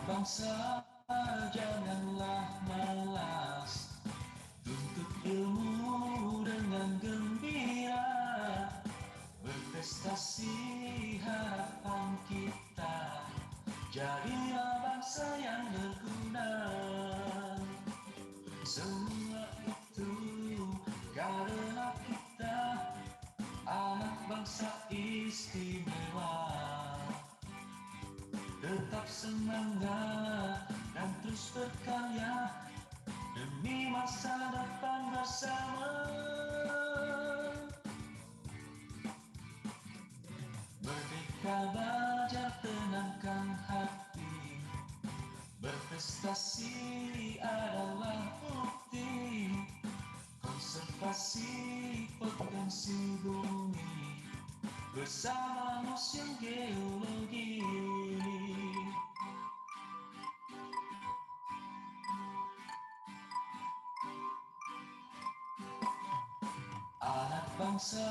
bangsa, janganlah malas, tuntut ilmu dengan gembira, berprestasi harapan kita, jadilah bangsa yang berguna. Semua itu karena kita anak bangsa istimewa. Tetap semangat dan terus berkarya demi masa depan bersama. Merdeka belajar tenangkan hati, berprestasi adalah bukti, konservasi potensi bumi bersama Museum Geologi. Anak bangsa,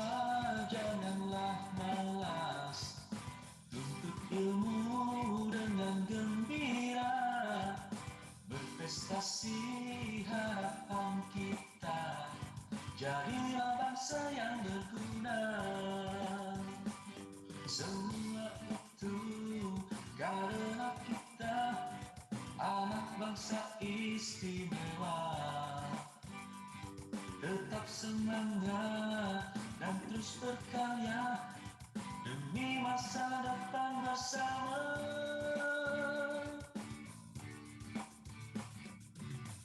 janganlah malas, tuntut ilmu dengan gembira, berprestasi harapan kita, jadilah bangsa yang berguna. Semua itu karena kita anak bangsa istimewa. Tetap semangat dan terus berkarya demi masa depan bersama.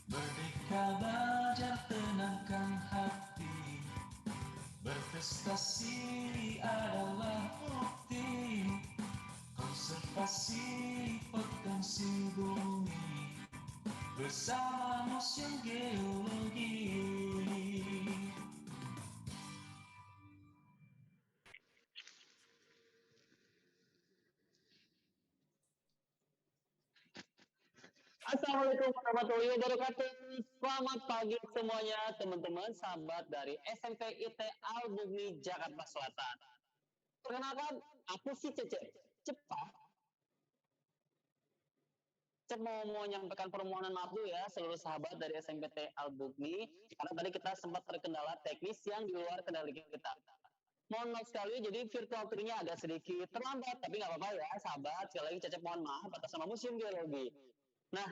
Merdeka belajar tenangkan hati, berprestasi adalah bukti, konservasi potensi bumi bersama Museum Geologi. Assalamualaikum warahmatullahi wabarakatuh. Selamat pagi semuanya teman-teman sahabat dari SMP IT Al-Bugni Jakarta Selatan. Perkenalkan, aku si Cece. Mau menyampaikan permohonan maaf dulu ya seluruh sahabat dari SMPT Al-Bugni karena tadi kita sempat terkendala teknis yang di luar kendali kita. Mohon maaf sekali, jadi virtual tour-nya agak sedikit terlambat, tapi nggak apa-apa ya sahabat. Sekali lagi Cece mohon maaf atas nama Museum Geologi. Nah,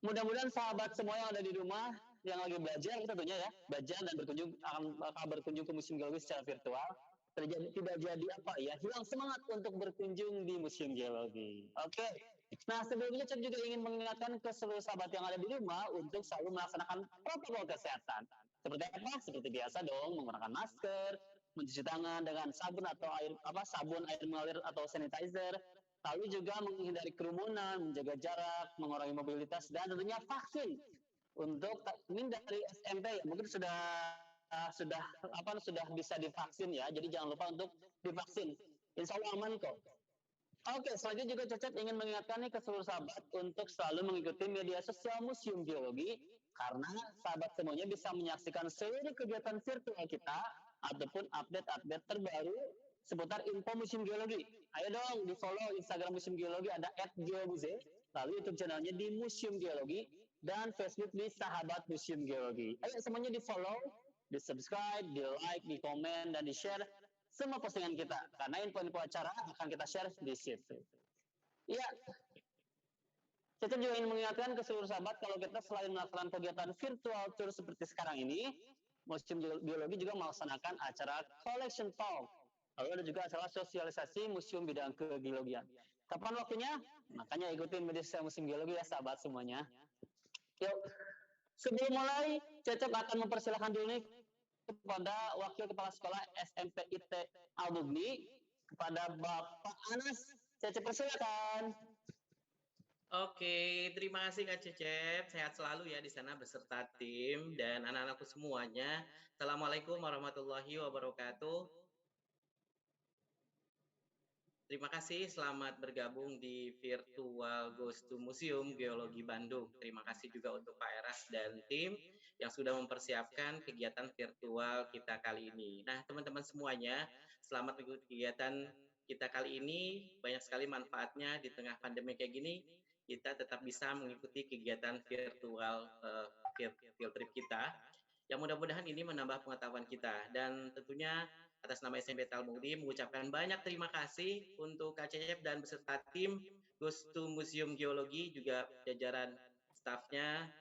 mudah-mudahan sahabat semua yang ada di rumah yang lagi belajar tentunya ya belajar dan akan berkunjung ke Museum Geologi secara virtual tidak jadi apa ya hilang semangat untuk berkunjung di Museum Geologi. Oke. Nah sebelumnya saya juga ingin mengingatkan ke seluruh sahabat yang ada di rumah untuk selalu melaksanakan protokol kesehatan. Seperti apa? Seperti biasa dong, menggunakan masker, mencuci tangan dengan sabun atau sabun air mengalir atau sanitizer, lalu juga menghindari kerumunan, menjaga jarak, mengurangi mobilitas, dan tentunya vaksin. Untuk ini dari SMP ya, mungkin sudah bisa divaksin ya, jadi jangan lupa untuk divaksin. Insya Allah aman kok. Oke, selanjutnya juga Cecep ingin mengingatkan nih ke seluruh sahabat untuk selalu mengikuti media sosial Museum Geologi karena sahabat semuanya bisa menyaksikan seluruh kegiatan virtual kita ataupun update-update terbaru seputar info Museum Geologi. Ayo dong di follow Instagram Museum Geologi ada @geomuze, lalu YouTube channelnya di Museum Geologi dan Facebook di Sahabat Museum Geologi. Ayo semuanya di follow, di subscribe, di like, di komen, dan di share semua postingan kita karena info-info acara akan kita share di situ. Iya, saya juga ingin mengingatkan ke seluruh sahabat kalau kita selain melaksanakan kegiatan virtual tour seperti sekarang ini, Museum Geologi juga melaksanakan acara collection talk. Lalu ada juga acara sosialisasi museum bidang kegeologian. Kapan waktunya? Makanya ikutin media sosial Museum Geologi ya sahabat semuanya. Yuk, sebelum mulai, Cecep akan mempersilahkan dulu nih kepada Wakil Kepala Sekolah SMP IT Al-Bugni, kepada Bapak Anas. Cecep persilakan. Oke, terima kasih Kak Cecep. Sehat selalu ya di sana beserta tim dan anak-anakku semuanya. Assalamualaikum warahmatullahi wabarakatuh. Terima kasih, selamat bergabung di virtual Ghost to Museum Geologi Bandung. Terima kasih juga untuk Pak Eras dan tim yang sudah mempersiapkan kegiatan virtual kita kali ini. Nah, teman-teman semuanya, selamat mengikuti kegiatan kita kali ini. Banyak sekali manfaatnya di tengah pandemi kayak gini. kita tetap bisa mengikuti kegiatan virtual field trip kita. Yang mudah-mudahan ini menambah pengetahuan kita. Dan tentunya atas nama SMP Al Mukdi mengucapkan banyak terima kasih untuk Kak Cecep dan beserta tim Goes to Museum Geologi, juga jajaran stafnya.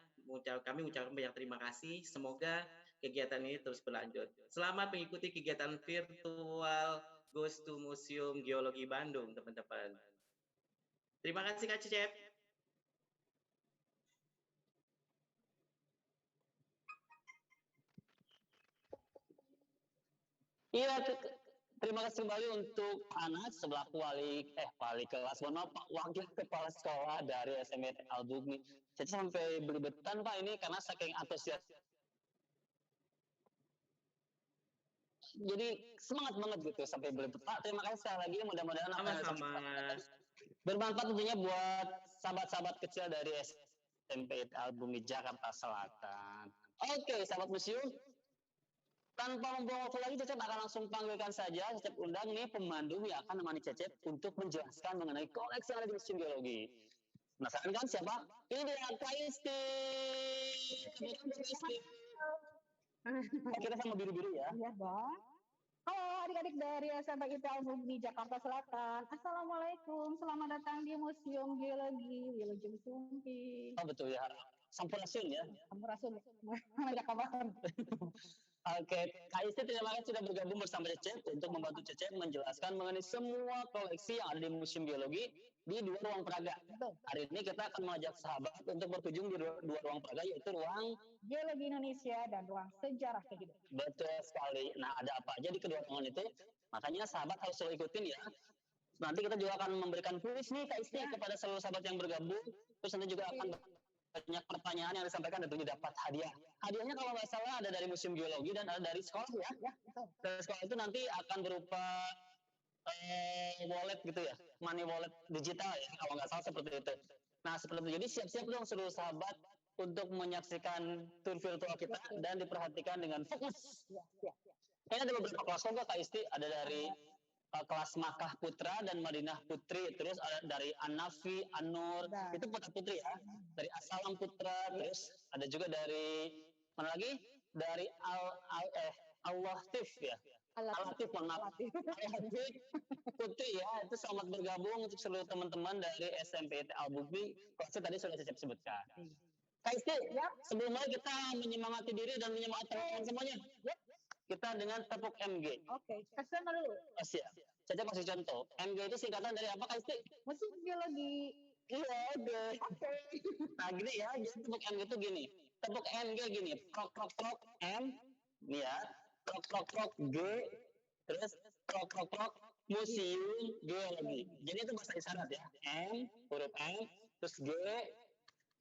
Kami ucapkan banyak terima kasih. Semoga kegiatan ini terus berlanjut. Selamat mengikuti kegiatan virtual Goes to Museum Geologi Bandung, teman-teman. Terima kasih Kak Cecep. Iya, terima kasih kembali untuk Anas selaku wali kelas, mohon maaf Pak, wakil kepala sekolah dari SMP Al Mukdi. Saya sampai belibetan Pak ini karena saking antusias. Jadi semangat banget gitu sampai belibet. Pak, terima kasih sekali lagi, mudah-mudahan apa yang Sama-sama. bermanfaat tentunya buat sahabat-sahabat kecil dari SMP Al Mukdi Jakarta Selatan. Oke, sahabat museum, tanpa membuang waktu lagi, Cecep akan langsung panggilkan saja. Cecep undang nih pemandu yang akan menemani Cecep untuk menjelaskan mengenai koleksi yang ada di Museum Geologi. Penasaran kan siapa? Ini dia Kak Isti. Kita sama biru-biru ya. Iya dong. Halo adik-adik dari SMP Al Mukdi Jakarta Selatan. Assalamualaikum, selamat datang di Museum Geologi Wilujeng Sumping. Oh betul ya. Sampurasun ya. Sampurasun. Ada kabar. Oke, Kak Isti terima kasih sudah bergabung bersama Cecep untuk membantu Cecep menjelaskan mengenai semua koleksi yang ada di Museum Geologi di 2 ruang peraga. Betul. Hari ini kita akan mengajak sahabat untuk berkunjung di 2 ruang peraga, yaitu ruang Geologi Indonesia dan ruang sejarah kehidupan. Betul sekali. Nah, ada apa aja di kedua ruangan itu? Makanya sahabat harus selalu ikutin ya. Nanti kita juga akan memberikan kuis nih Kak Isti kepada seluruh sahabat yang bergabung. Terus nanti juga akan banyak pertanyaan yang disampaikan, tentunya dapat hadiah. Hadiahnya kalau nggak salah ada dari Museum Geologi dan ada dari sekolah ya. Ya, betul. Dari sekolah itu nanti akan berupa wallet gitu ya, money wallet digital ya, kalau nggak salah seperti itu. Nah seperti itu, jadi siap-siap dong seluruh sahabat untuk menyaksikan tour virtual kita dan diperhatikan dengan fokus. Ya, ya. Kayaknya ada beberapa kelas kok Kak Isti, ada dari kelas Makkah Putra dan Madinah Putri, terus ada dari An-Nafi, An-Nur, itu putra putri ya, dari As-Salam Putra, terus ada juga dari mana lagi? Dari Al-Latif ya. Al-Latif, mohon maaf. Al-Latif Putri ya, itu selamat bergabung untuk seluruh teman-teman dari SMP Al Mukdi. Kelasnya tadi sudah saya sebutkan. Kak Isti, sebelum mulai kita menyemangati diri dan menyemangati teman semuanya. Kita dengan tepuk MG. Oke, kasih nama dulu. Oh, siap. Saya kasih contoh. MG itu singkatan dari apa Kak Isti? Museum Geologi. Iya, oke. Nah gini ya, jadi tepuk MG itu gini. Tepuk MG gini, krok krok krok M, nih ya, krok krok krok G, terus krok krok krok Museum Geologi. Jadi itu bahasa isyarat ya. M, huruf M, terus G,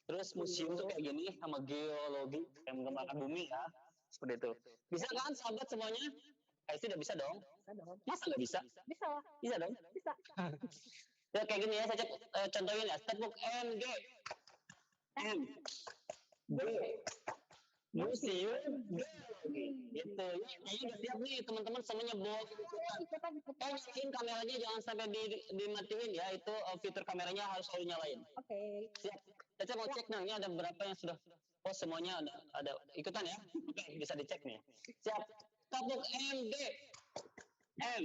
terus museum tuh kayak gini sama geologi, yang mengembangkan bumi ya. Seperti itu. Bisa kan sahabat semuanya? Kak Isti udah bisa dong? Bisa dong. Masa nggak bisa? Bisa. Bisa dong? Bisa. Ya kayak gini ya, saya contohin ya. Tepuk M, G. M. G. Museum Geologi. Gitu. Kayaknya udah siap nih teman-teman semuanya bawa ikutan. Yakin kameranya jangan sampai dimatiin ya. Itu fitur kameranya harus selalu nyalain. Oke. Siap. Saya mau cek nih, ini ada berapa yang sudah. Oh semuanya ada ikutan ya. Oke, bisa dicek nih. Siap. Tepuk M, G. M.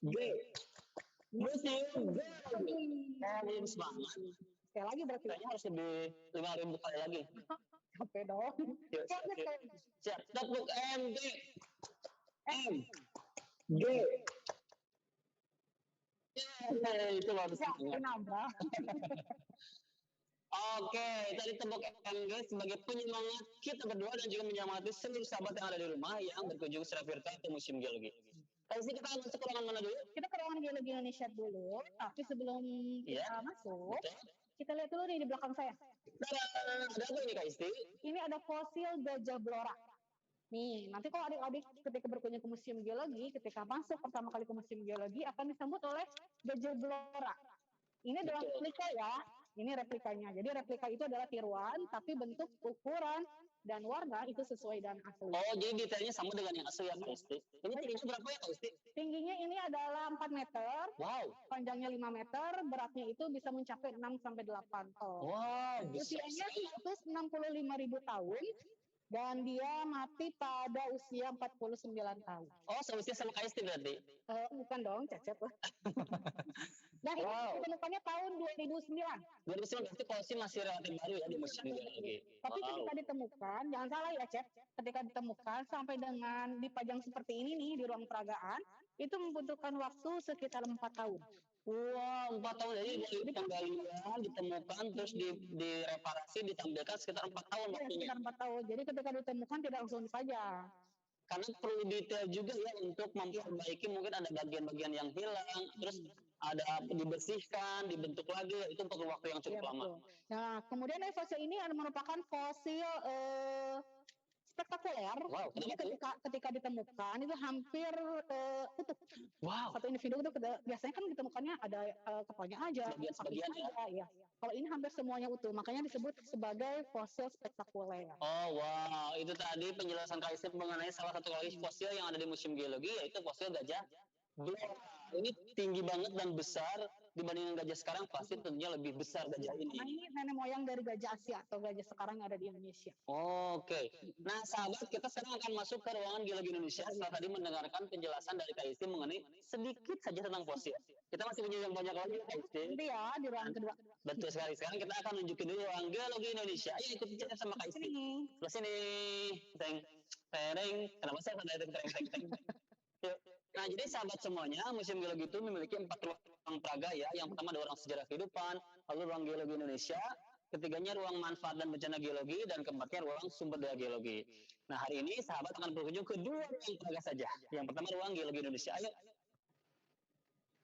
G. Museum Geologi. Kalian semangat. Sekali lagi berarti. Kayaknya harus lebih 5.000 kali lagi. Oke dong. Yuk, siap. Tepuk M, G. M. G. Itu baru Nambah. Oke, tadi tepuk MG sebagai penyemangat kita berdua dan juga menyemangati seluruh sahabat yang ada di rumah yang berkunjung secara virtual ke Museum Geologi. Kali ini kita akan masuk ke ruangan mana dulu? Kita ke ruangan Geologi Indonesia dulu, tapi sebelum kita masuk, kita lihat dulu nih di belakang saya. Ada apa ini Kak Isti? Ini ada fosil gajah belora. Nih, nanti kalau adik-adik ketika berkunjung ke Museum Geologi, ketika masuk pertama kali ke Museum Geologi akan disambut oleh gajah belora. Ini dalam Afrika ya. Ini replikanya. Jadi replika itu adalah tiruan, tapi bentuk, ukuran, dan warna itu sesuai dengan asli. Oh, jadi detailnya sama dengan yang asli ya Kak Isti. Ini tingginya berapa ya Kak Isti? Tingginya ini adalah 4 meter, Wow. panjangnya 5 meter, beratnya itu bisa mencapai 6 sampai 8 ton. Wow, besar Usianya sekali. 165.000 tahun dan dia mati pada usia 49 tahun. Oh, seusia sama Kak Isti berarti? Bukan dong, Cecep. Nah, ini Wow. ditemukannya tahun 2009. 2009 berarti Kosi masih relatif baru ya di Museum Geologi. Tapi Wow. ketika ditemukan, jangan salah ya, Cep. Ketika ditemukan sampai dengan dipajang seperti ini nih di ruang peragaan, itu membutuhkan waktu sekitar 4 tahun. Wow, 4 tahun jadi dari penggalian ditemukan terus direparasi ditampilkan sekitar 4 tahun Ya, waktunya. sekitar 4 tahun. Jadi ketika ditemukan tidak langsung dipajang. Karena perlu detail juga ya untuk memperbaiki mungkin ada bagian-bagian yang hilang, terus ada dibersihkan, dibentuk lagi, itu perlu waktu yang cukup Iya, lama. betul. Nah, kemudian fosil ini merupakan fosil spektakuler. Wow, Jadi ketika ditemukan itu hampir utuh. Wow. Satu individu itu biasanya kan ditemukannya ada kepalanya aja, Sebagian aja, ya. Kalau ini hampir semuanya utuh, makanya disebut sebagai fosil spektakuler. Oh wow, itu tadi penjelasan Kak Isti mengenai salah satu lagi fosil yang ada di Museum Geologi yaitu fosil gajah Blora. Ini tinggi banget dan besar dibandingkan gajah sekarang, pasti tentunya lebih besar gajah ini. Nah, ini nenek moyang dari gajah Asia atau gajah sekarang yang ada di Indonesia. Oke. Nah, sahabat, kita sekarang akan masuk ke ruangan Geologi Indonesia setelah tadi mendengarkan penjelasan dari Kak Isti mengenai sedikit saja tentang fosil. Kita masih punya yang banyak lagi Kak Isti. Nanti ya di ruangan kedua. Betul sekali. Sekarang kita akan nunjukin dulu ruang Geologi Indonesia. Ayo ikuti cerita sama Kak Isti. Sebelah sini. Teng. Tereng. Kenapa saya pada teng. Yuk. Nah, jadi sahabat semuanya, Museum Geologi itu memiliki 4 ruang praga ya. Yang pertama ada ruang sejarah kehidupan, lalu ruang Geologi Indonesia, ketiganya ruang manfaat dan bencana geologi, dan keempatnya ruang sumber daya geologi. Nah, hari ini sahabat akan berkunjung ke 2 ruang praga saja. Yang pertama ruang Geologi Indonesia. Ayo.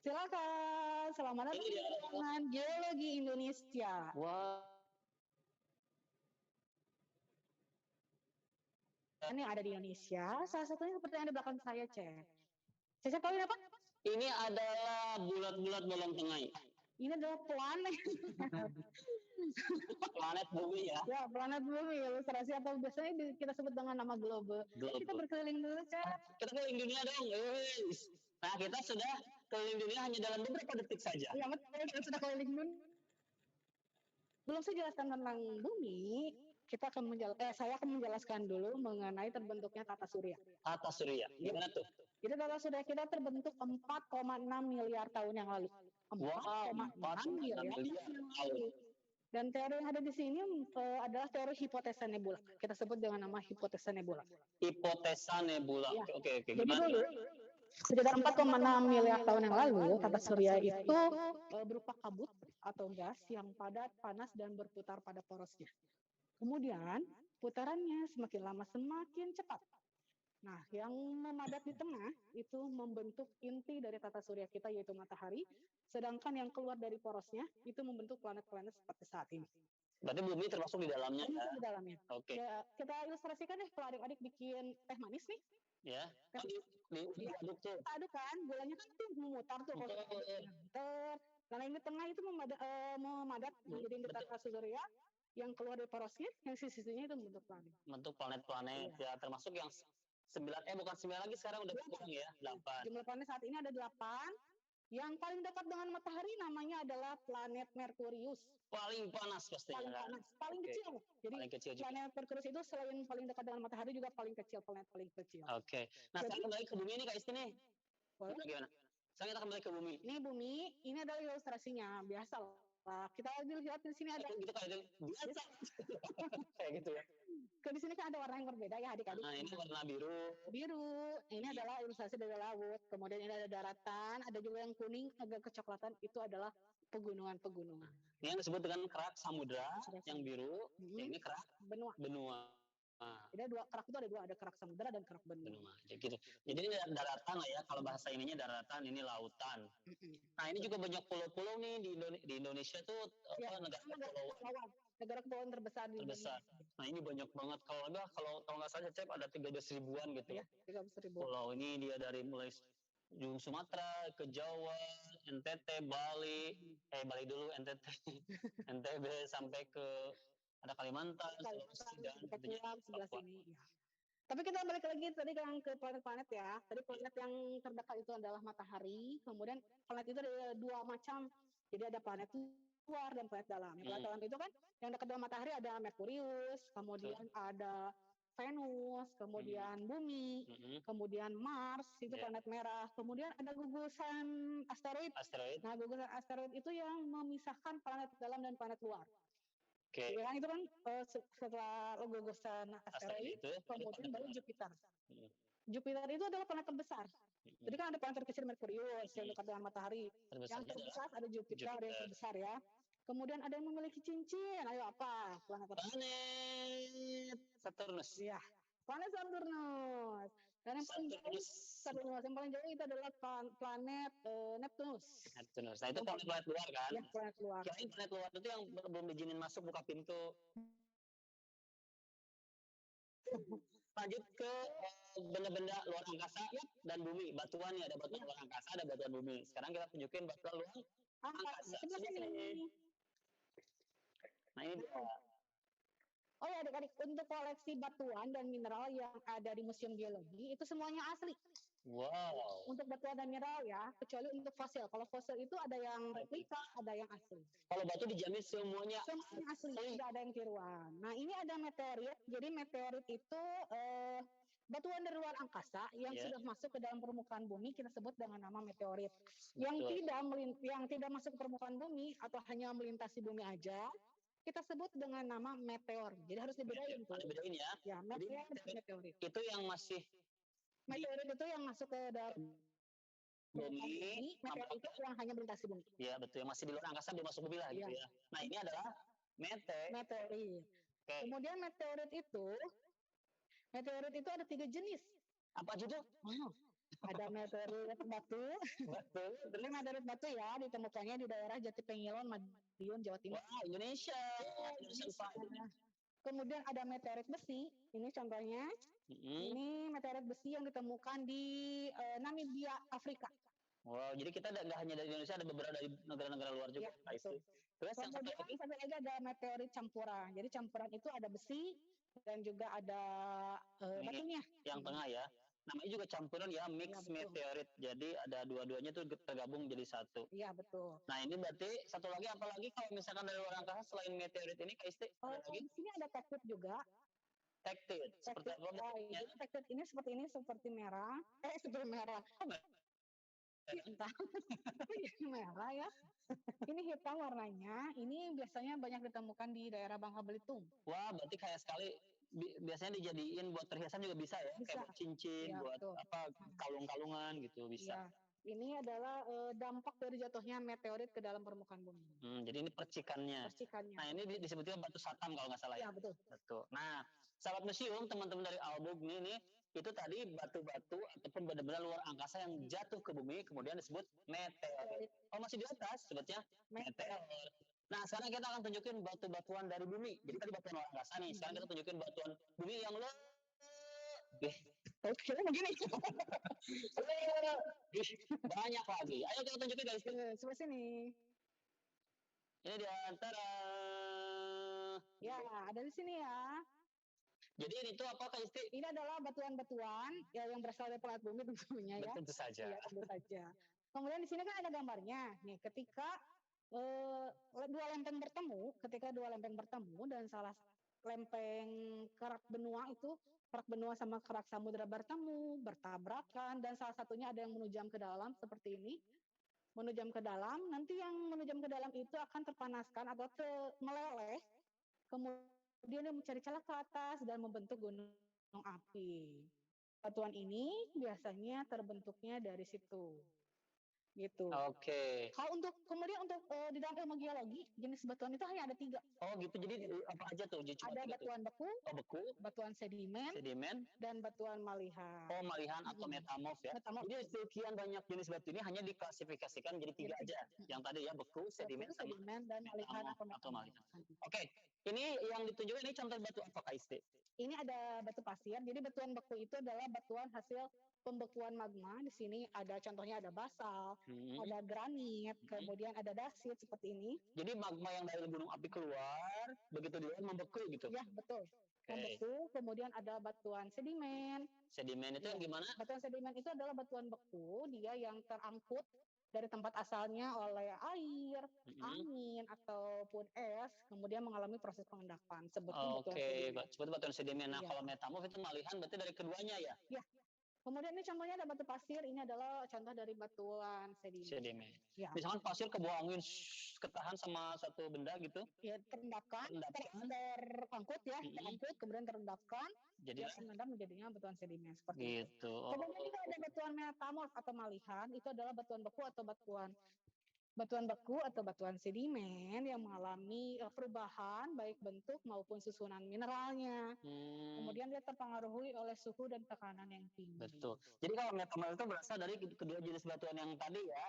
Silakan, selamat datang di ruangan Geologi Indonesia. Wow. Ini ada di Indonesia, salah satunya seperti yang di belakang saya, Cek. Cecep tahu ini apa? Ini adalah bulat-bulat bolong tengah. Ini adalah planet. Planet bumi ya. Ya, planet bumi, ilustrasi atau biasanya kita sebut dengan nama globe. Kita berkeliling dulu, Cek. Kita keliling dunia dong. Nah, kita sudah keliling dunia hanya dalam beberapa detik saja. Ya, betul. Kita sudah keliling dunia. Belum saya jelaskan tentang bumi, saya akan menjelaskan dulu mengenai terbentuknya tata surya. Tata surya, gimana tuh? Jadi tata surya kita terbentuk 4,6 miliar tahun yang lalu. 4,6 miliar tahun. Dan teori yang ada di sini adalah teori hipotesa nebula. Kita sebut dengan nama hipotesa nebula. Hipotesa nebula. Ya. Oke. Jadi dulu, sekitar 4,6 miliar tahun yang lalu, tata surya itu berupa kabut atau gas yang padat, panas, dan berputar pada porosnya. Kemudian, putarannya semakin lama semakin cepat. Nah, yang memadat di tengah itu membentuk inti dari tata surya kita, yaitu matahari, sedangkan yang keluar dari porosnya itu membentuk planet-planet seperti saat ini. Berarti bumi termasuk di dalamnya ya? Di dalamnya. Oke. Ya, kita ilustrasikan deh kalau adik-adik bikin teh manis nih. Ya. Diaduk tuh. Kita aduk kan, gulanya kan tuh memutar tuh. Karena ini tengah itu memadat menjadi tata surya. Yang keluar dari porosnya, yang sisi-sisinya itu membentuk planet. Bentuk planet-planet ya, termasuk yang 9, bukan 9 lagi sekarang udah berkurang ya, 8. Jumlah planet saat ini ada 8. Yang paling dekat dengan matahari namanya adalah planet Merkurius. Paling panas pastinya. Paling panas, paling kecil. Jadi paling kecil juga. Planet Merkurius itu selain paling dekat dengan matahari juga paling kecil, planet paling kecil. Oke. Nah, sekarang kembali ke bumi ini Kak Isti nih. Boleh? Gimana? Sekarang kita kembali ke bumi. Ini bumi, ini adalah ilustrasinya, biasa lah. Kita lihat di sini ada. Gitu kayak biasa. Kayak gitu ya. Di sini kan ada warna yang berbeda ya adik-adik. Nah, ini warna biru. Biru, ini adalah ilustrasi dari laut. Kemudian ini ada daratan, ada juga yang kuning agak kecoklatan, itu adalah pegunungan-pegunungan. Ini yang disebut dengan kerak samudra, yang biru. Ini kerak benua. Jadi kerak itu ada 2, ada kerak samudra dan kerak benua. Gitu. Jadi ini daratan lah ya, kalau bahasa ininya daratan, ini lautan. Nah, ini juga banyak pulau-pulau nih di Indonesia tuh negara kepulauan terbesar di Indonesia. Nah, ini banyak banget. Kalau nggak salah Cep ada 13 ribuan gitu. Ya, 13 ribu. Pulau ini dia dari mulai ujung Sumatera ke Jawa, NTT, Bali, Bali dulu, NTT, NTB sampai ke ada Kalimantan, Sulawesi dan tentunya sebelah Papua. sini. Ya. Tapi kita balik lagi tadi ke planet-planet ya. Tadi planet yang terdekat itu adalah matahari. Kemudian planet itu ada dua macam. Jadi ada planet luar dan planet dalam. Planet dalam itu kan yang dekat dengan matahari ada Merkurius, kemudian ada Venus, kemudian Bumi, kemudian Mars, itu planet merah. Kemudian ada gugusan asteroid. Nah, gugusan asteroid itu yang memisahkan planet dalam dan planet luar. Oke. Yang itu kan setelah gugusan asteroid, kemudian baru Jupiter. Jupiter itu adalah planet terbesar. Jadi kan ada planet terkecil Merkurius yang dekat dengan matahari. Yang terbesar ada Jupiter yang terbesar ya. Kemudian ada yang memiliki cincin. Ayo apa? Planet Saturnus. Iya, planet Saturnus. Dan yang paling jauh, yang paling jauh itu adalah planet Neptunus. Neptunus. Nah itu planet luar kan? Ya, planet luar. Kirain planet luar itu yang belum diizinin masuk buka pintu. Lanjut ke benda-benda luar angkasa dan bumi. Batuan ya, ada batuan luar angkasa, ada batuan bumi. Sekarang kita tunjukin batuan luar angkasa. Sini. Nah ini dia. Oh ya adik-adik, untuk koleksi batuan dan mineral yang ada di Museum Geologi itu semuanya asli. Wow. Untuk batuan dan mineral ya, kecuali untuk fosil. Kalau fosil itu ada yang replika, ada yang asli. Kalau batu dijamin semuanya asli, tidak ada yang tiruan. Nah ini ada meteorit. Jadi meteorit itu batuan dari luar angkasa yang sudah masuk ke dalam permukaan bumi, kita sebut dengan nama meteorit. Yang tidak masuk ke permukaan bumi atau hanya melintasi bumi aja, kita sebut dengan nama meteor. Jadi harus dibedain tuh. Ada bedain ya. Ya, meteorit. Itu yang masih meteorit itu yang masuk ke dalam bumi, meteorit itu yang hanya melintasi bumi. Iya betul, yang masih di luar angkasa belum masuk bumi lah gitu ya. Nah ini adalah meteorit. Kemudian meteorit itu ada 3 jenis. Apa aja tuh? Ada meteorit batu. Ini meteorit batu ya, ditemukannya di daerah Jati Pengilon, Madiun, Jawa Timur. Wah, Indonesia. Kemudian ada meteorit besi. Ini contohnya. Ini meteorit besi yang ditemukan di Namibia, Afrika. Wow, jadi kita nggak hanya dari Indonesia, ada beberapa dari negara-negara luar juga. Terus kemudian sampai lagi ada meteorit campuran. Jadi campuran itu ada besi dan juga ada batunya. Yang tengah ya. Namanya juga campuran ya, mix meteorit. Jadi ada dua-duanya tuh tergabung jadi satu. Iya, betul. Nah, ini berarti satu lagi apalagi kalau misalkan dari luar angkasa selain meteorit ini Kak Isti? Di sini ada tektit juga. Tektit. Seperti apa bentuknya? Tektit ini seperti merah. Seperti merah. Entah. Merah ya. Ini hitam warnanya. Ini biasanya banyak ditemukan di daerah Bangka Belitung. Wah, berarti kayak sekali biasanya dijadiin buat perhiasan juga bisa ya, kayak buat cincin, buat apa kalung-kalungan gitu bisa. Ya. Ini adalah dampak dari jatuhnya meteorit ke dalam permukaan bumi. Jadi ini percikannya. Nah ini disebutnya batu satam kalau nggak salah ya. Betul. Nah, sahabat museum, teman-teman dari Albug ini itu tadi batu-batu ataupun benda-benda luar angkasa yang jatuh ke bumi kemudian disebut meteorit. Oh masih di atas sebutnya meteorit. Nah sekarang kita akan tunjukin batu-batuan dari bumi. Jadi tadi batuan luar angkasa nih. Sekarang kita tunjukin batuan bumi yang Oke, begini. Banyak lagi. Ayo kita tunjukin guys. Coba sini. Ini di antara. Ya, ada di sini ya. Jadi ini tuh apa Kak Isti? Ini adalah batuan-batuan yang berasal dari planet bumi tentunya ya. Tentu saja. Ya, tentu saja. Kemudian di sini kan ada gambarnya. Nih, ketika dua lempeng bertemu dan salah lempeng kerak benua sama kerak samudra bertemu, bertabrakan dan salah satunya ada yang menujam ke dalam seperti ini. Menujam ke dalam, nanti yang menujam ke dalam itu akan terpanaskan atau meleleh. Kemudian dia mencari celah ke atas dan membentuk gunung api. Batuan ini biasanya terbentuknya dari situ. Gitu. Oke. Kalau kemudian untuk di dalam ilmu geologi jenis batuan itu hanya ada 3. Oh gitu, jadi apa aja tuh? Ada batuan beku, batuan sedimen, dan batuan malihan. Oh malihan atau metamorf ya. Jadi sekian banyak jenis batu ini hanya diklasifikasikan jadi 3 aja. Yang tadi ya beku, sedimen dan malihan atau metamorf. Oke, ini yang ditunjukkan ini contoh batu apa Kak Isti? ini ada batu pasir. Jadi batuan beku itu adalah batuan hasil pembekuan magma. Di sini ada contohnya ada basal, ada granit, kemudian ada dasit seperti ini. Jadi magma yang dari gunung api keluar, begitu dia membeku gitu. Ya, betul. Membeku, kemudian ada batuan sedimen. Sedimen itu yang gimana? Batuan sedimen itu adalah batuan beku, dia yang terangkut dari tempat asalnya oleh air, angin, ataupun es, kemudian mengalami proses pengendapan. Sebutnya batuan sedimen. Sebut batuan sedimen. Nah, kalau metamorf itu malihan berarti dari keduanya ya? Ya. Kemudian ini contohnya ada batu pasir, ini adalah contoh dari batuan sedimen. Ya. Misalkan pasir kebawa angin, ketahan sama satu benda gitu? Ya, terendapkan, terangkut ya, terangkut, kemudian terendapkan, jadi mengendap menjadinya batuan sedimen seperti itu. Kemudian juga ada batuan metamorf atau malihan, itu adalah batuan beku atau batuan sedimen yang mengalami perubahan baik bentuk maupun susunan mineralnya. Kemudian dia terpengaruhi oleh suhu dan tekanan yang tinggi. Betul. Jadi kalau metamorf itu berasal dari kedua jenis batuan yang tadi ya.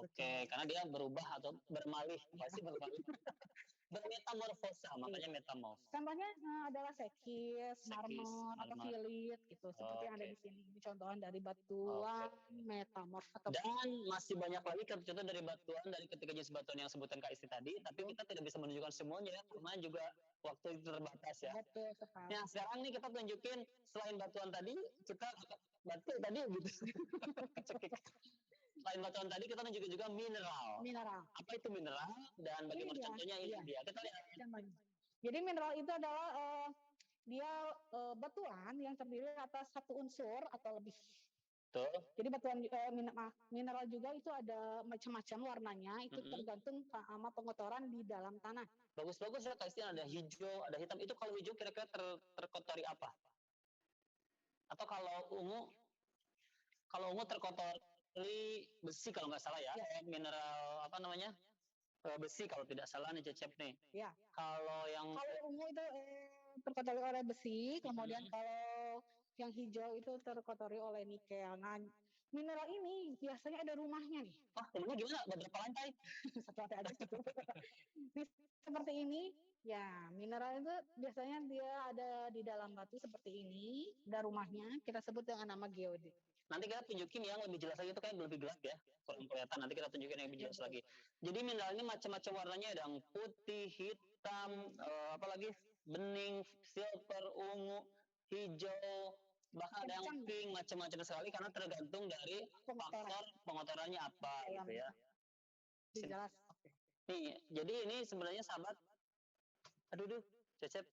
Oke, karena dia berubah atau bermalih, pasti bermalih. Bermetamorfosa, makanya metamorf. Contohnya adalah sekis, marmor, atau filit gitu, seperti yang ada di sini. Ini contohan dari batuan metamorf. Dan masih banyak lagi contoh dari batuan dari ketiga jenis batuan yang sebutan Kak Isti tadi, tapi kita tidak bisa menunjukkan semuanya ya, karena juga waktu itu terbatas ya. Betul sekali. Nah, sekarang nih kita tunjukin selain batuan tadi, kita batu tadi gitu. Selain batuan tadi kita tunjukin juga mineral. Apa itu mineral dan bagaimana contohnya ini dia. Kita lihat. Jadi mineral itu adalah dia batuan yang terdiri atas satu unsur atau lebih. Betul. Jadi batuan mineral juga itu ada macam-macam warnanya, itu tergantung sama pengotoran di dalam tanah. Bagus-bagus ya Kak Isti, ada hijau, ada hitam. Itu kalau hijau kira-kira terkotori apa? Atau kalau ungu terkotori besi kalau nggak salah ya. Mineral apa namanya? Besi kalau tidak salah nih Cecep nih. Ya. Kalau ungu itu terkotori oleh besi, kemudian kalau yang hijau itu terkotori oleh nikel. Nah, mineral ini biasanya ada rumahnya nih. Rumahnya gimana? Berapa lantai? Satu lantai aja gitu. Seperti ini. Ya, mineral itu biasanya dia ada di dalam batu seperti ini, ada rumahnya, kita sebut dengan nama geodet. Nanti kita tunjukin yang lebih jelas lagi, itu kayak lebih gelap ya, kurang kelihatan. Nanti kita tunjukin yang lebih jelas lagi. Jadi mineral ini macam-macam warnanya, ada yang putih, hitam, apalagi bening, silver, ungu, hijau, bahkan ada yang pink, macam-macam sekali karena tergantung dari faktor pengotorannya apa gitu ya. Jelas. Nih, jadi ini sebenarnya sahabat, aduh, Cecep.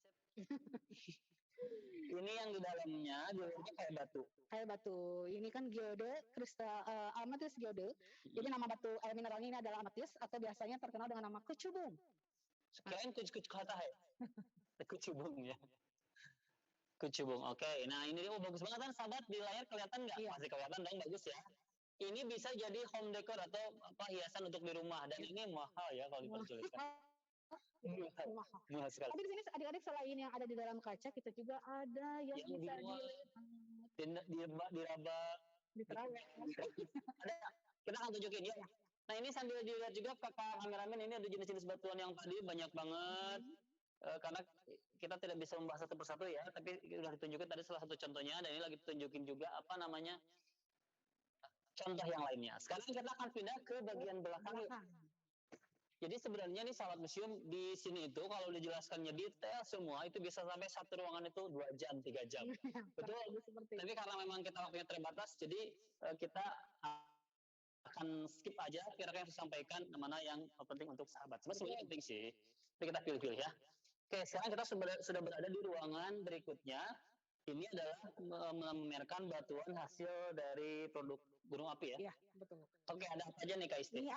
Ini yang di dalamnya kayak batu. Kayak batu. Ini kan geode, kristal ametis geode. Jadi nama batu mineralnya ini adalah ametis atau biasanya terkenal dengan nama kecubung. Kirain kucu kata ya. Kecubung ya. Kecubung. Oke. Nah, ini dia bagus banget kan sahabat, di layar kelihatan nggak? Masih kelihatan dong, bagus ya. Ini bisa jadi home decor atau hiasan untuk di rumah, dan ini mahal ya kalau diperjualbelikan. Mahal sekali. Tapi di sini adik-adik selain yang ada di dalam kaca, kita juga ada yang bisa diraba. Ada. Kita akan tunjukin ya. Nah, ini sambil dilihat juga kakak kameramen, ini ada jenis-jenis batuan yang tadi banyak banget. Karena kita tidak bisa membahas satu persatu ya, tapi sudah ditunjukin tadi salah satu contohnya, dan ini lagi ditunjukin juga apa namanya contoh yang lainnya. Sekarang kita akan pindah ke bagian belakang. Jadi sebenarnya nih sahabat museum di sini itu kalau dijelaskannya detail semua itu bisa sampai satu ruangan itu 2 jam 3 jam. Betul. Tapi karena memang kita waktunya terbatas, jadi kita akan skip aja kira-kira yang disampaikan mana yang penting untuk sahabat. Sebenarnya penting sih. Tapi kita pilih-pilih ya. Oke, sekarang kita sudah berada di ruangan berikutnya. Ini adalah memamerkan batuan hasil dari produk gunung api ya? Iya, betul. Oke, ada apa aja nih Kak Isti? Ini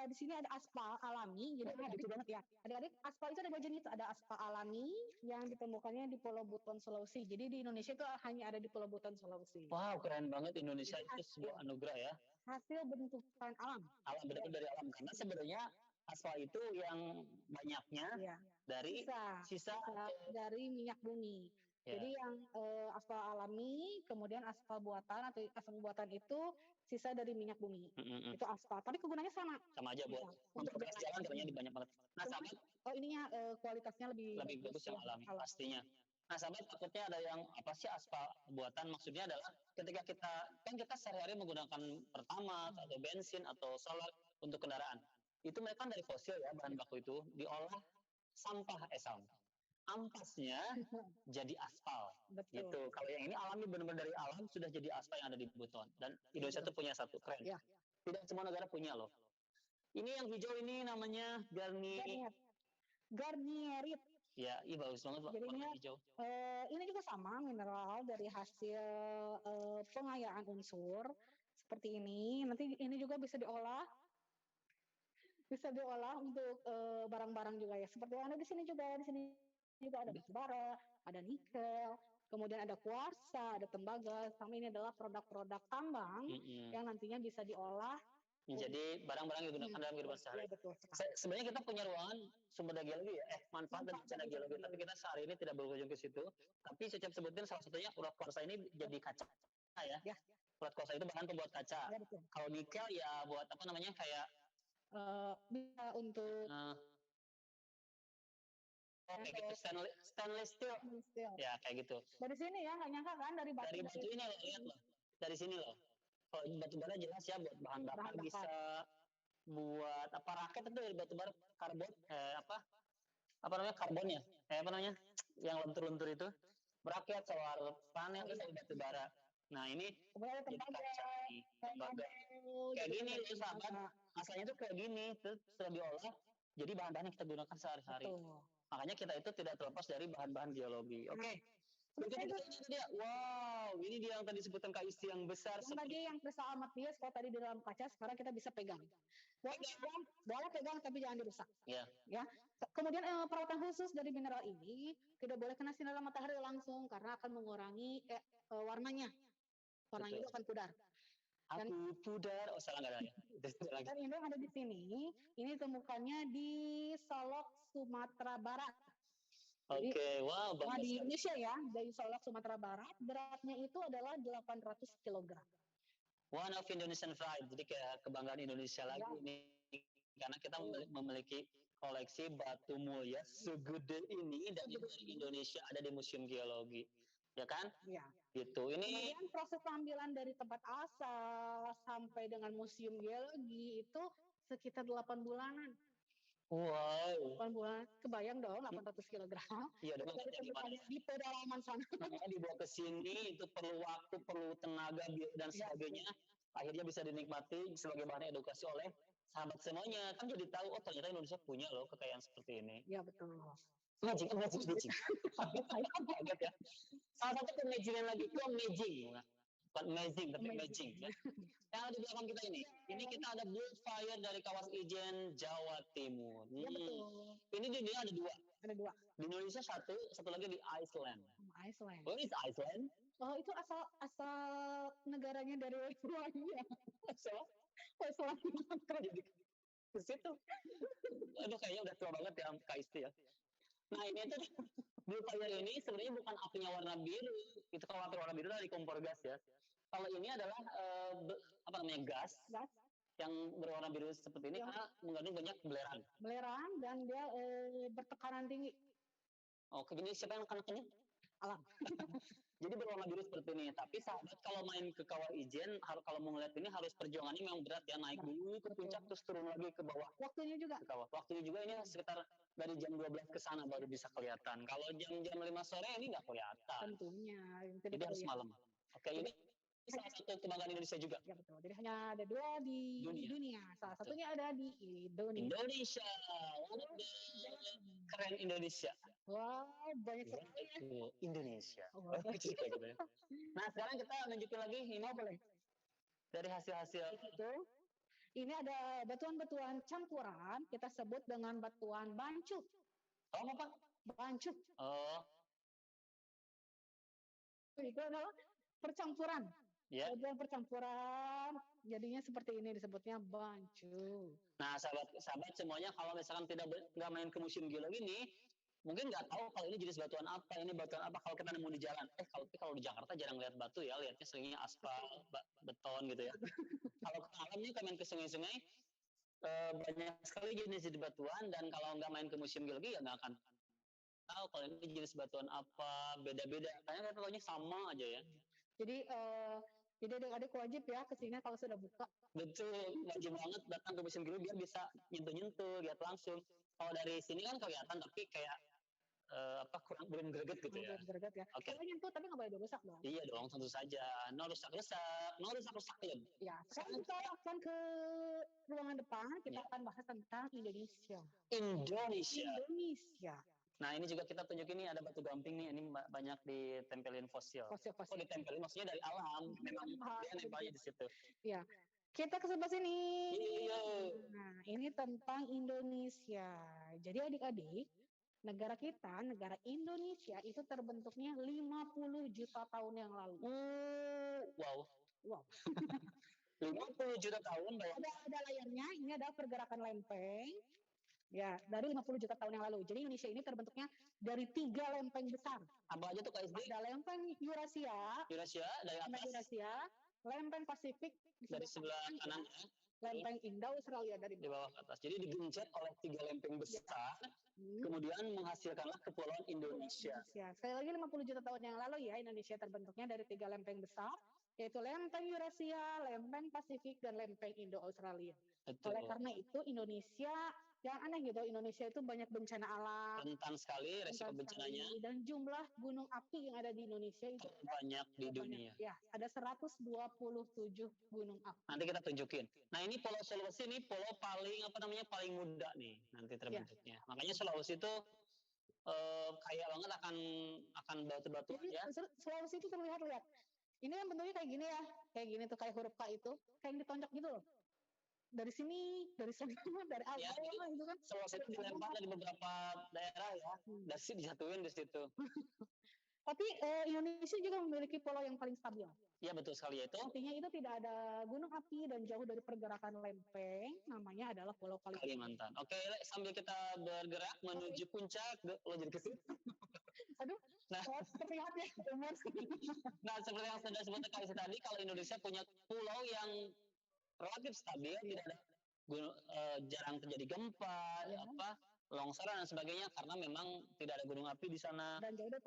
di sini ada aspal alami, jadi gitu banget ya. Adik-adik, aspal itu ada 2 jenis, ada aspal alami yang ditemukannya di Pulau Buton, Sulawesi. Jadi di Indonesia itu hanya ada di Pulau Buton, Sulawesi. Wow, keren banget, Indonesia itu sebuah anugerah ya. Hasil bentukan alam. Alam, benar-benar dari alam. Karena sebenarnya aspal itu yang banyaknya dari sisa dari minyak bumi. Jadi yang aspal alami, kemudian aspal buatan atau aspal buatan itu sisa dari minyak bumi. Itu aspal, tapi kegunaannya sama. Sama aja buat untuk jalan, banyak banget. Nah, sahabat, ininya kualitasnya lebih bagus yang alami pastinya. Nah, sahabat, takutnya ada yang apa sih aspal buatan? Maksudnya adalah ketika kita sehari-hari menggunakan pertamax atau bensin atau solar untuk kendaraan. Itu mereka kan dari fosil ya, bahan baku itu diolah sampah. Ampasnya jadi aspal. Betul. Gitu. Kalau yang ini alami benar-benar dari alam sudah jadi aspal yang ada di beton. Dan Indonesia tuh punya satu, keren. Ya. Tidak semua negara punya loh. Ini yang hijau ini namanya Garnierit. Ya, bagus banget Pak. Jadinya warna hijau. Ini juga sama mineral dari hasil pengayaan unsur seperti ini. Nanti ini juga bisa diolah untuk barang-barang juga ya. Seperti yang ada di sini juga ada batu bara, ada nikel, kemudian ada kuarsa, ada tembaga. Sama ini adalah produk-produk tambang yang nantinya bisa diolah menjadi barang-barang yang digunakan dalam kehidupan sehari. Sebenarnya kita punya ruangan sumber daya geologi ya, manfaat dan bencana geologi, tapi kita sehari ini tidak berkunjung ke situ. Tapi Cecep sebutin salah satunya urat kuarsa ini jadi kaca ya. Urat kuarsa itu bahan pembuat kaca. Ya, kalau nikel ya buat apa namanya kayak bisa untuk kayak gitu, stainless steel. Ya kayak gitu. Dari sini ya, nggak nyangka kan dari batu ini loh, lihat loh. Dari sini loh. Kalau batu bara jelas ya buat bahan bakar bisa buat apa raket itu dari batu bara karbon apa namanya karbon ya apa namanya yang lentur-lentur itu berakiat solar panel itu dari batu bara. Nah ini jadi kaca tembaga kayak gini loh sahabat, asalnya tuh kayak gini terus sudah diolah jadi bahan-bahan yang kita gunakan sehari-hari. Makanya kita itu tidak terlepas dari bahan-bahan geologi. Oke. Wow, ini dia yang tadi disebutkan Kak Isti yang besar. Yang tadi yang kristal amethyst, kalau tadi di dalam kaca, sekarang kita bisa pegang. Boleh pegang, tapi jangan dirusak. Ya. Kemudian perawatan khusus dari mineral ini tidak boleh kena sinar matahari langsung karena akan mengurangi warnanya. Warnanya itu akan pudar. Pudar, salah nggak ada ya. Dan ini yang ada di sini, ini temukannya di Solok, Sumatera Barat. Oke, wow, bagus. Di Indonesia ya, dari Solok, Sumatera Barat, beratnya itu adalah 800 kg. One of Indonesian pride, jadi kayak kebanggaan Indonesia lagi ini, karena kita memiliki koleksi batu mulia segede ini dari Indonesia ada di Museum Geologi, ya kan? Iya. Gitu. Ini. Kemudian proses pengambilan dari tempat asal sampai dengan Museum Geologi itu sekitar 8 bulanan. Wow. 8 bulan, kebayang dong 800 kg. Iya dong. Di pedalaman sana. Dibawa ke sini itu perlu waktu, perlu tenaga dan sebagainya. Akhirnya bisa dinikmati sebagai bahan edukasi oleh sahabat semuanya. Kan jadi tahu, oh ternyata Indonesia punya loh kekayaan seperti ini. Iya betul. Magic. Kaget ya. Salah satu kemajikan lagi, bukan amazing, tapi amazing. Ya. Yang ada di belakang kita ini kita ada Bullfire dari Kawas Ijen, Jawa Timur. Iya betul. Ini di dunia ada dua. Ada dua. Di Indonesia satu lagi di Iceland. Iceland. Where is Iceland? Oh itu asal negaranya dari Australia. Jadi ke situ. Aduh kayaknya udah tua banget ya Kak Isti ya. Nah ini tuh Bullfire ini sebenarnya bukan apinya warna biru. Itu kalau api warna biru dari kompor gas ya. Kalau ini adalah gas yang berwarna biru seperti ini karena mengandung banyak belerang dan dia bertekanan tinggi. Oke, jadi siapa yang akan kenyang? Alam. Jadi berwarna biru seperti ini. Tapi sahabat kalau main ke Kawah Ijen, kalau mau ngeliat ini harus perjuangannya memang berat ya, naik dulu ke puncak terus turun lagi ke bawah. Waktunya juga ini sekitar dari jam 12 ke sana baru bisa kelihatan. Kalau jam 5 sore ini nggak kelihatan. Tentunya. Jadi harus malam. Oke, ini salah satu kebanggaan Indonesia juga. Ya betul. Jadi hanya ada dua di dunia. Salah satunya ada di Indonesia. Keren Indonesia. Wow, banyak sekali. Indonesia. Nah, sekarang kita lanjutin lagi. Ini apa nih? Dari hasil-hasil itu. Ini ada batuan-batuan campuran. Kita sebut dengan batuan bancup. Oh, apa? Bancup. Oh. Itu adalah percampuran. Bagian percampuran jadinya seperti ini disebutnya bancu. Nah sahabat semuanya kalau misalkan nggak main ke Museum Geologi ini mungkin nggak tahu kalau ini jenis batuan apa, ini batuan apa kalau kita nemu di jalan. Kalau di Jakarta jarang lihat batu ya, lihatnya seringnya aspal, beton gitu ya. Kalau ke alamnya kita main ke sungai-sungai banyak sekali jenis batuan dan kalau nggak main ke Museum Geologi ya nggak akan tahu kalau ini jenis batuan apa, beda-beda. Kayaknya kita tahunya sama aja ya. Jadi adik-adik wajib ya kesini kalau sudah buka. Betul, wajib banget datang ke Museum Geologi biar bisa nyentuh-nyentuh, lihat langsung. Kalau dari sini kan kelihatan tapi kayak kurang belum greget gitu ya. Greget ya. Oke. Kalau nyentuh tapi nggak boleh dirusak dong. Iya dong, tentu saja. No rusak-rusak, no rusak-rusakin. Ya, sekarang kita akan ke ruangan depan, kita Ya. akan bahas tentang Indonesia. Indonesia. Nah ini juga kita tunjukin nih ada batu gamping nih, ini banyak ditempelin fosil. Fosil. Ditempelin maksudnya dari alam, memang dia nempelnya di situ. Iya. Kita ke sebelah sini. Iya. Nah, ini tentang Indonesia. Jadi adik-adik, negara kita, negara Indonesia itu terbentuknya 50 juta tahun yang lalu. Wow. 50 juta tahun. Ada layarnya, ini ada pergerakan lempeng. Ya, dari 50 juta tahun yang lalu. Jadi Indonesia ini terbentuknya dari 3 lempeng besar. Apa aja tuh Kak SD? Ada lempeng Eurasia dari atas. Eurasia, lempeng Pasifik dari sebelah kanan ya. Lempeng Indo-Australia dari bawah ke atas. Jadi digencet oleh 3 lempeng besar, kemudian menghasilkanlah kepulauan Indonesia. Sekali lagi 50 juta tahun yang lalu ya, Indonesia terbentuknya dari 3 lempeng besar, yaitu lempeng Eurasia, lempeng Pasifik, dan lempeng Indo-Australia. Oleh karena itu Indonesia, yang aneh gitu, Indonesia itu banyak bencana alam. Rentan sekali resiko bencananya. Dan jumlah gunung api yang ada di Indonesia itu banyak di dunia. Ya, ada 127 gunung api. Nanti kita tunjukin. Nah ini Pulau Sulawesi ini pulau paling paling muda nih nanti terbentuknya. Ya. Makanya Sulawesi itu kaya banget akan batu-batu ya. Sulawesi itu terlihat ini yang bentuknya kayak gini ya, kayak gini tuh kayak huruf K itu, kayak yang ditonjok gitu loh. Dari sini, dari sana, dari atas ya, itu kan. Sulawesi itu dilempar dari beberapa daerah ya, dari situ dijatuhin di situ. Tapi Indonesia juga memiliki pulau yang paling stabil. Iya betul sekali itu. Artinya itu tidak ada gunung api dan jauh dari pergerakan lempeng. Namanya adalah Pulau Kalimantan. Oke, sambil kita bergerak menuju puncak, lo jadi ke situ. Aduh, terlihat ya umur. Nah, seperti yang sudah sebut tadi, kalau Indonesia punya pulau yang relatif stabil, tidak ada jarang terjadi gempa, longsoran dan sebagainya karena memang tidak ada gunung api di sana dan jauh dari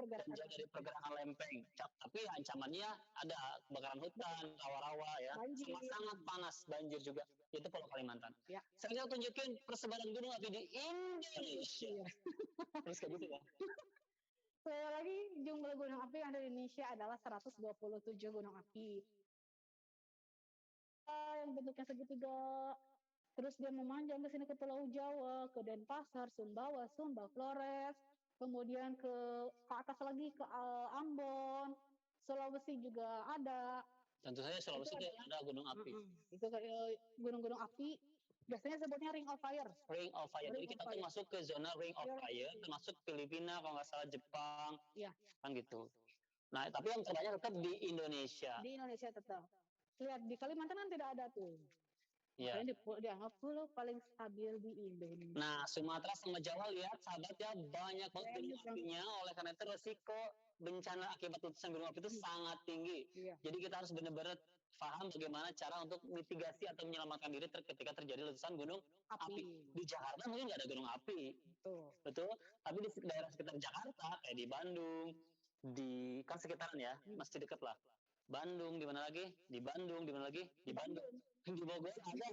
pergerakan lempeng. Tapi ancamannya ada kebakaran hutan, rawa-rawa ya, sangat panas, banjir juga. Itu Pulau Kalimantan. Ya. Saya tunjukin persebaran gunung api di Indonesia. Terus kayak gitu ya. Sekali lagi jumlah gunung api yang ada di Indonesia adalah 127 gunung api. Yang bentuknya segitiga. Terus dia memanjang ke sini ke Pulau Jawa, ke Denpasar, Sumbawa, Sumba, Flores, kemudian ke atas lagi ke Ambon, Sulawesi juga ada. Tentu saja Sulawesi itu ada gunung api. Itu gunung-gunung api, biasanya sebutnya Ring of Fire. Ring of Fire. Jadi kita tuh masuk ke zona Ring of Fire, termasuk Filipina kalau nggak salah, Jepang, kan gitu. Nah, tapi yang terbanyak tetap di Indonesia. Di Indonesia tetap. Lihat di Kalimantan kan tidak ada tuh. Iya. Dianggap pulau paling stabil di Indonesia. Nah, Sumatera sama Jawa lihat sahabat ya banyak banget gunung apinya. Oleh karena itu resiko bencana akibat letusan gunung api itu sangat tinggi. Iya. Jadi kita harus benar-benar paham bagaimana cara untuk mitigasi atau menyelamatkan diri ketika terjadi letusan gunung api. Di Jakarta mungkin nggak ada gunung api. Betul. Tapi di daerah sekitar Jakarta kayak di Bandung, di kan sekitaran ya, masih dekat lah. Bandung, di mana lagi? Di Bandung, di mana lagi? Di Bandung. Di Bogor ada.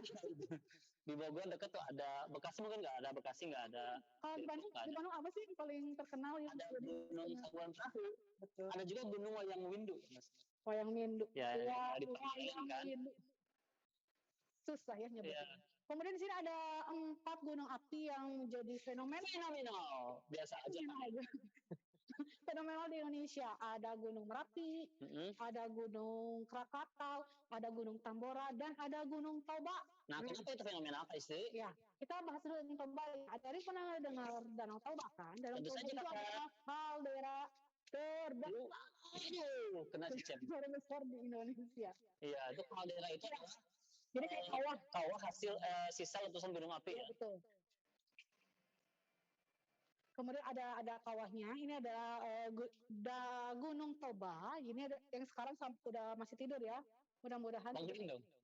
Di Bogor dekat tuh ada Bekasi, mungkin nggak ada, Bekasi nggak ada. Kalau di Bandung apa sih yang paling terkenal yang ada Gunung Sabuan Perahu. Betul. Ada juga Gunung Wayang Windu. Wayang Windu. Ya, Wayang Windu. Susah ya nyebutnya. Ya. Kemudian di sini ada 4 gunung api yang menjadi fenomenal. Biasa aja. Fenomenal di Indonesia. Ada Gunung Merapi, ada Gunung Krakatau, ada Gunung Tambora, dan ada Gunung Toba. Nah, kenapa itu fenomenal Kak Isti? Ya, kita bahas dulu tentang Toba. Ada pernah dengar Danau Toba kan? Danau Toba itu adalah kaldera terbesar di Indonesia. Iya, itu kaldera itu jadi kayak kawah hasil sisa letusan gunung api ya. Betul. Kemudian ada kawahnya. Ini adalah Gunung Toba. Ini ada yang sekarang udah masih tidur ya. Mudah-mudahan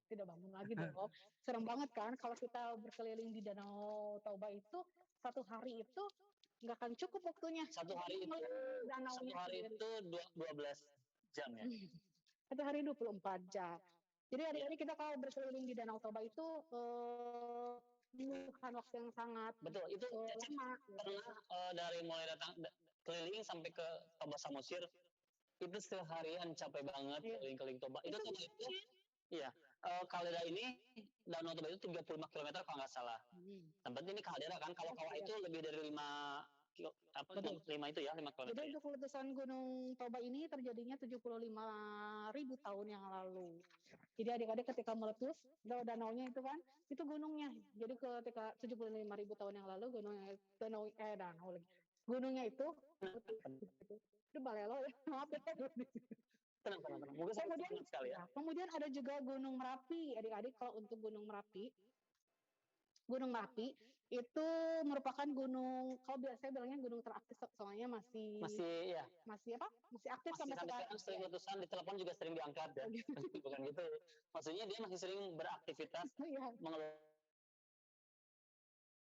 tidak bangun lagi dong. Serem banget kan kalau kita berkeliling di Danau Toba itu satu hari itu nggak akan cukup waktunya. Satu hari itu Danaunya sendiri. 12 jam ya. Satu hari 24 jam. Jadi adik-adik kita kalau berkeliling di Danau Toba itu membutuhkan waktu yang sangat Betul, itu lama. karena dari mulai datang keliling sampai ke Toba Samosir itu seharian capek banget keliling-keliling Toba. Itu Toba itu, iya, kaldera ini Danau Toba itu 35 km kalau nggak salah. Tempat ini kaldera kan, kalau kawah itu lebih dari 5 itu ya, 5 km. Jadi untuk letusan Gunung Toba ini terjadinya 75.000 tahun yang lalu. Jadi adik-adik ketika meletus, danaunya itu kan, itu gunungnya. Jadi ketika 75.000 tahun yang lalu gunungnya itu balelo ya, maaf ya. Tenang. Mungkin Kemudian, sekali ya. Kemudian ada juga Gunung Merapi, adik-adik. Kalau untuk Gunung Merapi itu merupakan gunung, kalau biasanya bilangnya gunung teraktif, soalnya masih aktif sampai sekarang. Sering letusan di telepon juga sering diangkat ya. Bukan gitu. Maksudnya dia masih sering beraktivitas.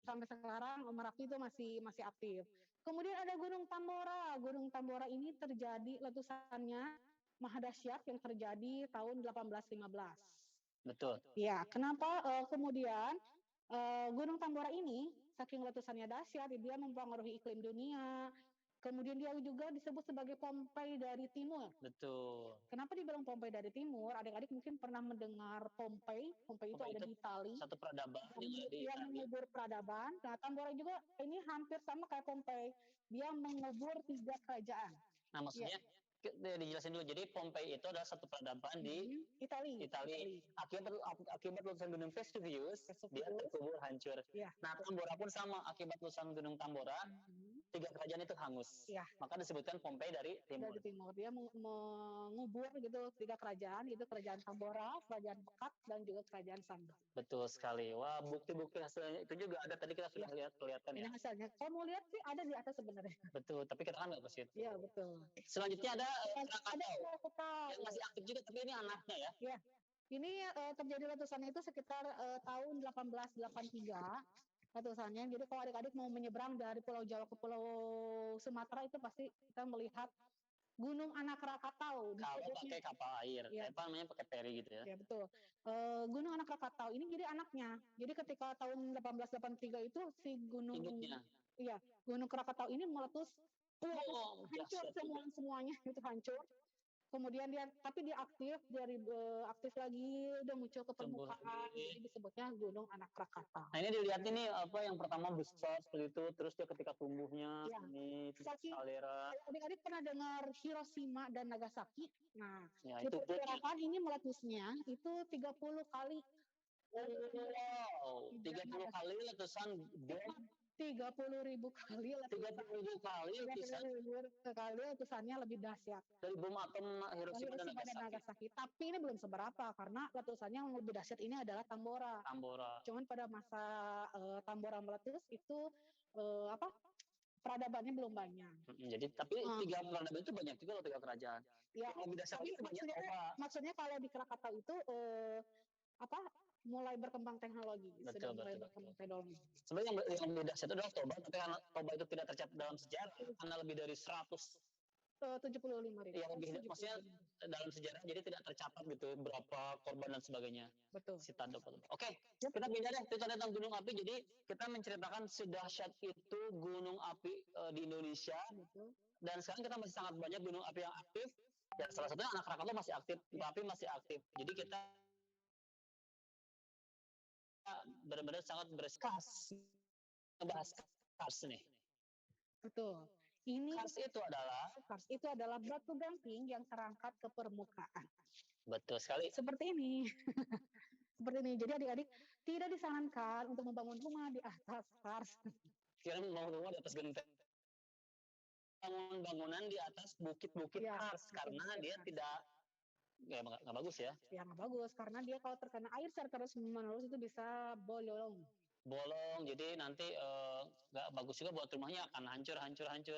Sampai sekarang Merapi itu masih aktif. Kemudian ada Gunung Tambora. Gunung Tambora ini terjadi letusannya mahadahsyat yang terjadi tahun 1815. Betul. Ya, kenapa kemudian Gunung Tambora ini saking letusannya dahsyat, dia mempengaruhi iklim dunia. Kemudian dia juga disebut sebagai Pompei dari Timur. Betul. Kenapa dibilang Pompei dari Timur? Adik-adik mungkin pernah mendengar Pompei. Pompei itu ada di Itali. Satu peradaban yang mengubur peradaban. Nah, Tambora juga ini hampir sama kayak Pompei. Dia mengubur 3 kerajaan. Nah, maksudnya dijelasin dulu. Jadi Pompei itu adalah satu peradaban di Itali. Akibat letusan Gunung Vesuvius, dia terkubur hancur. Nah, Tambora pun sama. Akibat letusan Gunung Tambora, 3 kerajaan itu hangus. Maka disebutkan Pompei dari Timur. Dia mengubur gitu 3 kerajaan, itu kerajaan Tambora, kerajaan Pekat, dan juga kerajaan Samba. Betul sekali. Wah, bukti-bukti hasilnya itu juga ada, tadi kita sudah kelihatan ya. Ini hasilnya. Kalau mau lihat sih ada di atas sebenarnya. Betul, tapi kita kan nggak ke situ. Iya, betul. Selanjutnya ada Krakatau. Yang masih aktif juga, tapi ini anaknya ya. Iya. Ini terjadi letusannya itu sekitar tahun 1883. Letusannya. Jadi kalau adik-adik mau menyeberang dari Pulau Jawa ke Pulau Sumatera itu pasti kita melihat Gunung Anak Krakatau. Kalau pakai kapal air, apa namanya, pakai feri gitu ya. Ya, betul. Gunung Anak Krakatau ini jadi anaknya. Jadi ketika tahun 1883 itu si Gunung Krakatau ini meletus, hancur semuanya itu hancur. Kemudian dia aktif lagi, udah muncul ke permukaan, jadi disebutnya Gunung Anak Krakatau. Nah, ini dilihat ini apa yang pertama besar seperti itu, terus dia ketika tumbuhnya ini kaldera. Adik-adik pernah dengar Hiroshima dan Nagasaki? Nah, itu diperkirakan ini meletusnya itu 30 kali. Wow, 30 kali letusan bom. 30.000 kali letusannya lebih dahsyat dari bom atom Hiroshima dan Nagasaki. Tapi ini belum seberapa karena letusannya yang lebih dahsyat ini adalah Tambora. Cuman pada masa Tambora meletus itu peradabannya belum banyak. Jadi tapi 3 peradaban itu banyak juga loh, 3 kerajaan. Ya, lebih dahsyat itu maksudnya kalau di Krakatau itu mulai berkembang teknologi. Mulai berkembang teknologi. Sebenarnya yang lebih dahsyat itu adalah Toba, tapi karena Toba itu tidak tercatat dalam sejarah, karena lebih dari 75.000. Ya, maksudnya dalam sejarah, jadi tidak tercatat gitu berapa korban dan sebagainya. Betul. Oke, kita pindah deh cerita tentang gunung api. Jadi kita menceritakan sedahsyat itu gunung api di Indonesia. Betul. Dan sekarang kita masih sangat banyak gunung api yang aktif. Ya, salah satunya Anak Krakatau masih aktif, tapi masih aktif. Jadi kita benar-benar sangat berskas ngebahas kars nih. Betul. Kars itu adalah batu gamping yang terangkat ke permukaan. Betul sekali. Seperti ini. Seperti ini. Jadi adik-adik tidak disarankan untuk membangun rumah di atas kars. Kira membangun rumah di atas gunung. Bangun bangunan di atas bukit-bukit kars karena dia tidak nggak bagus ya. Ya nggak bagus karena dia kalau terkena air terus menerus itu bisa bolong, jadi nanti nggak bagus juga buat rumahnya, akan hancur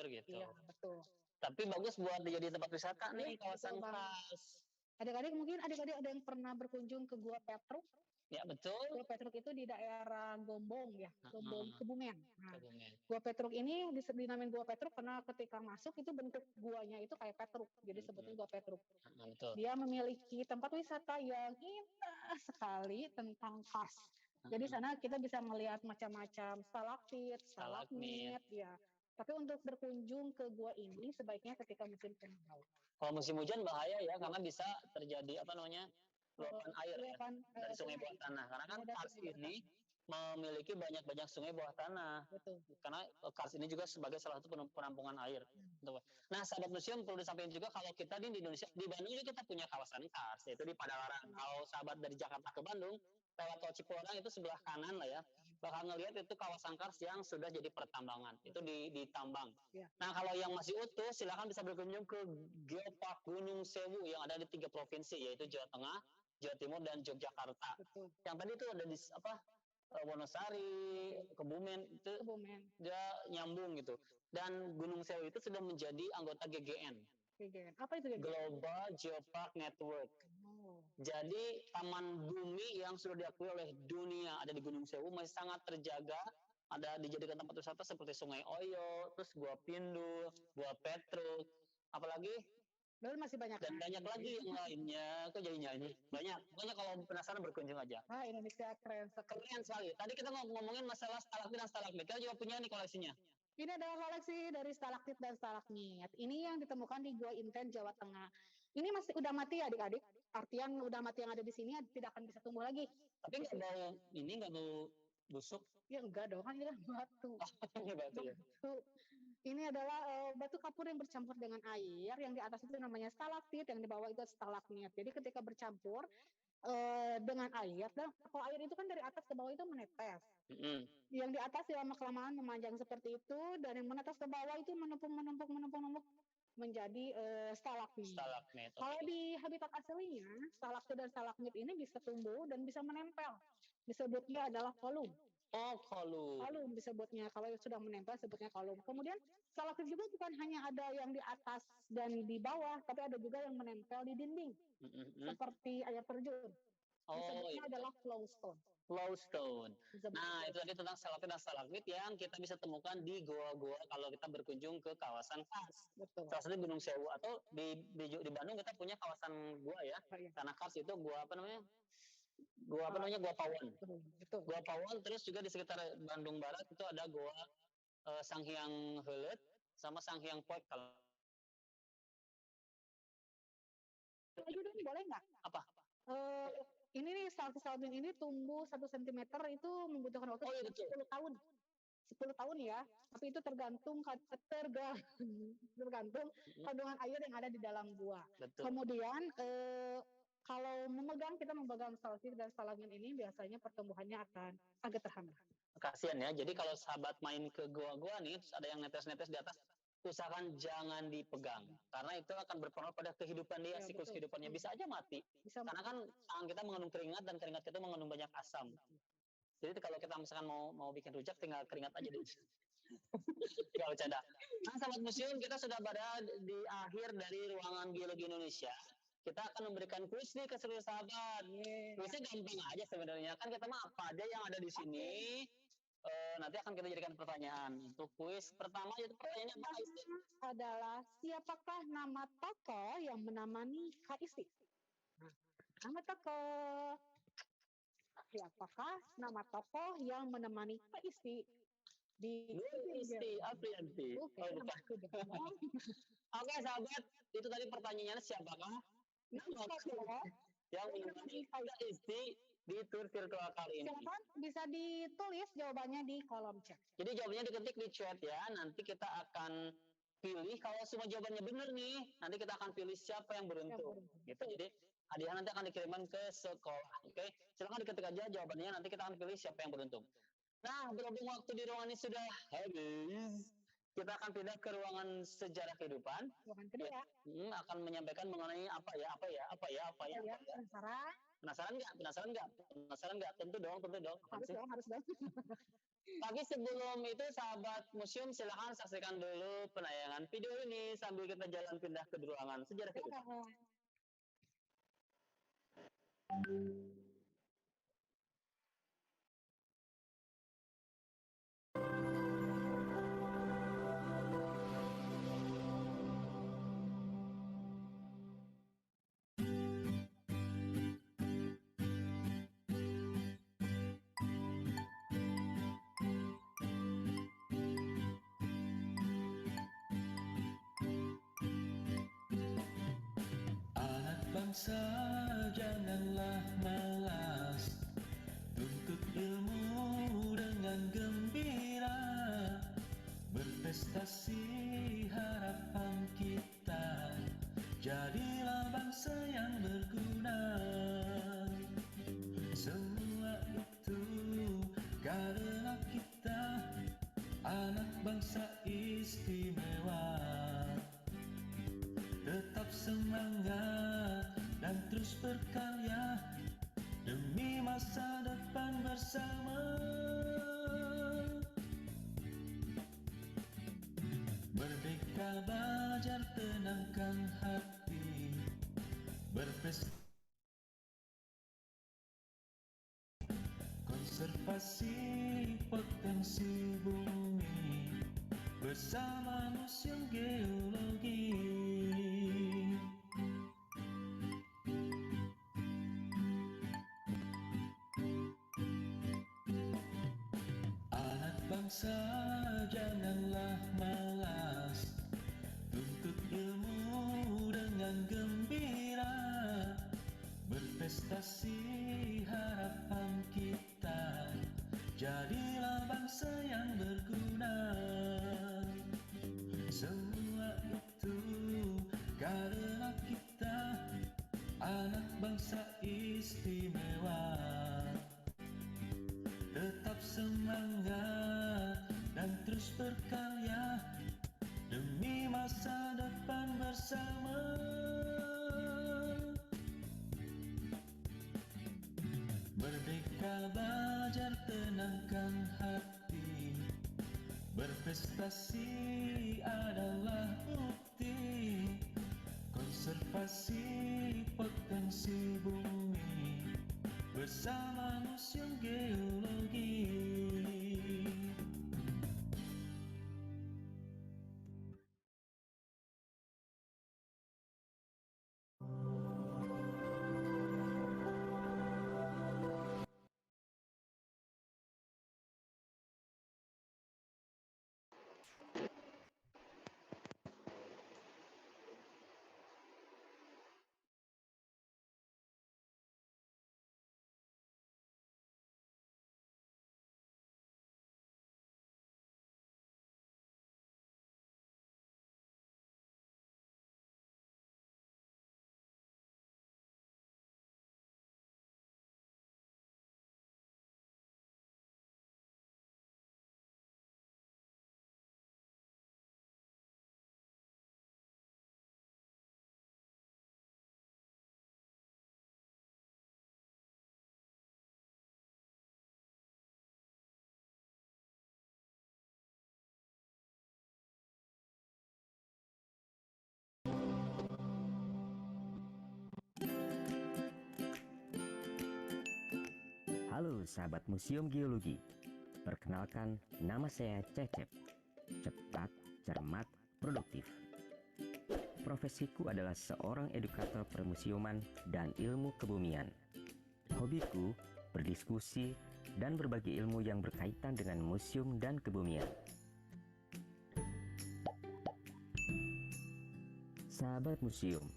gitu. Iya, betul. Tapi bagus buat jadi tempat wisata nih, kawasan kars. Adik-adik mungkin ada yang pernah berkunjung ke Gua Petruk. Ya betul. Gua Petruk itu di daerah Gombong ya, Gombong Kebumen. Nah, Kebumen. Gua Petruk ini dinamain Gua Petruk karena ketika masuk itu bentuk guanya itu kayak Petruk, jadi sebutnya Gua Petruk. Betul. Dia memiliki tempat wisata yang indah sekali tentang Kars. Jadi sana kita bisa melihat macam-macam stalaktit, stalagmit, ya. Tapi untuk berkunjung ke gua ini sebaiknya ketika musim kemarau. Kalau musim hujan bahaya ya, karena bisa terjadi apa namanya luapan air ya dari sungai bawah tanah. Karena kan Kars ini memiliki banyak sungai bawah tanah. Betul. Karena Kars ini juga sebagai salah satu penampungan air. Nah, sahabat museum perlu disampaikan juga kalau kita di Indonesia, di Bandung juga kita punya kawasan Kars, yaitu di Padalarang. Kalau sahabat dari Jakarta ke Bandung, lewat tol Cipularang itu sebelah kanan lah ya, bakal ngelihat itu kawasan Kars yang sudah jadi pertambangan, itu ditambang. Nah, kalau yang masih utuh, silakan bisa berkunjung ke Geopark Gunung Sewu yang ada di 3 provinsi, yaitu Jawa Tengah, Jawa Timur, dan Yogyakarta. Yang tadi itu ada di Wonosari, Kebumen, itu dia nyambung gitu. Dan Gunung Sewu itu sudah menjadi anggota GGN. Apa itu GGN? Global Geopark Network. Jadi taman bumi yang sudah diakui oleh dunia ada di Gunung Sewu masih sangat terjaga. Ada dijadikan tempat wisata seperti Sungai Oyo, terus Gua Pindul, Gua Petruk, apalagi dan masih banyak. Dan banyak lagi yang lainnya. Kok jadi nyanyi? Banyak. Pokoknya kalau penasaran berkunjung aja. Indonesia keren sekali. Tadi kita ngomongin masalah stalaktit dan stalagmit. Kita juga punya nih koleksinya. Ini adalah koleksi dari stalaktit dan stalagmit. Ini yang ditemukan di Gua Inten, Jawa Tengah. Ini masih udah mati adik-adik. Artian udah mati yang ada di sini tidak akan bisa tumbuh lagi. Tapi nggak bau busuk? Ya enggak dong, kan ini kan batu. Ini batu ya. Ini adalah batu kapur yang bercampur dengan air, yang di atas itu namanya stalaktit, yang di bawah itu stalagmit. Jadi ketika bercampur dengan air, dan kalau air itu kan dari atas ke bawah itu menetes. Yang di atas lama-kelamaan memanjang seperti itu, dan yang menetes ke bawah itu menumpuk menjadi stalagmit. Kalau di habitat aslinya, stalaktit dan stalagmit ini bisa tumbuh dan bisa menempel. Disebutnya adalah kolum. Kolum disebutnya. Kalau sudah menempel sebutnya kolum. Kemudian stalaktit juga bukan hanya ada yang di atas dan di bawah, tapi ada juga yang menempel di dinding. Seperti air terjun. Disebutnya adalah flowstone. Nah, itu tadi tentang stalaktit dan stalagmit yang kita bisa temukan di goa-goa kalau kita berkunjung ke kawasan Kars. Salah satu Gunung Sewu, atau di Bandung kita punya kawasan goa ya. Karena Kars itu goa Gua Pawon. Gua Pawon, terus juga di sekitar Bandung Barat itu ada Goa Sanghyang Heuleut sama Sanghyang Poek. Kalau boleh nggak? Apa? Ini nih stalagmit ini tumbuh 1 cm itu membutuhkan waktu 10 tahun. 10 tahun ya, tapi itu tergantung kandungan air yang ada di dalam gua. Kemudian kalau kita memegang stalaktit dan stalagmit ini biasanya pertumbuhannya akan agak terhambat. Kasian ya. Jadi kalau sahabat main ke goa-goa nih, terus ada yang netes-netes di atas, usahakan jangan dipegang, karena itu akan berpengaruh pada kehidupan dia, siklus kehidupannya. Bisa aja mati. Karena kan tangan kita mengandung keringat dan keringat kita mengandung banyak asam. Jadi kalau kita misalkan mau bikin rujak, tinggal keringat aja deh. Gak bercanda. Nah, sahabat museum, kita sudah berada di akhir dari ruangan Geologi Indonesia. Kita akan memberikan kuis nih ke seluruh sahabat. Kuisnya gampang aja sebenarnya. Kan kita mah apa aja yang ada di sini. Nanti akan kita jadikan pertanyaan. Untuk kuis pertama, yaitu pertanyaannya apa, Isti? Adalah siapakah nama tokoh yang menemani Kak Isti? Nama tokoh. Siapakah nama tokoh yang menemani Kak Isti di Isti Aprianti? Oke, sahabat, itu tadi pertanyaannya, siapakah nama tokoh yang menemani Kak Isti di tur virtual kali ini? Silakan bisa ditulis jawabannya di kolom chat. Jadi jawabannya diketik di chat ya. Nanti kita akan pilih, kalau semua jawabannya benar nih, nanti kita akan pilih siapa yang beruntung. Gitu. Jadi hadiah nanti akan dikirimkan ke sekolah. Oke, silakan diketik aja jawabannya, nanti kita akan pilih siapa yang beruntung. Nah, berhubung waktu di ruangan ini sudah habis, kita akan pindah ke ruangan sejarah kehidupan. Ruangan kedua. Akan menyampaikan mengenai apa ya. Penasaran nggak? Tentu dong. Harus dong. Tapi sebelum itu, sahabat museum, silakan saksikan dulu penayangan video ini sambil kita jalan pindah ke ruangan sejarah kehidupan. bangsa janganlah malas, tuntut ilmu dengan gembira, berprestasi harapan kita, jadilah bangsa yang berguna. Semua itu karena kita anak bangsa istimewa. Tetap semangat dan terus berkarya demi masa depan bersama. Merdeka belajar tenangkan hati, berprestasi, konservasi potensi bumi bersama Museum Geologi. Anak bangsa janganlah malas, tuntut ilmu dengan gembira, berprestasi harapan kita, jadilah bangsa yang berguna. Semua itu karena kita anak bangsa istimewa. Tetap semangat dan terus berkarya demi masa depan bersama. Merdeka belajar tenangkan hati, berprestasi adalah bukti, konservasi potensi bumi bersama Museum Geologi. Halo sahabat Museum Geologi, perkenalkan nama saya Cecep, cepat, cermat, produktif. Profesiku adalah seorang edukator permusiuman dan ilmu kebumian. Hobiku berdiskusi dan berbagi ilmu yang berkaitan dengan museum dan kebumian. Sahabat museum,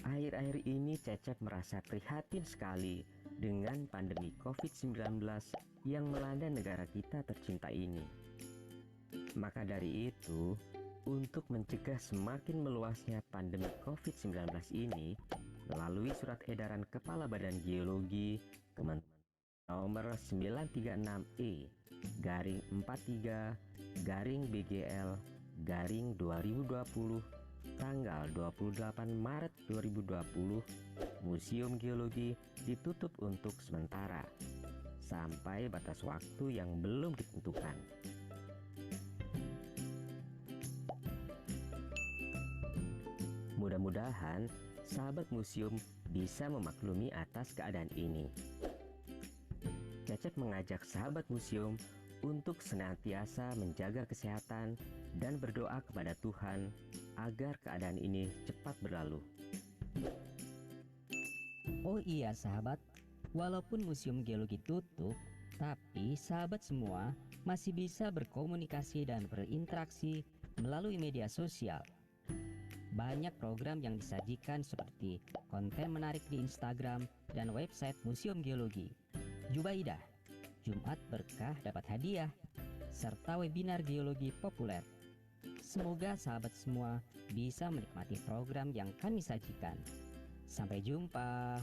akhir-akhir ini Cecep merasa prihatin sekali dengan pandemi COVID-19 yang melanda negara kita tercinta ini. Maka dari itu, untuk mencegah semakin meluasnya pandemi COVID-19 ini, melalui surat edaran Kepala Badan Geologi Kementerian nomor 936E garing 43 garing BGL garing 2020 tanggal 28 Maret 2020, Museum Geologi ditutup untuk sementara sampai batas waktu yang belum ditentukan. Mudah-mudahan sahabat museum bisa memaklumi atas keadaan ini. Cecep mengajak sahabat museum untuk senantiasa menjaga kesehatan dan berdoa kepada Tuhan agar keadaan ini cepat berlalu. Oh iya sahabat, walaupun Museum Geologi tutup, tapi sahabat semua masih bisa berkomunikasi dan berinteraksi melalui media sosial. Banyak program yang disajikan seperti konten menarik di Instagram dan website Museum Geologi. Jubaidah, Jumat Berkah dapat hadiah, serta webinar geologi populer. Semoga sahabat semua bisa menikmati program yang kami sajikan. Sampai jumpa.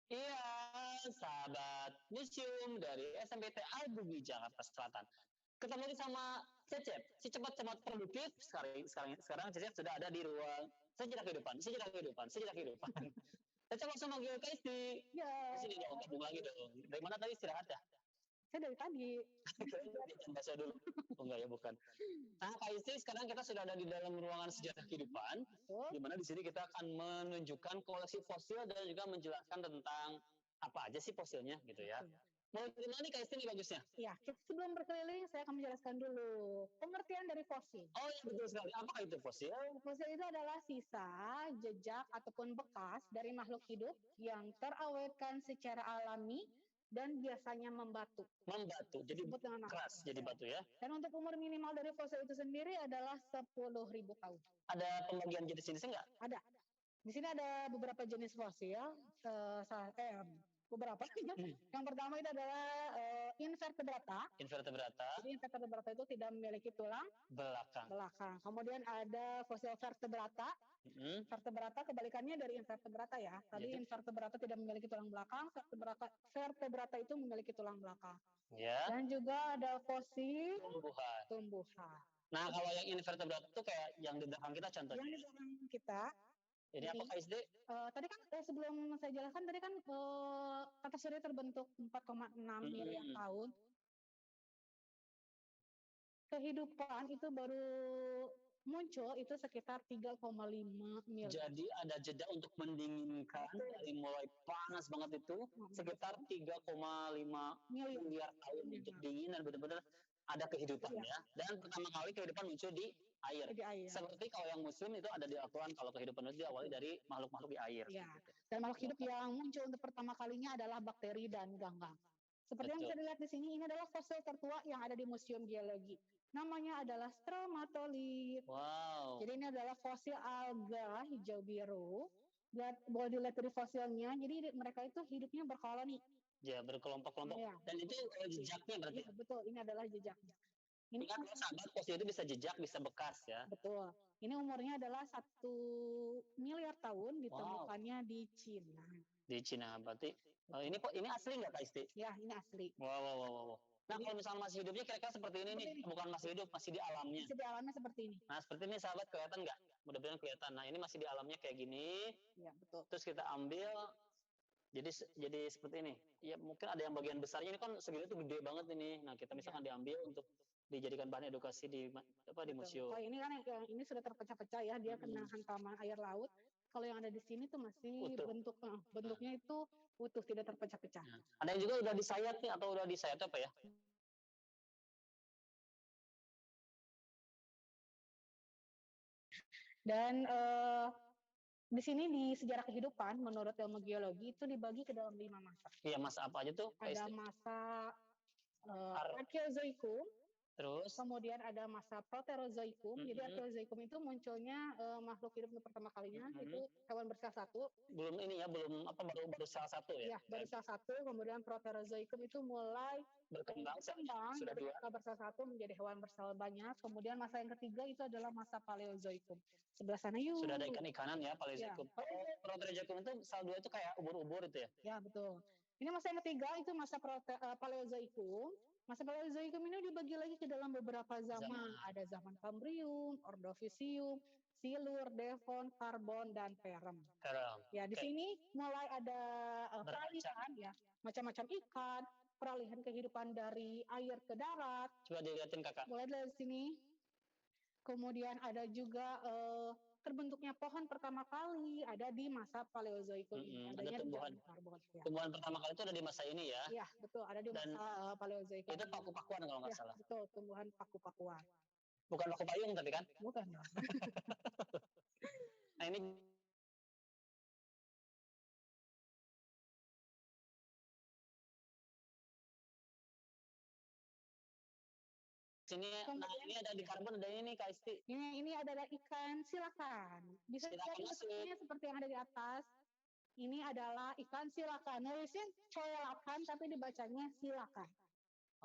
Iya, sahabat museum dari SMPT Al-Bugi Jakarta Selatan. Ketemu lagi sama Cecep, si cepat-cepat produktif. Sekarang Cecep sudah ada di ruang sejarah kehidupan. Cecep langsung manggil Kaisti. Ya, Sini dong, gabung lagi dong. Dari mana tadi istirahat ya? saya dari tadi. Jajan bakso dulu. Oh enggak ya, bukan. Nah, Kaisti, sekarang kita sudah ada di dalam ruangan sejarah kehidupan. Betul. Di mana di sini kita akan menunjukkan koleksi fosil dan juga menjelaskan tentang apa aja sih fosilnya gitu ya. Mau dari mana nih Kaisti nih bagusnya? Ya, sebelum berkeliling saya akan menjelaskan dulu pengertian dari fosil. Oh iya, betul sekali. Apakah itu fosil? Fosil itu adalah sisa, jejak, ataupun bekas dari makhluk hidup yang terawetkan secara alami dan biasanya membatu. Membatu, jadi Disebut dengan keras, jadi batu ya. Dan untuk umur minimal dari fosil itu sendiri adalah 10.000 tahun. Ada pembagian jenis-jenisnya nggak? Ada. Di sini ada beberapa jenis fosil. Beberapa. Yang pertama itu adalah invertebrata. Invertebrata. Jadi invertebrata itu tidak memiliki tulang belakang. Kemudian ada fosil vertebrata. Vertebrata kebalikannya dari invertebrata ya. Tadi invertebrata tidak memiliki tulang belakang, vertebrata itu memiliki tulang belakang. Ya. Dan juga ada fosil tumbuhan. Nah, kalau yang invertebrata itu kayak yang di belakang kita contohnya. Yang di belakang kita. Ini apa KSD? Tadi kan sebelum saya jelaskan tadi kan tata surya terbentuk 4,6 miliar tahun. Kehidupan itu baru muncul itu sekitar 3,5 miliar. Jadi ada jeda untuk mendinginkan dari mulai panas banget itu sekitar 3,5 miliar tahun untuk dingin dan benar-benar ada kehidupan ya. Dan pertama kali kehidupan muncul di air. Seperti kalau yang museum itu ada di Al-Quran, kalau kehidupan itu diawali dari makhluk-makhluk di air. Ya. Dan makhluk hidup yang muncul untuk pertama kalinya adalah bakteri dan ganggang. Seperti yang bisa dilihat di sini, ini adalah fosil tertua yang ada di Museum Geologi. Namanya adalah stromatolith. Wow. Jadi ini adalah fosil alga hijau biru. Boleh dilihat dari fosilnya. Jadi mereka itu hidupnya berkoloni. Ya, berkelompok-kelompok. Ya. Dan itu jejaknya berarti. Ya, betul, ini adalah jejaknya. Ini kan sahabat fosil itu bisa jejak, bisa bekas ya. Betul. Ini umurnya adalah 1 miliar tahun, ditemukannya di Cina. Di Cina, berarti ini asli nggak Kak Isti? Ya, ini asli. Wow. Nah, kalau misalnya masih hidupnya kira-kira seperti ini nih, bukan masih hidup, masih di alamnya. Masih di alamnya seperti ini. Nah, seperti ini sahabat, kelihatan nggak? Mudah-mudahan kelihatan. Nah, ini masih di alamnya kayak gini. Ya, betul. Terus kita ambil, jadi seperti ini. Ya, mungkin ada yang bagian besarnya ini kan segini tuh gede banget ini. Nah, kita misalkan diambil untuk dijadikan bahan edukasi di museum. Oh, ini kan yang ini sudah terpecah-pecah ya, dia kena hantaman air laut. Kalau yang ada di sini tuh masih bentuknya itu utuh, tidak terpecah-pecah. Nah, ada yang juga udah disayat nih, atau udah disayat apa ya? Dan di sini di sejarah kehidupan menurut ilmu geologi itu dibagi ke dalam 5 masa. Iya, masa apa aja tuh? Ada masa Archeozoikum. Terus kemudian ada masa Proterozoikum. Jadi Archeozoikum itu munculnya makhluk hidup untuk pertama kalinya, itu hewan bersel satu. Belum ini ya, baru sel satu ya? Iya, baru sel satu. Kemudian Proterozoikum itu mulai berkembang sudah dari bersel satu menjadi hewan bersel banyak. Kemudian masa yang ketiga itu adalah masa Paleozoikum. Sebelah sana yuk. Sudah ada ikan-ikanan ya, Paleozoikum. Ya. Proterozoikum itu sel 2 itu kayak ubur-ubur itu ya? Ya, betul. Ini masa yang ketiga itu masa Paleozoikum. Masa Paleozoikum ini dibagi lagi ke dalam beberapa zaman. Ada zaman Kambrium, Ordovisium, Silur, Devon, Karbon, dan Perem. Ya, di sini mulai ada peralihan ya, macam-macam ikan, peralihan kehidupan dari air ke darat. Coba dilihatin kakak. Boleh dari sini. Kemudian ada juga terbentuknya pohon pertama kali ada di masa Paleozoikum ini. Ada Adanya di tumbuhan. zaman karbon. Ya. Tumbuhan pertama kali itu ada di masa ini ya. Iya, betul. Ada di Dan masa Paleozoikum. itu paku-pakuan kalau nggak Ya, salah. betul. Tumbuhan paku-pakuan. Bukan paku payung tapi kan. Bukan dong. Nah ini sini, nah ini ada di karbon, ada ini Kak Isti. Ini adalah ikan silakan. Bisa Silakan dilihat masuk. bentuknya seperti yang ada di atas. Ini adalah ikan silakan. Nulisnya coelakan tapi dibacanya silakan.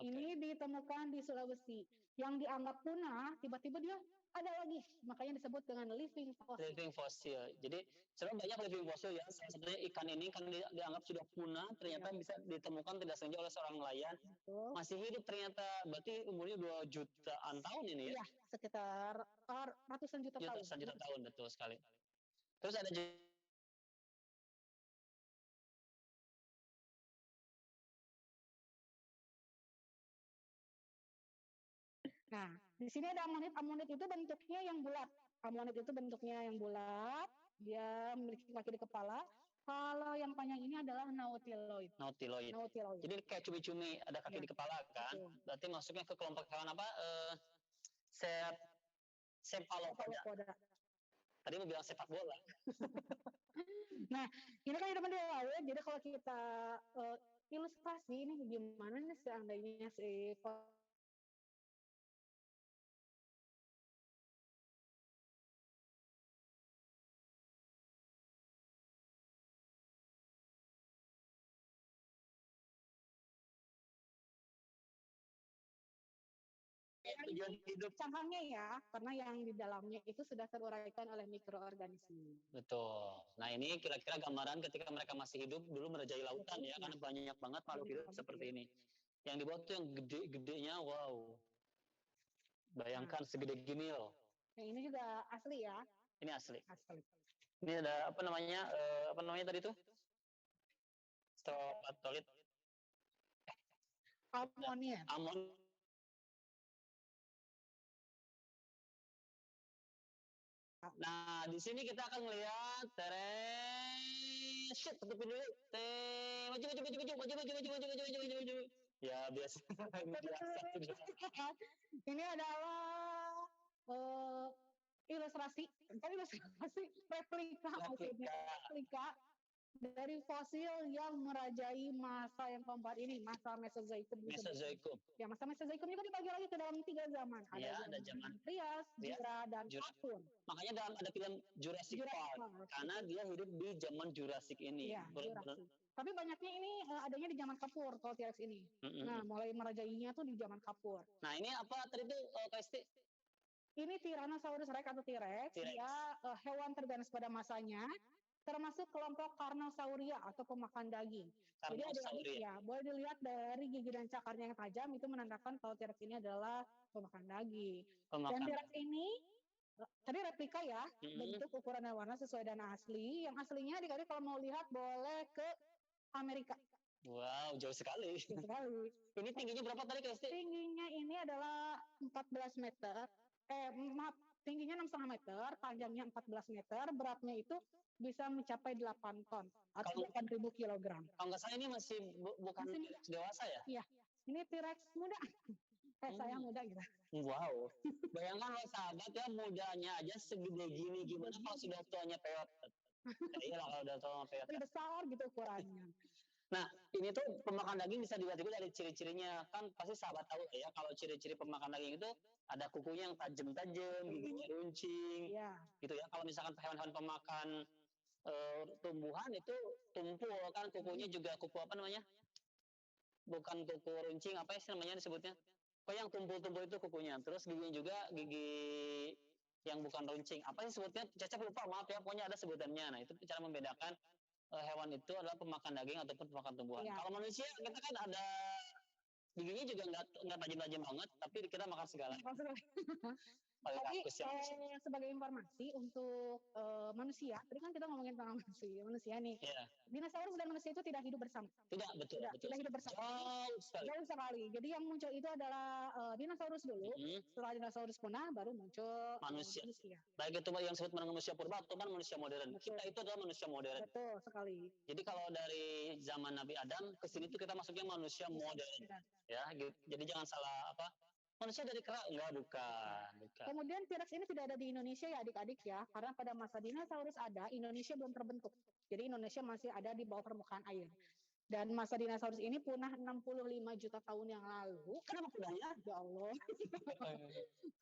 Oke. Ini ditemukan di Sulawesi. Yang dianggap punah, tiba-tiba dia ada lagi. Makanya disebut dengan living fossil. Living fossil. Jadi sebenarnya banyak living fossil ya. Salah satunya ikan ini kan dianggap sudah punah, ternyata bisa ditemukan tidak sengaja oleh seorang nelayan. Betul. Masih hidup ternyata, berarti umurnya 2 jutaan tahun ini ya. Iya, sekitar ratusan juta tahun. Ratusan juta tahun, betul sekali. Terus ada juga Nah, di sini ada amonit. Amonit itu bentuknya yang bulat. Amonit itu bentuknya yang bulat. Dia memiliki kaki di kepala. Kalau yang panjang ini adalah nautiloid. nautiloid. Nautiloid. Jadi kayak cumi-cumi ada kaki Ya, di kepala kan. betul. Berarti masuknya ke kelompok hewan apa? Cephalopoda. Cephalopoda. Tadi mau bilang sepak bola. Nah, ini kan hidup di laut. Jadi kalau kita ilustrasi ini gimana nih seandainya si Tujuan hidup. cangkangnya ya, karena yang di dalamnya itu sudah teruraikan oleh mikroorganisme. Betul. Nah ini kira-kira gambaran ketika mereka masih hidup dulu merajai lautan ya, karena banyak banget makhluk hidup seperti ini. Yang di bawah tuh yang gede-gedenya, wow. Bayangkan segede gini loh. Yang ini juga asli ya. Ini asli. Asli. Ini ada apa namanya tadi tuh? Stromatolith. Amoniat. Nah, di sini kita akan melihat shit, tutupin dulu. Maju. Ya, biasa. Ini adalah ilustrasi, bukan ilustrasi, replika dari fosil yang merajai masa yang keempat ini, masa Mesozoikum. Mesozoikum. Ya, masa Mesozoikum juga dibagi lagi ke dalam 3 zaman. Ada zaman Trias, Jura, dan Kapur. Makanya ada film Jurassic Park, karena dia hidup di zaman Jurassic ini. Ya, Jurassic. Tapi banyaknya ini adanya di zaman Kapur, kalau T-Rex ini. Nah, mulai merajainya tuh di zaman Kapur. Nah, ini apa tadi tuh, Kaisti? Ini Tyrannosaurus Rex atau T-Rex. Dia hewan terganas pada masanya, termasuk kelompok Carnosauria atau pemakan daging. Jadi adik-adik ya, boleh dilihat dari gigi dan cakarnya yang tajam, itu menandakan kalau T-Rex ini adalah pemakan daging. Dan T-Rex ini tadi replika ya, bentuk, ukuran dan warna sesuai dengan asli. Yang aslinya adik-adik kalau mau lihat boleh ke Amerika. Wow, jauh sekali. Ini tingginya berapa tadi, Kaisti? Tingginya ini adalah 14 meter. Tingginya 6,5 meter, panjangnya 14 meter, beratnya itu bisa mencapai 8 ton atau 8.000 kilogram. Kalau nggak salah ini masih bukan T-Rex dewasa ya? Iya, ini T-Rex muda. Saya muda gitu. Wow, bayangkan loh sahabat ya, mudanya aja segede gini, gimana kalau sudah tuanya peot? Iya lah kalau udah tua peot. Besar gitu ukurannya. Nah, ini tuh pemakan daging bisa dilihat juga dari ciri-cirinya. Kan pasti sahabat tahu ya, kalau ciri-ciri pemakan daging itu ada kukunya yang tajam-tajam, giginya runcing, gitu ya. Kalau misalkan hewan-hewan pemakan tumbuhan itu tumpul kan, kukunya juga kuku apa namanya? Bukan kuku runcing, apa sih namanya disebutnya? Yang tumpul-tumpul itu kukunya. Terus giginya juga gigi yang bukan runcing. Apa sih sebutnya? Cecep lupa, maaf ya. Pokoknya ada sebutannya. Nah, itu cara membedakan hewan itu adalah pemakan daging ataupun pemakan tumbuhan. Kalau manusia kita kan ada giginya juga nggak tajam-tajam banget, tapi kita makan segala. pakai Tapi kakus yang sebagai informasi untuk manusia, tadi kan kita ngomongin tentang manusia nih. ya Dinosaurus dan manusia itu tidak hidup bersama. tidak betul Tidak hidup bersama. jauh sekali. Jauh sekali. Jadi yang muncul itu adalah dinosaurus dulu. Mm-mm. Setelah dinosaurus punah, baru muncul Manusia. manusia. Baik itu yang disebut manusia purba atau kan manusia modern. Betul. Kita itu adalah manusia modern. Betul sekali. Jadi kalau dari zaman Nabi Adam ke sini tuh kita masuknya manusia modern. Ya, gitu. Jadi jangan salah apa? Manusia dari kera enggak bukan. Kemudian T-Rex ini tidak ada di Indonesia ya adik-adik ya, karena pada masa dinosaurus ada, Indonesia belum terbentuk. Jadi Indonesia masih ada di bawah permukaan air. Dan masa dinosaurus ini punah 65 juta tahun yang lalu. Kenapa punahnya? Ya Allah.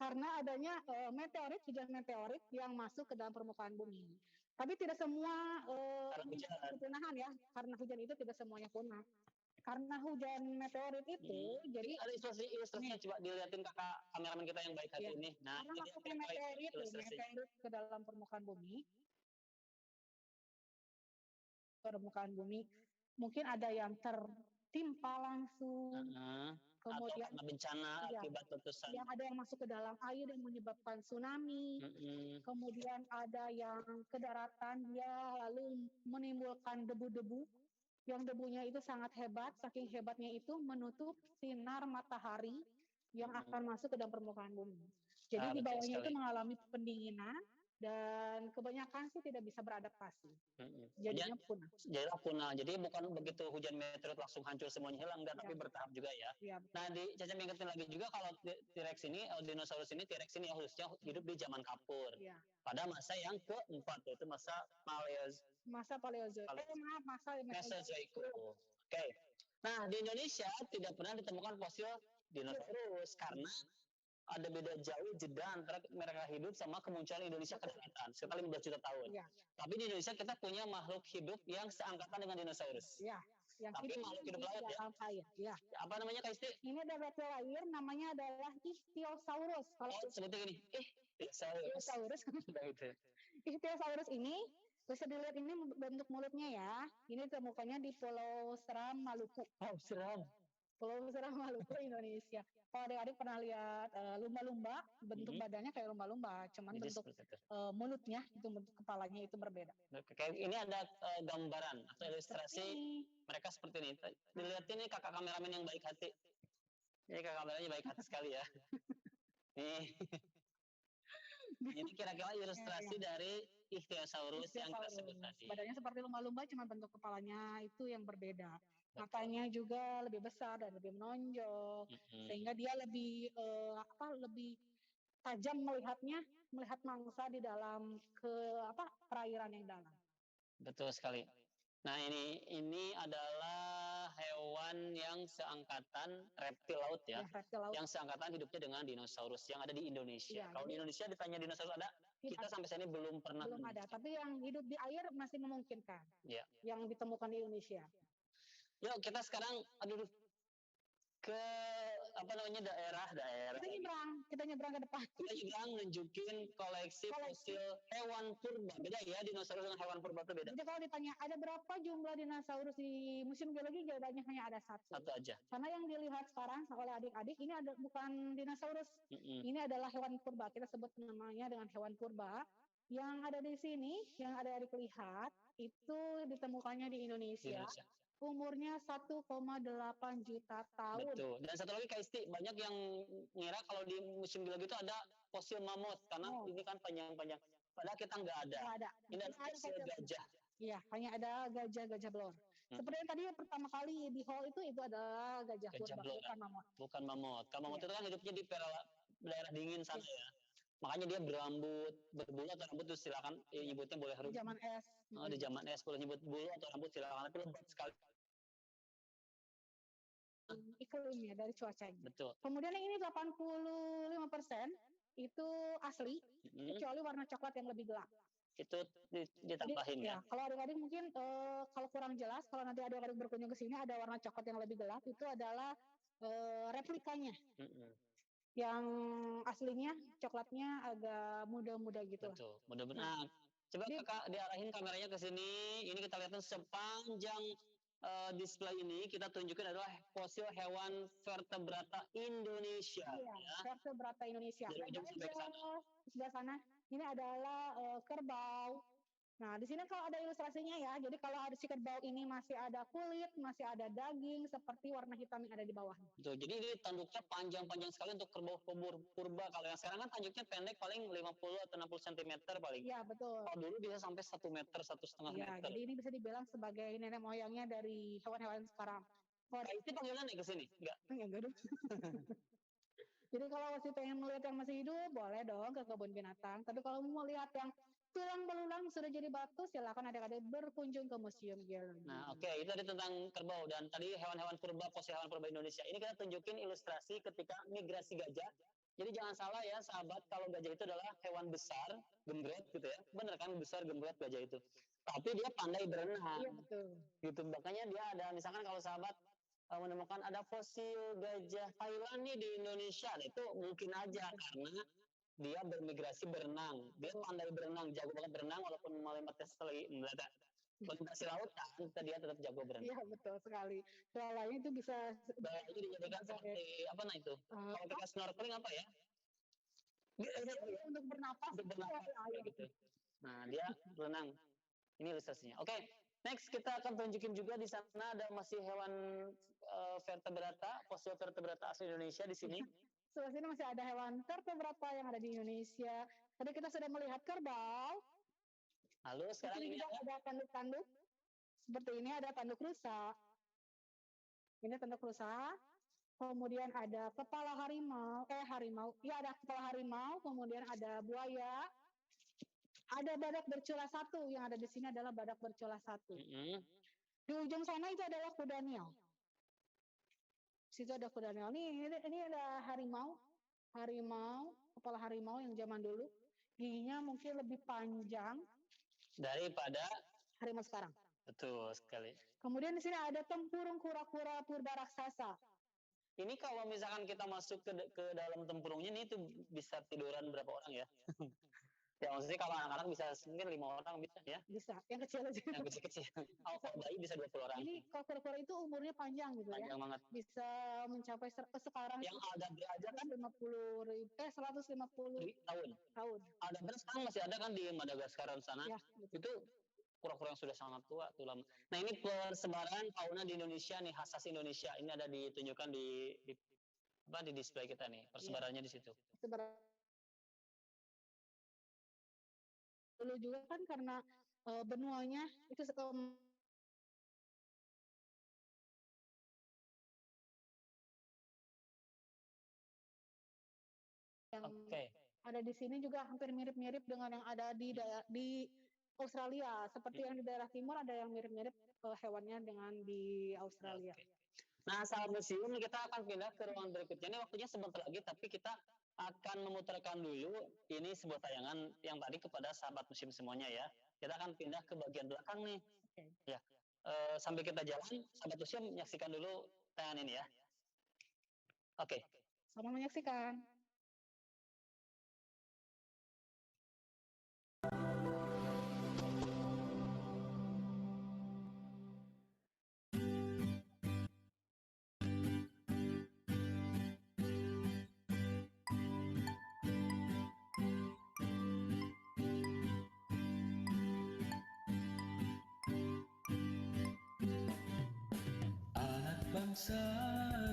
Karena adanya meteorit, hujan meteorit yang masuk ke dalam permukaan bumi. Tapi tidak semua kepunahan ya, karena hujan itu tidak semuanya punah. Karena hujan meteorit itu, jadi ada ilustrasinya coba dilihatin kakak kameramen kita yang baik hati Iya. ini. Nah, karena masuknya meteorit ke dalam permukaan bumi, mungkin ada yang tertimpa langsung, kemudian atau bencana akibat letusan. Yang ada yang masuk ke dalam air yang menyebabkan tsunami, kemudian ada yang ke daratan dia lalu menimbulkan debu-debu, yang debunya itu sangat hebat, saking hebatnya itu menutup sinar matahari yang akan masuk ke dalam permukaan bumi. Jadi di bawahnya itu mengalami pendinginan dan kebanyakan sih tidak bisa beradaptasi. Jadinya punah. Jadilah punah. Jadi bukan begitu hujan meteorit langsung hancur semuanya hilang, enggak, tapi bertahap juga ya. Nah, Caca ingetin lagi juga kalau T-Rex ini, dinosaurus ini, T-Rex ini khususnya hidup di zaman kapur. Pada masa yang keempat, yaitu masa Paleozoik. Mesozoikum. Oke. Nah, di Indonesia tidak pernah ditemukan fosil dinosaurus karena ada beda jauh jeda antara mereka hidup sama kemunculan Indonesia ke daratan sekitar 15 juta tahun. Tapi di Indonesia kita punya makhluk hidup yang seangkatan dengan dinosaurus. Tapi makhluk hidup laut ya. Apa namanya Kak Isti? Ini ada reptil air namanya adalah Ichthyosaurus. Kalau seperti ini, Ichthyosaurus. Ichthyosaurus ini bisa dilihat ini bentuk mulutnya ya. Ini ditemukannya di Pulau Seram, Maluku. Pulau Seram, Maluku, Indonesia. Kalau adik-adik pernah lihat lumba-lumba, bentuk badannya kayak lumba-lumba, cuman bentuk mulutnya, itu bentuk kepalanya itu berbeda. Kayak ini ada gambaran atau ilustrasi mereka seperti ini. Dilihat ini kakak kameramen yang baik hati. Ini kakak kameranya baik hati sekali ya. Nih. Ini kira-kira ilustrasi dari Ichthyosaurus yang kita sebut tadi. Badannya seperti lumba-lumba, cuma bentuk kepalanya itu yang berbeda. Matanya juga lebih besar dan lebih menonjol, sehingga dia lebih lebih tajam melihat mangsa di dalam perairan yang dalam. Betul sekali. Nah, ini adalah hewan yang seangkatan reptil laut ya. Yang seangkatan hidupnya dengan dinosaurus yang ada di Indonesia. Kalau di Indonesia ditanya dinosaurus ada, kita sampai sini belum pernah. Belum ada, tapi yang hidup di air masih memungkinkan. Yang ditemukan di Indonesia. Yuk kita sekarang ke daerah. Kita nyebrang ke depan. Kita nyebrang nunjukin koleksi fosil hewan purba. Beda ya, dinosaurus dengan hewan purba itu beda. Jadi kalau ditanya ada berapa jumlah dinosaurus di Museum Geologi, jawabannya hanya ada satu aja. Karena yang dilihat sekarang oleh adik-adik ini bukan dinosaurus. Ini adalah hewan purba. Kita sebut namanya dengan hewan purba. Yang ada di sini, yang ada adik lihat, itu ditemukannya di Indonesia. Umurnya 1,8 juta tahun. Betul. Dan satu lagi Kak Isti, banyak yang ngira kalau di Museum Geologi itu ada fosil mamut karena ini kan panjang-panjang. Padahal kita nggak ada. Ini ada fosil gajah. Iya, hanya ada gajah belor. Seperti yang tadi pertama kali di hall itu adalah gajah purba, bukan mamut. Bukan mamut. Kalau mamut itu kan hidupnya di daerah dingin sana ya. Makanya dia berambut, berbulu atau rambut itu silakan nyebutnya boleh di zaman es. Di zaman es boleh nyebut bulu atau rambut silakan, tapi lebat sekali. Iklimnya dari cuacanya. Betul. Kemudian yang ini 85% itu asli, kecuali warna coklat yang lebih gelap. Itu ditambahin. Jadi, ya. Kalau adik-adik mungkin kalau kurang jelas, kalau nanti adik-adik berkunjung ke sini ada warna coklat yang lebih gelap, itu adalah replikanya. Yang aslinya coklatnya agak muda-muda gitu. Betul, muda-muda. Coba kakak diarahin kameranya ke sini. Ini kita lihat sepanjang display ini kita tunjukkan adalah fosil hewan vertebrata Indonesia. Iya, Ya. vertebrata Indonesia. Dari ujung sampai ke sana. Sebelah sana, ini adalah kerbau. Nah, di sini kalau ada ilustrasinya ya, jadi kalau ada si kerbau ini masih ada kulit, masih ada daging, seperti warna hitam yang ada di bawahnya. Betul, jadi ini tanduknya panjang-panjang sekali untuk kerbau purba. Kalau yang sekarang kan tanduknya pendek, paling 50 atau 60 cm paling. Iya, betul. Kalau dulu bisa sampai 1 meter, 1,5 Iya, meter. jadi ini bisa dibilang sebagai nenek moyangnya dari hewan-hewan sekarang. Nah, itu panggilannya ke sini? Enggak? Enggak dong. Jadi kalau masih pengen melihat yang masih hidup, boleh dong ke kebun binatang. Tapi kalau mau lihat yang tulang belulang sudah jadi batu, silakan adik-adik berkunjung ke Museum Geologi. Nah, oke, itu tadi tentang kerbau dan tadi hewan-hewan purba, fosil hewan purba Indonesia. Ini kita tunjukin ilustrasi ketika migrasi gajah. Jadi jangan salah ya, sahabat, kalau gajah itu adalah hewan besar, gembrot gitu ya. Bener kan, besar gembrot gajah itu. Tapi dia pandai berenang. Iya, betul. Gitu, makanya dia ada, misalkan kalau sahabat menemukan ada fosil gajah Thailand nih di Indonesia, nah itu mungkin aja karena dia bermigrasi berenang, dia pandai berenang, jago banget berenang walaupun melintasi lautan, dia tetap jago berenang. Iya, betul sekali. Soalnya itu bisa Itu dijadikan seperti apa nah itu? Kalau kita snorkeling apa ya? untuk bernapas. Untuk bernapas gitu. Nah, dia berenang. Ini ilustrasinya. Oke, next kita akan tunjukin juga di sana ada masih hewan vertebrata, fosil vertebrata asli Indonesia di sini. Sebelah sini masih ada hewan vertebrata yang ada di Indonesia. Tadi kita sudah melihat kerbau. Lalu sekarang Ini ini juga ada tanduk-tanduk. Seperti ini ada tanduk rusa. Ini tanduk rusa. Kemudian ada kepala harimau. Iya, ada kepala harimau. Kemudian ada buaya. Ada badak bercula satu. Yang ada di sini adalah badak bercula satu. Di ujung sana itu adalah kuda Nil. Situ ada kuda Nil. Ini ada harimau, kepala harimau yang zaman dulu. Giginya mungkin lebih panjang daripada harimau sekarang. Betul sekali. Kemudian di sini ada tempurung kura-kura purba raksasa. Ini kalau misalkan kita masuk ke dalam tempurungnya ini tuh bisa tiduran berapa orang ya? Ya maksudnya kalau anak-anak bisa mungkin 5 orang bisa ya? Bisa, yang kecil aja. Yang kecil-kecil. Kalau bayi bisa 20 orang. Ini kalau kura-kura itu umurnya panjang gitu panjang ya. Banget. Bisa mencapai sekarang yang aldabrah aja kan 150 tahun. Aldabrah sekarang masih ada kan di Madagaskar sana. Ya, itu kura-kura yang sudah sangat tua tuh lama. Nah, ini persebaran fauna di Indonesia nih, khas Indonesia. Ini ada ditunjukkan di display kita nih, persebarannya di situ. Dulu juga kan karena benuanya itu yang ada di sini juga hampir mirip-mirip dengan yang ada di Australia. Seperti yang di daerah timur ada yang mirip-mirip hewannya dengan di Australia. Nah, sahabat museum, kita akan pindah ke ruangan berikutnya. Ini waktunya sebentar lagi, tapi kita akan memutarkan dulu ini sebuah tayangan yang tadi kepada sahabat museum semuanya ya. Kita akan pindah ke bagian belakang nih. Ya. Sambil kita jalan, sahabat museum menyaksikan dulu tayangan ini ya. Oke. Sama menyaksikan. Bangsa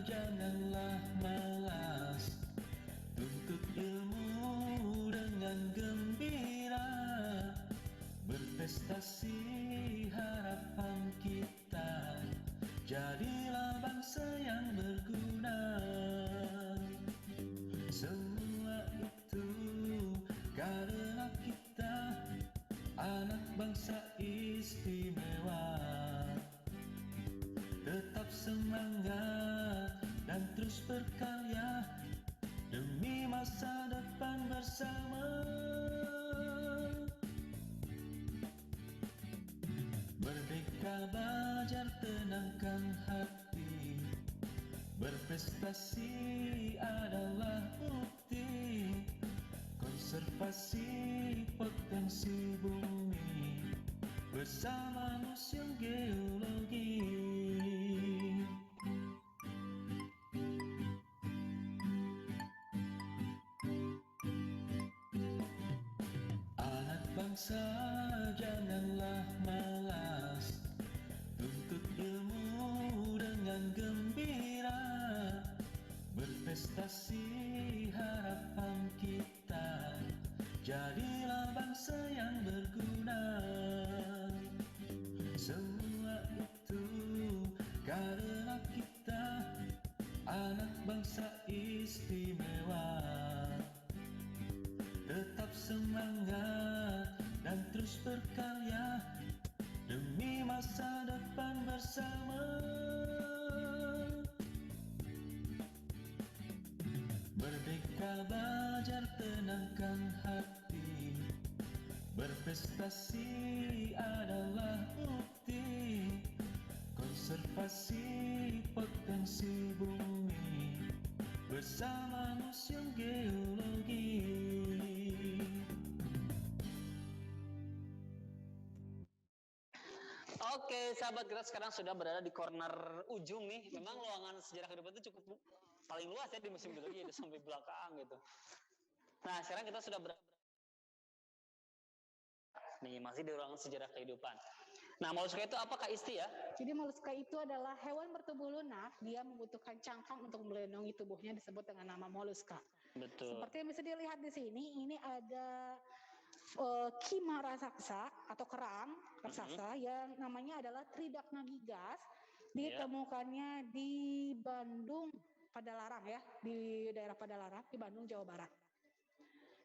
janganlah malas, tuntut ilmu dengan gembira, berprestasi harapan kita, jadilah bangsa yang berguna. Semua itu karena kita anak bangsa istimewa. Tetap semangat dan terus berkarya demi masa depan bersama. Merdeka belajar tenangkan hati, berprestasi adalah bukti, konservasi potensi bumi bersama Museum Geologi. bangsa, janganlah malas, tuntut ilmu dengan gembira, berprestasi harapan kita, jadilah bangsa yang berguna. Semua itu karena kita anak bangsa istimewa. Tetap semangat dan terus berkarya demi masa depan bersama. Merdeka belajar tenangkan hati, berprestasi adalah bukti, konservasi potensi bumi bersama Museum Geologi. Oke, sahabat gerak sekarang sudah berada di corner ujung nih. Memang ruangan sejarah kehidupan itu cukup paling luas ya di Museum Geologi, itu sampai belakang gitu. Nah, sekarang kita sudah berada nih, masih di ruangan sejarah kehidupan. Nah, moluska itu apa Kak Isti ya? Jadi moluska itu adalah hewan bertubuh lunak, dia membutuhkan cangkang untuk melindungi tubuhnya, disebut dengan nama moluska. Betul. Seperti yang bisa dilihat di sini, ini ada kima raksasa atau kerang raksasa yang namanya adalah Tridacna gigas, ditemukannya di Bandung Padalarang ya, di daerah Padalarang di Bandung Jawa Barat.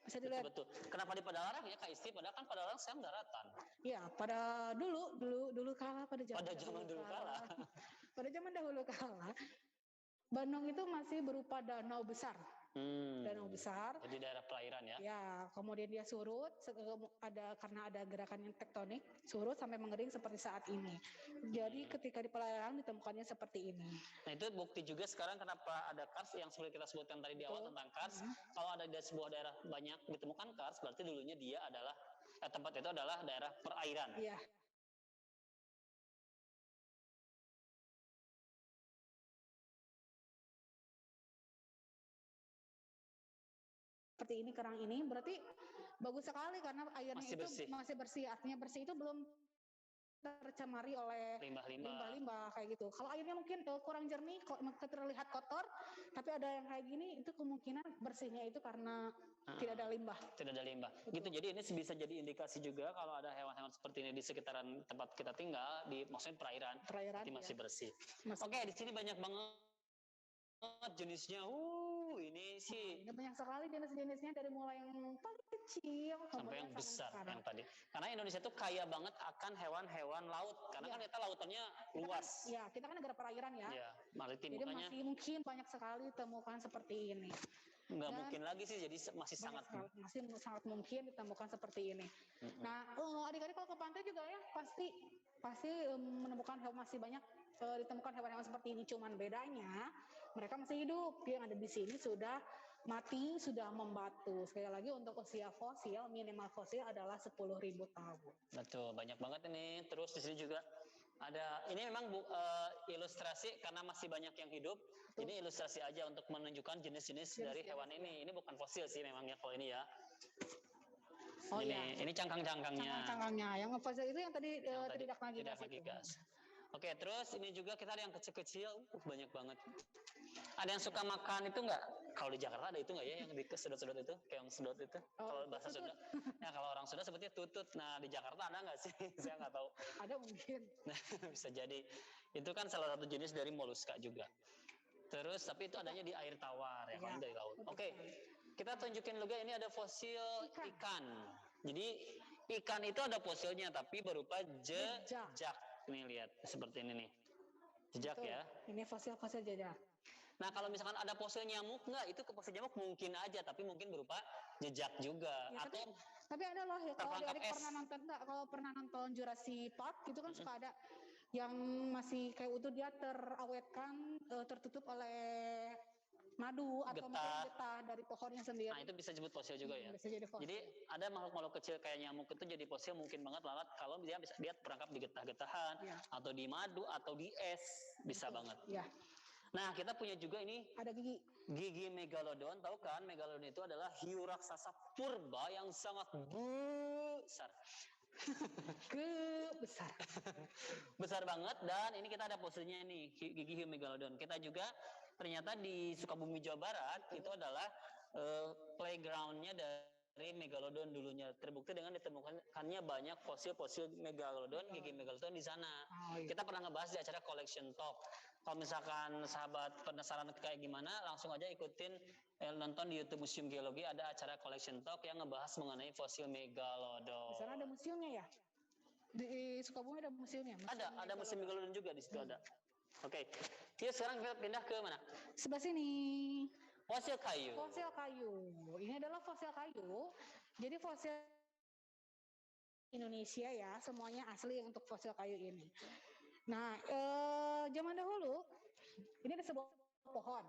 Bisa dilihat. Betul. Kenapa di Padalarang ya Kak Isti? Padahal kan Padalarang sekarang daratan. Ya, pada dulu kala pada zaman dulu kala. Pada zaman dahulu kala, Bandung itu masih berupa danau besar. Danau besar. Jadi daerah perairan ya? Ya, kemudian dia surut karena ada gerakan yang tektonik, surut sampai mengering seperti saat ini. Jadi ketika di perairan ditemukannya seperti ini. Nah, itu bukti juga sekarang kenapa ada kars yang seperti kita sebutkan tadi di awal tentang kars. Kalau ada di sebuah daerah banyak ditemukan kars, berarti dulunya dia adalah tempat itu adalah daerah perairan. Iya. Seperti ini kerang ini berarti bagus sekali karena airnya masih bersih. Artinya bersih itu belum tercemari oleh limbah-limbah kayak gitu. Kalau airnya mungkin kurang jernih, terlihat kotor, tapi ada yang kayak gini, itu kemungkinan bersihnya itu karena tidak ada limbah. Tidak ada limbah. Gitu. Jadi ini bisa jadi indikasi juga kalau ada hewan-hewan seperti ini di sekitaran tempat kita tinggal, maksudnya perairan masih bersih. Oke, di sini banyak banget jenisnya. Ini sih. Ini banyak sekali jenis-jenisnya dari mulai yang paling kecil sampai yang besar yang tadi. Karena Indonesia tuh kaya banget akan hewan-hewan laut. Karena kan kita lautannya luas. Kita kan negara perairan ya. Iya, maritim. Jadi masih mungkin banyak sekali temukan seperti ini. Nggak mungkin lagi sih, jadi masih sangat mungkin ditemukan seperti ini. Nah, adik-adik kalau ke pantai juga ya pasti menemukan masih banyak ditemukan hewan-hewan seperti ini. Cuman bedanya mereka masih hidup. Yang ada di sini sudah mati, sudah membatu. Sekali lagi untuk usia fosil, minimal fosil adalah 10.000 tahun. Betul, banyak banget ini. Terus di sini juga ada, ini memang ilustrasi karena masih banyak yang hidup. Betul. Ini ilustrasi aja untuk menunjukkan jenis-jenis dari hewan ini. Ini bukan fosil sih memangnya kalau ini ya. Ini cangkang-cangkangnya. Cangkang-cangkangnya. Yang fosil itu yang tadi Tridacna gigas. Oke, terus ini juga kita ada yang kecil-kecil, banyak banget. Ada yang suka makan itu nggak? Kalau di Jakarta ada itu nggak ya, yang di sedot-sedot itu, keong sedot itu? Kalau bahasa Sunda, ya kalau orang Sunda sebutnya tutut. Nah di Jakarta ada nggak sih? Saya nggak tahu. Ada mungkin. Nah, bisa jadi. Itu kan salah satu jenis dari moluska juga. Terus tapi itu adanya di air tawar ya, kalau dari laut. Oke, kita tunjukin juga ini ada fosil ikan. Jadi ikan itu ada fosilnya tapi berupa jejak. Nih lihat seperti ini nih, jejak. Betul. Ya. Ini fosil-fosil jejak. Nah kalau misalkan ada fosil nyamuk nggak, itu ke fosil nyamuk mungkin aja, tapi mungkin berupa jejak juga. Ya, atau tapi ada loh ya, kalau adik pernah nonton nggak? Kalau pernah nonton Jurassic Park itu kan suka ada yang masih kayak utuh, dia terawetkan, tertutup oleh madu atau getah dari pohonnya sendiri. Nah itu bisa disebut fosil juga ya. Bisa jadi fosil. Jadi ada makhluk-makhluk kecil kayak nyamuk itu jadi fosil mungkin banget lalat kalau dia terperangkap di getah-getahan atau di madu atau di es, bisa banget. Ya. Nah kita punya juga ini ada gigi. Gigi megalodon, tahu kan? Megalodon itu adalah hiu raksasa purba yang sangat besar. Besar. Besar banget, dan ini kita ada posenya nih, gigi hiu megalodon. Kita juga ternyata di Sukabumi, Jawa Barat itu adalah playgroundnya dari megalodon dulunya. Terbukti dengan ditemukannya banyak fosil-fosil megalodon, gigi megalodon di sana. Oh, iya. Kita pernah ngebahas di acara Collection Talk. Kalau misalkan sahabat penasaran kayak gimana, langsung aja ikutin nonton di YouTube Museum Geologi, ada acara Collection Talk yang ngebahas mengenai fosil megalodon. Di sana ada museumnya ya? Di Sukabumi ada museumnya? Ada museum megalodon juga di situ ada. Oke. Yuk sekarang kita pindah ke mana? Sebelah sini. Fosil kayu. Fosil kayu. Ini adalah fosil kayu. Jadi fosil Indonesia ya, semuanya asli untuk fosil kayu ini. Nah, zaman dahulu ini ada sebuah pohon.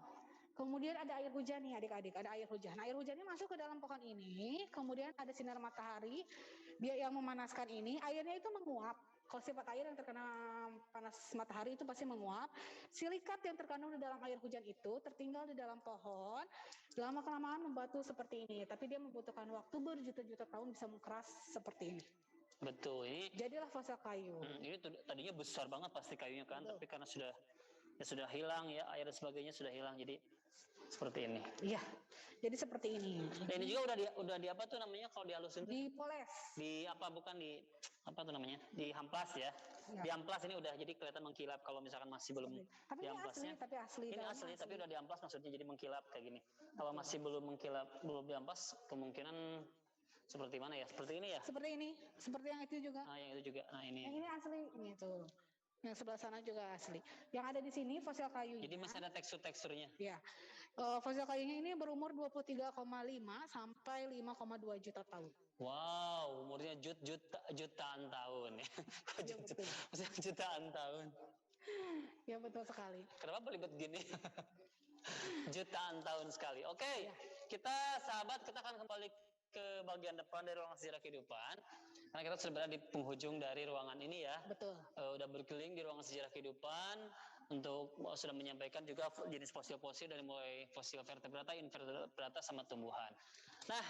Kemudian ada air hujan nih adik-adik, ada air hujan. Air hujannya masuk ke dalam pohon ini, kemudian ada sinar matahari, dia yang memanaskan ini, airnya itu menguap. Kalau sifat air yang terkena panas matahari itu pasti menguap. Silikat yang terkandung di dalam air hujan itu tertinggal di dalam pohon, lama-kelamaan membatu seperti ini. Tapi dia membutuhkan waktu berjuta-juta tahun bisa mengeras seperti ini. Betul, ini Jadilah fosil kayu. ini tadinya besar banget pasti kayunya kan, Betul. tapi karena sudah hilang ya, air dan sebagainya sudah hilang, jadi seperti ini. Iya, jadi seperti ini. Dan ini juga udah di apa tuh namanya kalau dihalusin tuh? Dipoles. Di apa, bukan di apa tuh namanya? Di hamplas ya. Ya. Di hamplas ini udah jadi kelihatan mengkilap kalau misalkan masih belum Tapi di ini asli, amplasnya. tapi asli. Ini dalamnya asli tapi udah di amplas maksudnya jadi mengkilap kayak gini. Kalau masih belum mengkilap, belum di amplas, kemungkinan seperti mana ya? Seperti ini ya? Seperti ini, seperti yang itu juga. Nah, yang itu juga. Nah, Yang ini. ini asli, ini tuh. Yang sebelah sana juga asli. Yang ada di sini fosil kayu. Jadi masih ada teksturnya. Ya. Fosil kayunya ini berumur 23,5 sampai 5,2 juta tahun. Wow, umurnya jutaan tahun ya. Iya, betul. Maksudnya jutaan tahun. Ya betul sekali. Kenapa belibet gini? Jutaan tahun sekali. Oke, Ya. kita sahabat, kita akan kembali ke bagian depan dari ruangan sejarah kehidupan. Karena kita sudah berada di penghujung dari ruangan ini ya. Betul. Udah berkeliling di ruangan sejarah kehidupan untuk sudah menyampaikan juga jenis fosil-fosil dari mulai fosil vertebrata, invertebrata sama tumbuhan. Nah,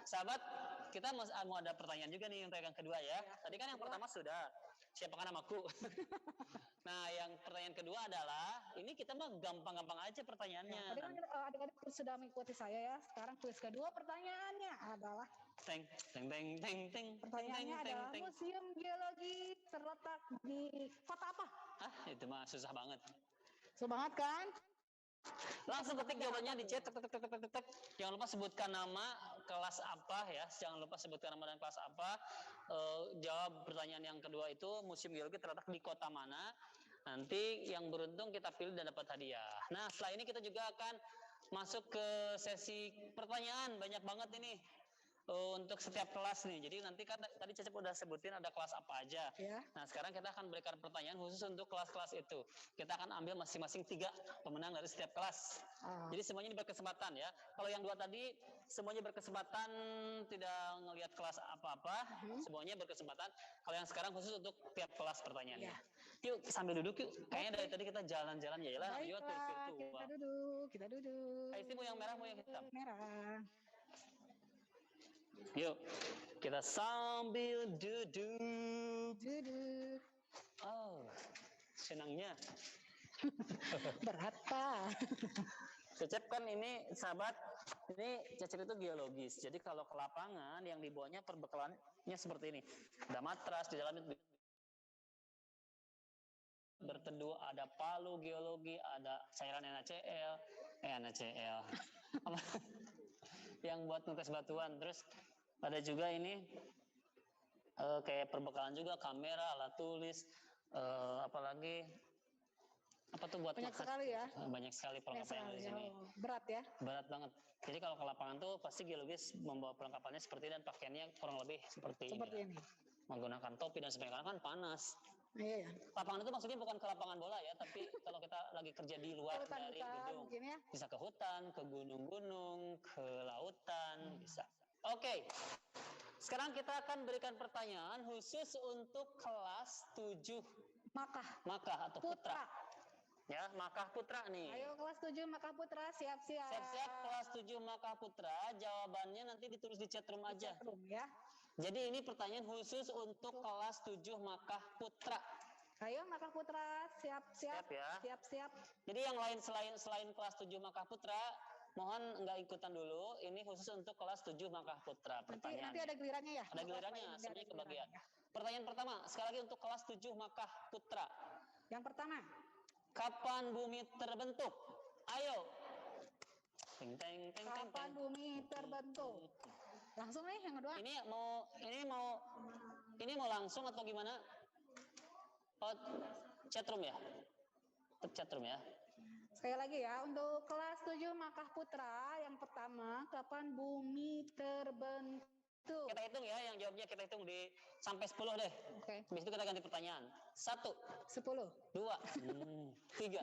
sahabat, kita mau ada pertanyaan juga nih untuk yang kedua ya. Tadi kan yang pertama sudah, siapakah namaku? Nah, yang pertanyaan kedua adalah, ini kita mah gampang-gampang aja pertanyaannya. Tadi kan adik-adik sudah mengikuti saya ya. Sekarang kuis kedua pertanyaannya adalah Teng, teng, teng, teng, teng, pertanyaannya teng, adalah teng. Museum Geologi terletak di kota apa? Ah, itu mah susah banget. Susah banget kan? Langsung ketik jawabannya di chat. Tek. Jangan lupa sebutkan nama, kelas apa ya. Jangan lupa sebutkan nama dan kelas apa. Jawab pertanyaan yang kedua itu, Museum Geologi terletak di kota mana. Nanti yang beruntung kita pilih dan dapat hadiah. Nah, setelah ini kita juga akan masuk ke sesi pertanyaan. Banyak banget ini. Untuk setiap kelas nih. Jadi nanti kan tadi Cecep udah sebutin ada kelas apa aja. Ya. Nah, sekarang kita akan berikan pertanyaan khusus untuk kelas-kelas itu. Kita akan ambil masing-masing 3 pemenang dari setiap kelas. Jadi semuanya ini berkesempatan ya. Kalau yang 2 tadi semuanya berkesempatan tidak ngelihat kelas apa-apa, semuanya berkesempatan. Kalau yang sekarang khusus untuk tiap kelas pertanyaannya. Yuk sambil duduk yuk. Kayaknya dari tadi kita jalan-jalan ya lah. Yuk tur Baiklah, virtual. kita duduk. Aisti mau yang merah mau yang hitam? Merah. Yuk, kita sambil duduk. Duduk. Oh, senangnya. Berat Pak. Cecep kan ini sahabat, ini Cecep itu geologis. Jadi kalau ke lapangan yang dibawanya perbekalannya seperti ini. Ada matras di dalamnya berteduh, ada palu geologi, ada cairan NaCl, yang buat ngetes batuan. Terus ada juga ini kayak perbekalan juga, kamera, alat tulis, apalagi apa tuh buat Banyak makan. sekali ya. Banyak sekali perlengkapan di sini. Oh, berat ya. Berat banget. Jadi kalau ke lapangan tuh pasti geologis membawa perlengkapannya seperti dan pakaiannya kurang lebih seperti Seperti ini. menggunakan topi dan sebagainya, karena kan panas. Iya ya. Lapangan itu maksudnya bukan ke lapangan bola ya, tapi kalau kita lagi kerja di luar Hutan dari kita gedung, mungkin ya. bisa ke hutan, ke gunung-gunung, ke lautan, bisa. Oke. Sekarang kita akan berikan pertanyaan khusus untuk kelas 7 Maka Makkah atau Putra. Ya, Makkah Putra nih. Ayo kelas 7 Makkah Putra siap-siap. Siap-siap kelas 7 Makkah Putra, jawabannya nanti ditulis di chat room aja. Room ya. Jadi ini pertanyaan khusus untuk kelas 7 Makkah Putra. Ayo Makkah Putra siap-siap. Siap ya. Siap-siap. Jadi yang lain selain kelas 7 Makkah Putra, mohon nggak ikutan dulu. Ini khusus untuk kelas 7 Makkah Putra. Nanti ada gilirannya ya. Ada gilirannya, Nanti ada semuanya kebagian. gilirannya. Pertanyaan pertama, sekali lagi untuk kelas 7 Makkah Putra. Yang pertama, Kapan bumi terbentuk? Ayo. Teng teng teng teng. kapan bumi terbentuk? Langsung nih yang kedua. Ini mau langsung atau gimana? Oh, chatroom ya? Chatroom ya? Sekali lagi ya, untuk kelas 7 Makkah Putra, yang pertama, kapan bumi terbentuk? Kita hitung ya, yang jawabnya kita hitung sampai 10 deh. Oke. Habis itu kita ganti pertanyaan. 1, 10, 2, 3,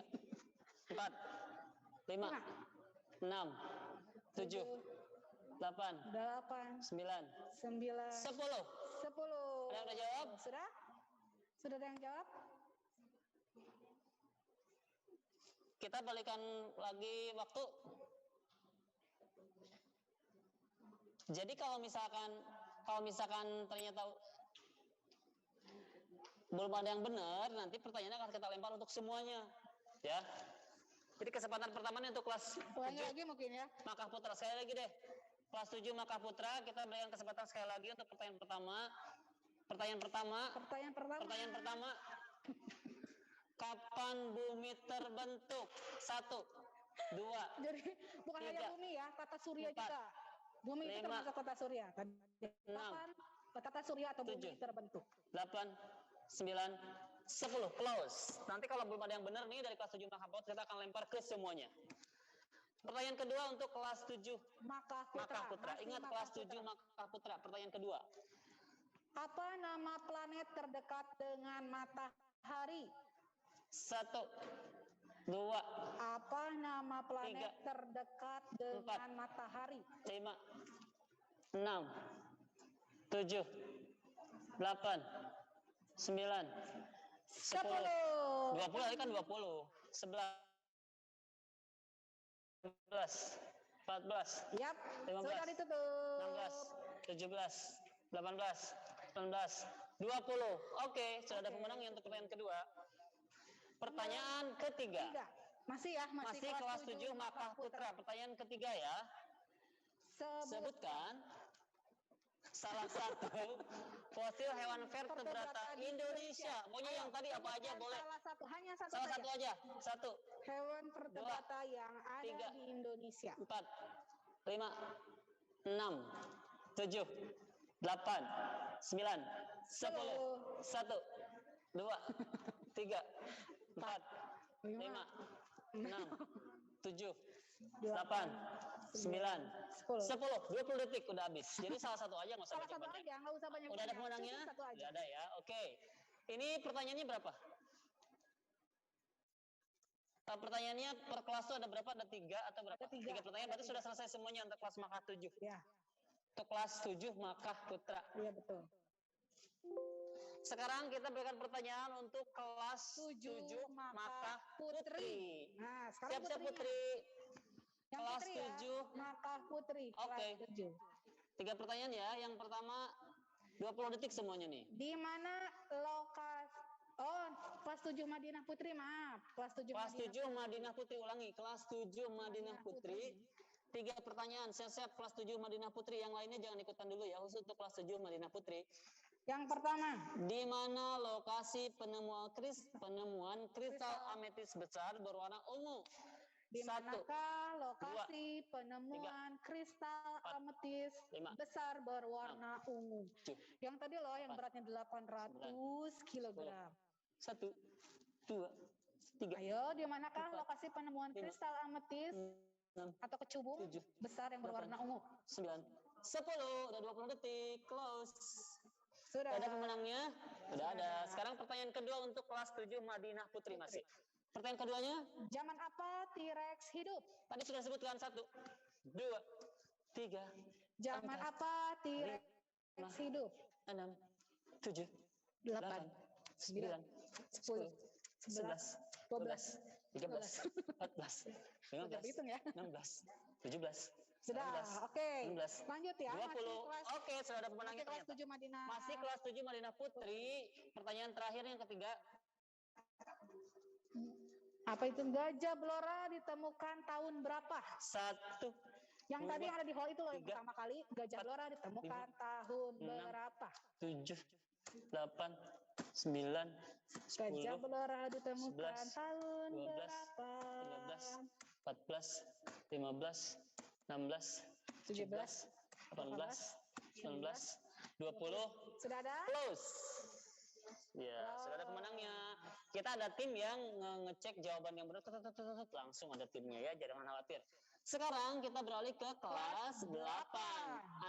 4, 5, 6, 7, 8, 8, 9, 9, 10. 10. Ada yang udah jawab? Sudah? Sudah ada yang jawab? Kita balikan lagi waktu. Jadi kalau misalkan ternyata belum ada yang benar, nanti pertanyaannya akan kita lempar untuk semuanya, ya. Jadi kesempatan pertama nih untuk kelas 7 lagi mungkin ya. Makkah Putra. Sekali lagi deh, kelas 7 Makkah Putra, kita berikan kesempatan sekali lagi untuk pertanyaan pertama. Pertanyaan pertama. Kapan bumi terbentuk? 1, 2, Jadi bukan hanya 3, bumi ya, tata surya 4, juga. Bumi itu 5, termasuk tata surya kan? 6, Kapan tata surya atau bumi 7, terbentuk? 8, 9, 10. Close. Nanti kalau belum ada yang benar nih dari kelas 7 Makkah Putra, kita akan lempar ke semuanya. Pertanyaan kedua untuk kelas 7 Makkah Makkah Putra. Masih Ingat Makkah kelas Putra. 7 Makkah Putra. Pertanyaan kedua. Apa nama planet terdekat dengan matahari? 1, 2, Apa nama planet 3, terdekat dengan matahari? 5, 6, 7, 8, 9, 10. 20 tadi kan 20. 11, 14, Yap, 15, sudah ditutup. 16, 17, 18, 19, 20. Oke, sudah ada pemenangnya untuk pertanyaan kedua. Pertanyaan ketiga. Masih ya, Masih kelas 7 Makkah Putra. Pertanyaan ketiga ya. Sebutkan salah satu fosil hewan vertebrata Indonesia. Maunya yang tadi apa aja boleh. Salah satu aja. 1, Hewan vertebrata yang ada 3, di Indonesia. 4, 5, 6, 7, 8, 9, 10, 1, 2, 3, 4, 5, 6, 7, 8, 9, 10, 20 detik udah habis. Jadi salah satu aja, nggak usah Salah satu banyak-banyak. aja, nggak usah banyak. Udah ada pemenangnya? Satu aja. Udah ada ya. Oke. Ini pertanyaannya berapa? Pertanyaannya per kelas tuh ada berapa? Ada 3 atau berapa? Ada 3. 3 pertanyaan, berarti sudah selesai semuanya untuk kelas Makkah 7. Ya. Untuk kelas 7 Makkah Putra. Iya betul. Sekarang kita berikan pertanyaan untuk kelas 7 Makkah Putri. Nah, sekarang Siap-siap putrinya. Putri. Yang Kelas putri ya, 7. Makkah Putri. Oke. Kelas 7. 3 pertanyaan ya. Yang pertama 20 detik semuanya nih. Di mana lokasi? Oh, kelas 7 Madinah Putri, maaf. Kelas 7 Kelas 7 Madinah Putri, ulangi. Kelas 7 Madinah Putri. 3 pertanyaan. Siap-siap kelas 7 Madinah Putri. Yang lainnya jangan ikutan dulu ya, khusus untuk kelas 7 Madinah Putri. Yang pertama, Di mana lokasi penemuan kristal ametis besar berwarna ungu? di 1, manakah lokasi penemuan kristal ametis 5, besar berwarna ungu? 7, Yang tadi loh, yang 4, beratnya 800 kilogram. 1, 2, 3, Ayo, di manakah 4, lokasi penemuan 5, kristal ametis 6, atau kecubung 7, besar yang berwarna ungu? 9, 10. Udah 20 detik. Close. Sudah. Udah ada pemenangnya? Udah ada. Sekarang pertanyaan kedua untuk kelas 7 Madinah Putri masih. Pertanyaan keduanya, Zaman apa T-Rex hidup? tadi sudah sebutkan 1, 2, 3, Zaman 4, apa T-Rex 5, hidup? 6, 7, 8, 8, 9, 10, 11, 12, 13, 14, Udah 15, hitung ya. 16, 17, Sudah, 18, oke. 19, Lanjut ya. 20. Masih Oke, sudah ada masih pemenangnya kelas ternyata. 7 Madinah. Masih kelas 7 Madinah Putri. Pertanyaan terakhir yang ketiga. Apa itu gajah Blora ditemukan tahun berapa? 1, Yang Dua, tadi yang ada di hall itu loh yang 3, pertama kali gajah 4, Blora ditemukan 5, tahun 6, berapa? 7, 8, 9, 10, Gajah Blora ditemukan 11, tahun 12, berapa? 13, 14, 15, 16, 17, 18, 19, 20. Sudah ada? Close. Ya, sudah ada pemenangnya. Kita ada tim yang ngecek jawaban yang benar. Langsung ada timnya ya, jangan khawatir. Sekarang kita beralih ke kelas 8.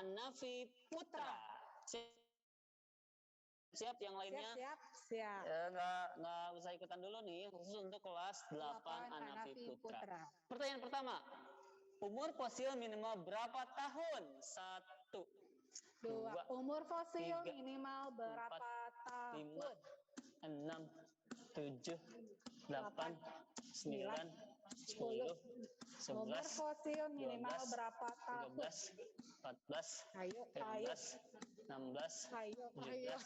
Anafi Putra. Siap yang lainnya? Siap. Nggak usah ikutan dulu nih, khusus untuk kelas 8 Anafi Putra. Pertanyaan pertama. Umur fosil minimal berapa tahun? 1, 2. 2, Umur fosil 3, minimal berapa 4, 5, tahun? 6, 7, 8, 9, 10, Umur 11, fosil minimal 12, berapa tahun? 13, 14, Ayo. 15, 16, Ayo. 17,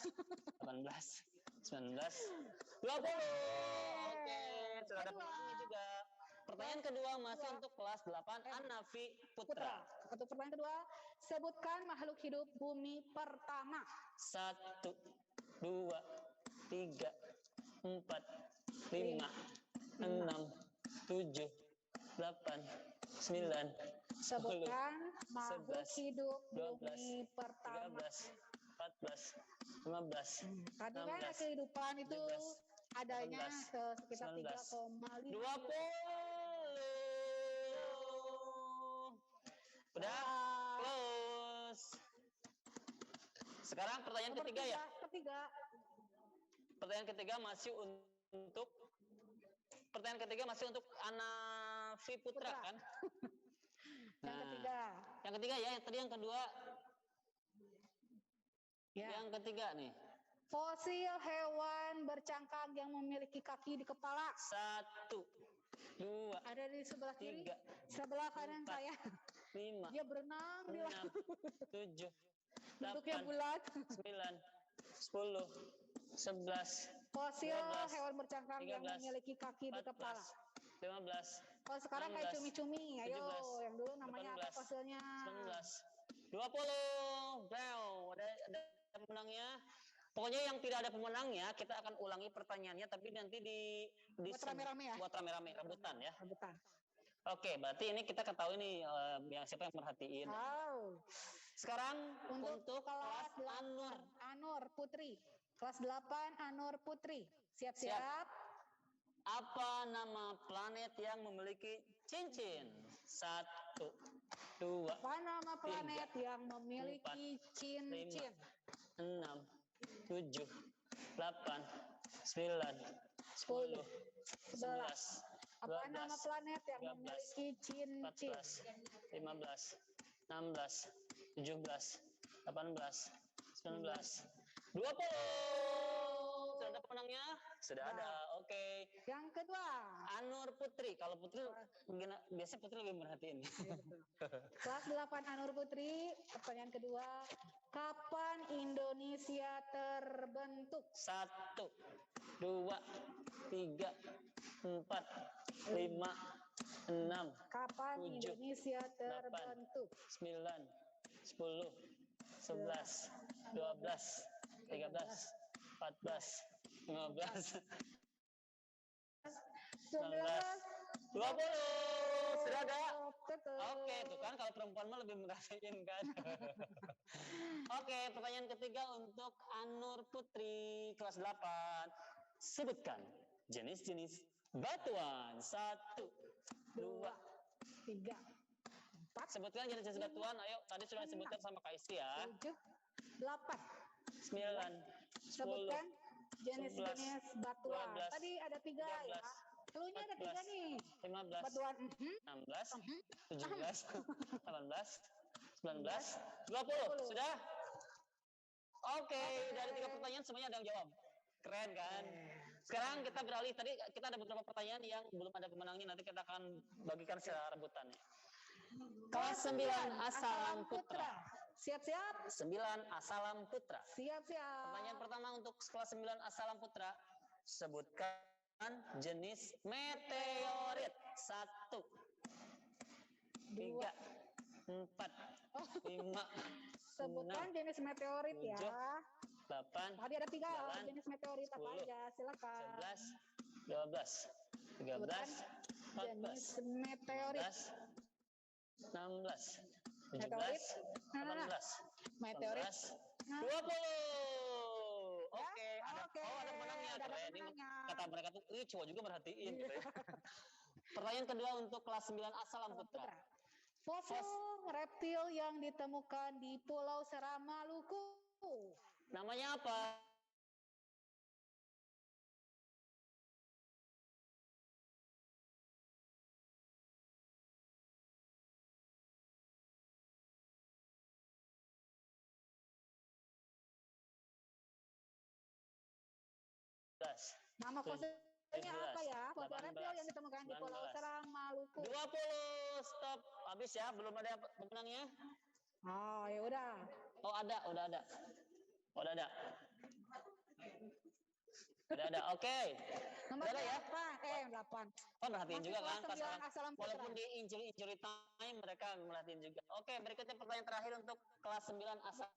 18, 19, 20. Oke, sudah ada pemenangnya juga. Pertanyaan kedua masih untuk kelas 8 Anafi Putra. Untuk pertanyaan kedua, sebutkan makhluk hidup bumi pertama. 1, 2, 3, 4, 5, 6, 7, 8, 9, 10, Sebutkan makhluk 11, hidup 12, bumi pertama. 13, 14, 15, Tadi kan 16, kehidupan itu 17, adanya 18, sekitar 19, 3,5. 20. Udah close. Sekarang pertanyaan Nomor ketiga ya. Pertanyaan ketiga masih untuk Anafi Putra kan? Yang ketiga ya. Tadi yang kedua. ya. Yang ketiga nih. Fosil hewan bercangkang yang memiliki kaki di kepala. 1, 2, Ada di sebelah kiri, 3, sebelah kanan 4, saya. 5, Dia berenang di 6, 7, bentuknya 8, bulat. 9, 10, 11, Fosil 12, hewan bercangkang yang 13, memiliki kaki di 14, kepala. 15, Kalau sekarang kayak 16, cumi-cumi, ayo 17, yang dulu namanya apa 18, fosilnya? 19, 20. Wow, ada pemenangnya. Pokoknya yang tidak ada pemenangnya, kita akan ulangi pertanyaannya, tapi nanti Buat rame-rame ya? Buat rame-rame, rebutan ya. Rebutan. Oke, berarti ini kita ketahui nih yang siapa yang merhatiin. Sekarang untuk kelas Anur Putri. Kelas 8 Anur Putri. Siap-siap. Apa nama planet yang memiliki cincin? 1, 2, Apa nama planet 3, yang memiliki 4, cincin? 5, 6, 7, 8, 9, 10, 11, Apa nama planet yang 13, memiliki cincin? 14, 15, 16, 17, 18, 19, 20. Sudah ada pemenangnya? Sudah ada. Oke. Yang kedua. Anur Putri. Kalau Putri biasanya Putri lebih merhatiin. Kelas 8 Anur Putri. Pertanyaan kedua. Kapan Indonesia terbentuk? 1, 2, 3, 4, 5, 6. Kapan 7, Indonesia 8, terbentuk? 9, 10, 11, 12, 13, 14, 15, 19, 20. Sudah ada? Oke, tuh kan kalau perempuan mah lebih merhatiin kan. Oke, pertanyaan ketiga untuk Anur Putri kelas 8. Sebutkan jenis-jenis batuan. 1, 2, 3, 4. Sebutkan jenis-jenis batuan. Ayo, tadi sudah disebutkan sama Kak Isti ya. 7, 8. 9, 10, Sebutkan jenis-jenis batuan. 12, Tadi ada 3 ya. Cluenya ada 3 nih. 15, Batuan 16, 17, 18, 19, 20. Sudah? Oke, dari 3 pertanyaan semuanya ada yang jawab. Keren kan? Sekarang kita beralih, tadi kita ada beberapa pertanyaan yang belum ada pemenangnya, nanti kita akan bagikan secara rebutannya. Kelas 9 Asalam Putra. Siap-siap? 9 Asalam Putra. Siap-siap. Pertanyaan pertama untuk kelas 9 Asalam Putra. Sebutkan jenis meteorit. 1, 3, 4, 5, Sebutkan jenis meteorit ya. 8, Tadi ada 3 9, jenis meteorit apa 10, aja, silakan. 11, 12, 13, Jenis 14, meteorit. 16, 17, Meteorit. 18, Meteorit. 19, 20. Oke, ada Oke, ada pemenangnya. ada Keren. Ini pemenangnya. kata mereka tuh, cowok juga merhatiin gitu ya. Pertanyaan kedua untuk kelas 9 Asalam Putra. Fosil reptil yang ditemukan di Pulau Seram, Maluku. Namanya apa? Nama fosilnya 17, apa ya? Fosil 18, reptil yang ditemukan di Pulau 19, Seram, Maluku. 20. Stop. Habis ya, belum ada pemenangnya. Oh, ya udah. Oh, udah ada. Udah ada. Oke. Nomor Udah ada ya? 8. Oh, merhatiin Masih juga kelas kan pas 9 Asalam Putra. walaupun di injury time mereka merhatiin juga. Oke, berikutnya pertanyaan terakhir untuk kelas 9 Asalam.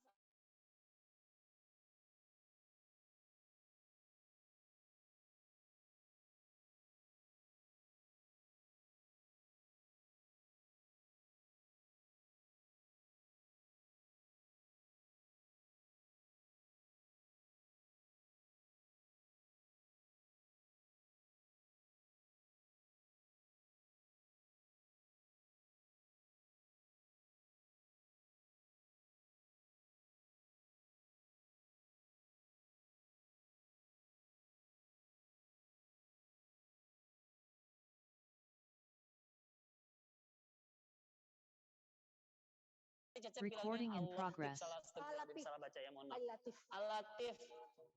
Cecep Recording in bilangnya progress. Al-Latif, salah baca ya, mohon maaf. Al-Latif. Al-Latif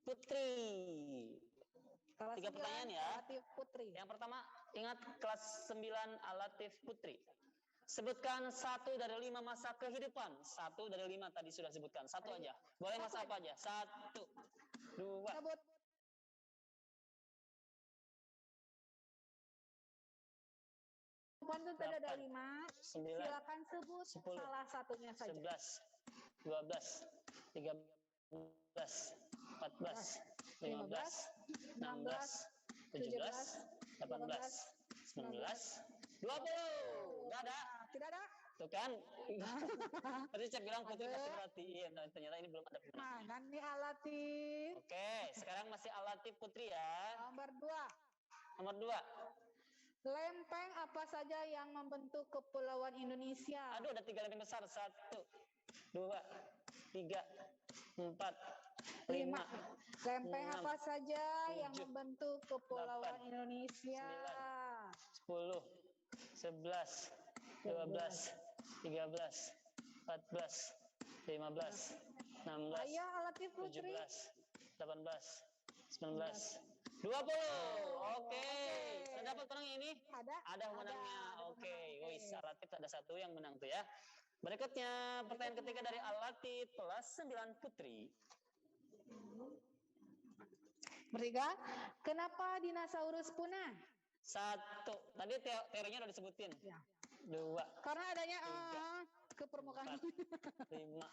Putri. Kelas 3 pertanyaan ya. Al-Latif Putri. Yang pertama, ingat kelas 9 Al-Latif Putri. Sebutkan 1 dari 5 masa kehidupan. 1 dari 5 tadi sudah sebutkan. 1 aja. Boleh masa apa aja? 1, 2, Sebut. Itu tadi ada 5. 9, Silakan sebut 10, salah satunya saja. 11, 12, 13, 14, 15, 16, 17, 18, 19, 20. Nggak ada. Tidak ada. Tuh kan? Tadi saya bilang Putri pasti perhatiin. Nah, ternyata ini belum ada. Mana nih Al-Latif? Oke, sekarang masih Al-Latif Putri ya. Nomor 2. Nomor 2. Lempeng apa saja yang membentuk kepulauan Indonesia? Aduh, ada 3 lempeng besar. 1, 2, 3, 4, 5. Lempeng 6, apa saja yang 7, membentuk kepulauan 8, Indonesia? 10, 11, 12, 13, 14, 15, 16, Ayo Al-Latif Putri. 17, 18, 19, 20. Oke. Sudah dapat pemenang ini? Ada pemenangnya. Oke. Wis, Al-Latif ada 1 yang menang tuh ya. Berikutnya pertanyaan ketiga dari Al-Latif kelas 9 Putri. Bertiga, kenapa dinosaurus punah? 1. Tadi teorinya udah disebutin. Ya. 2, Karena adanya 3, ke permukaan. 5,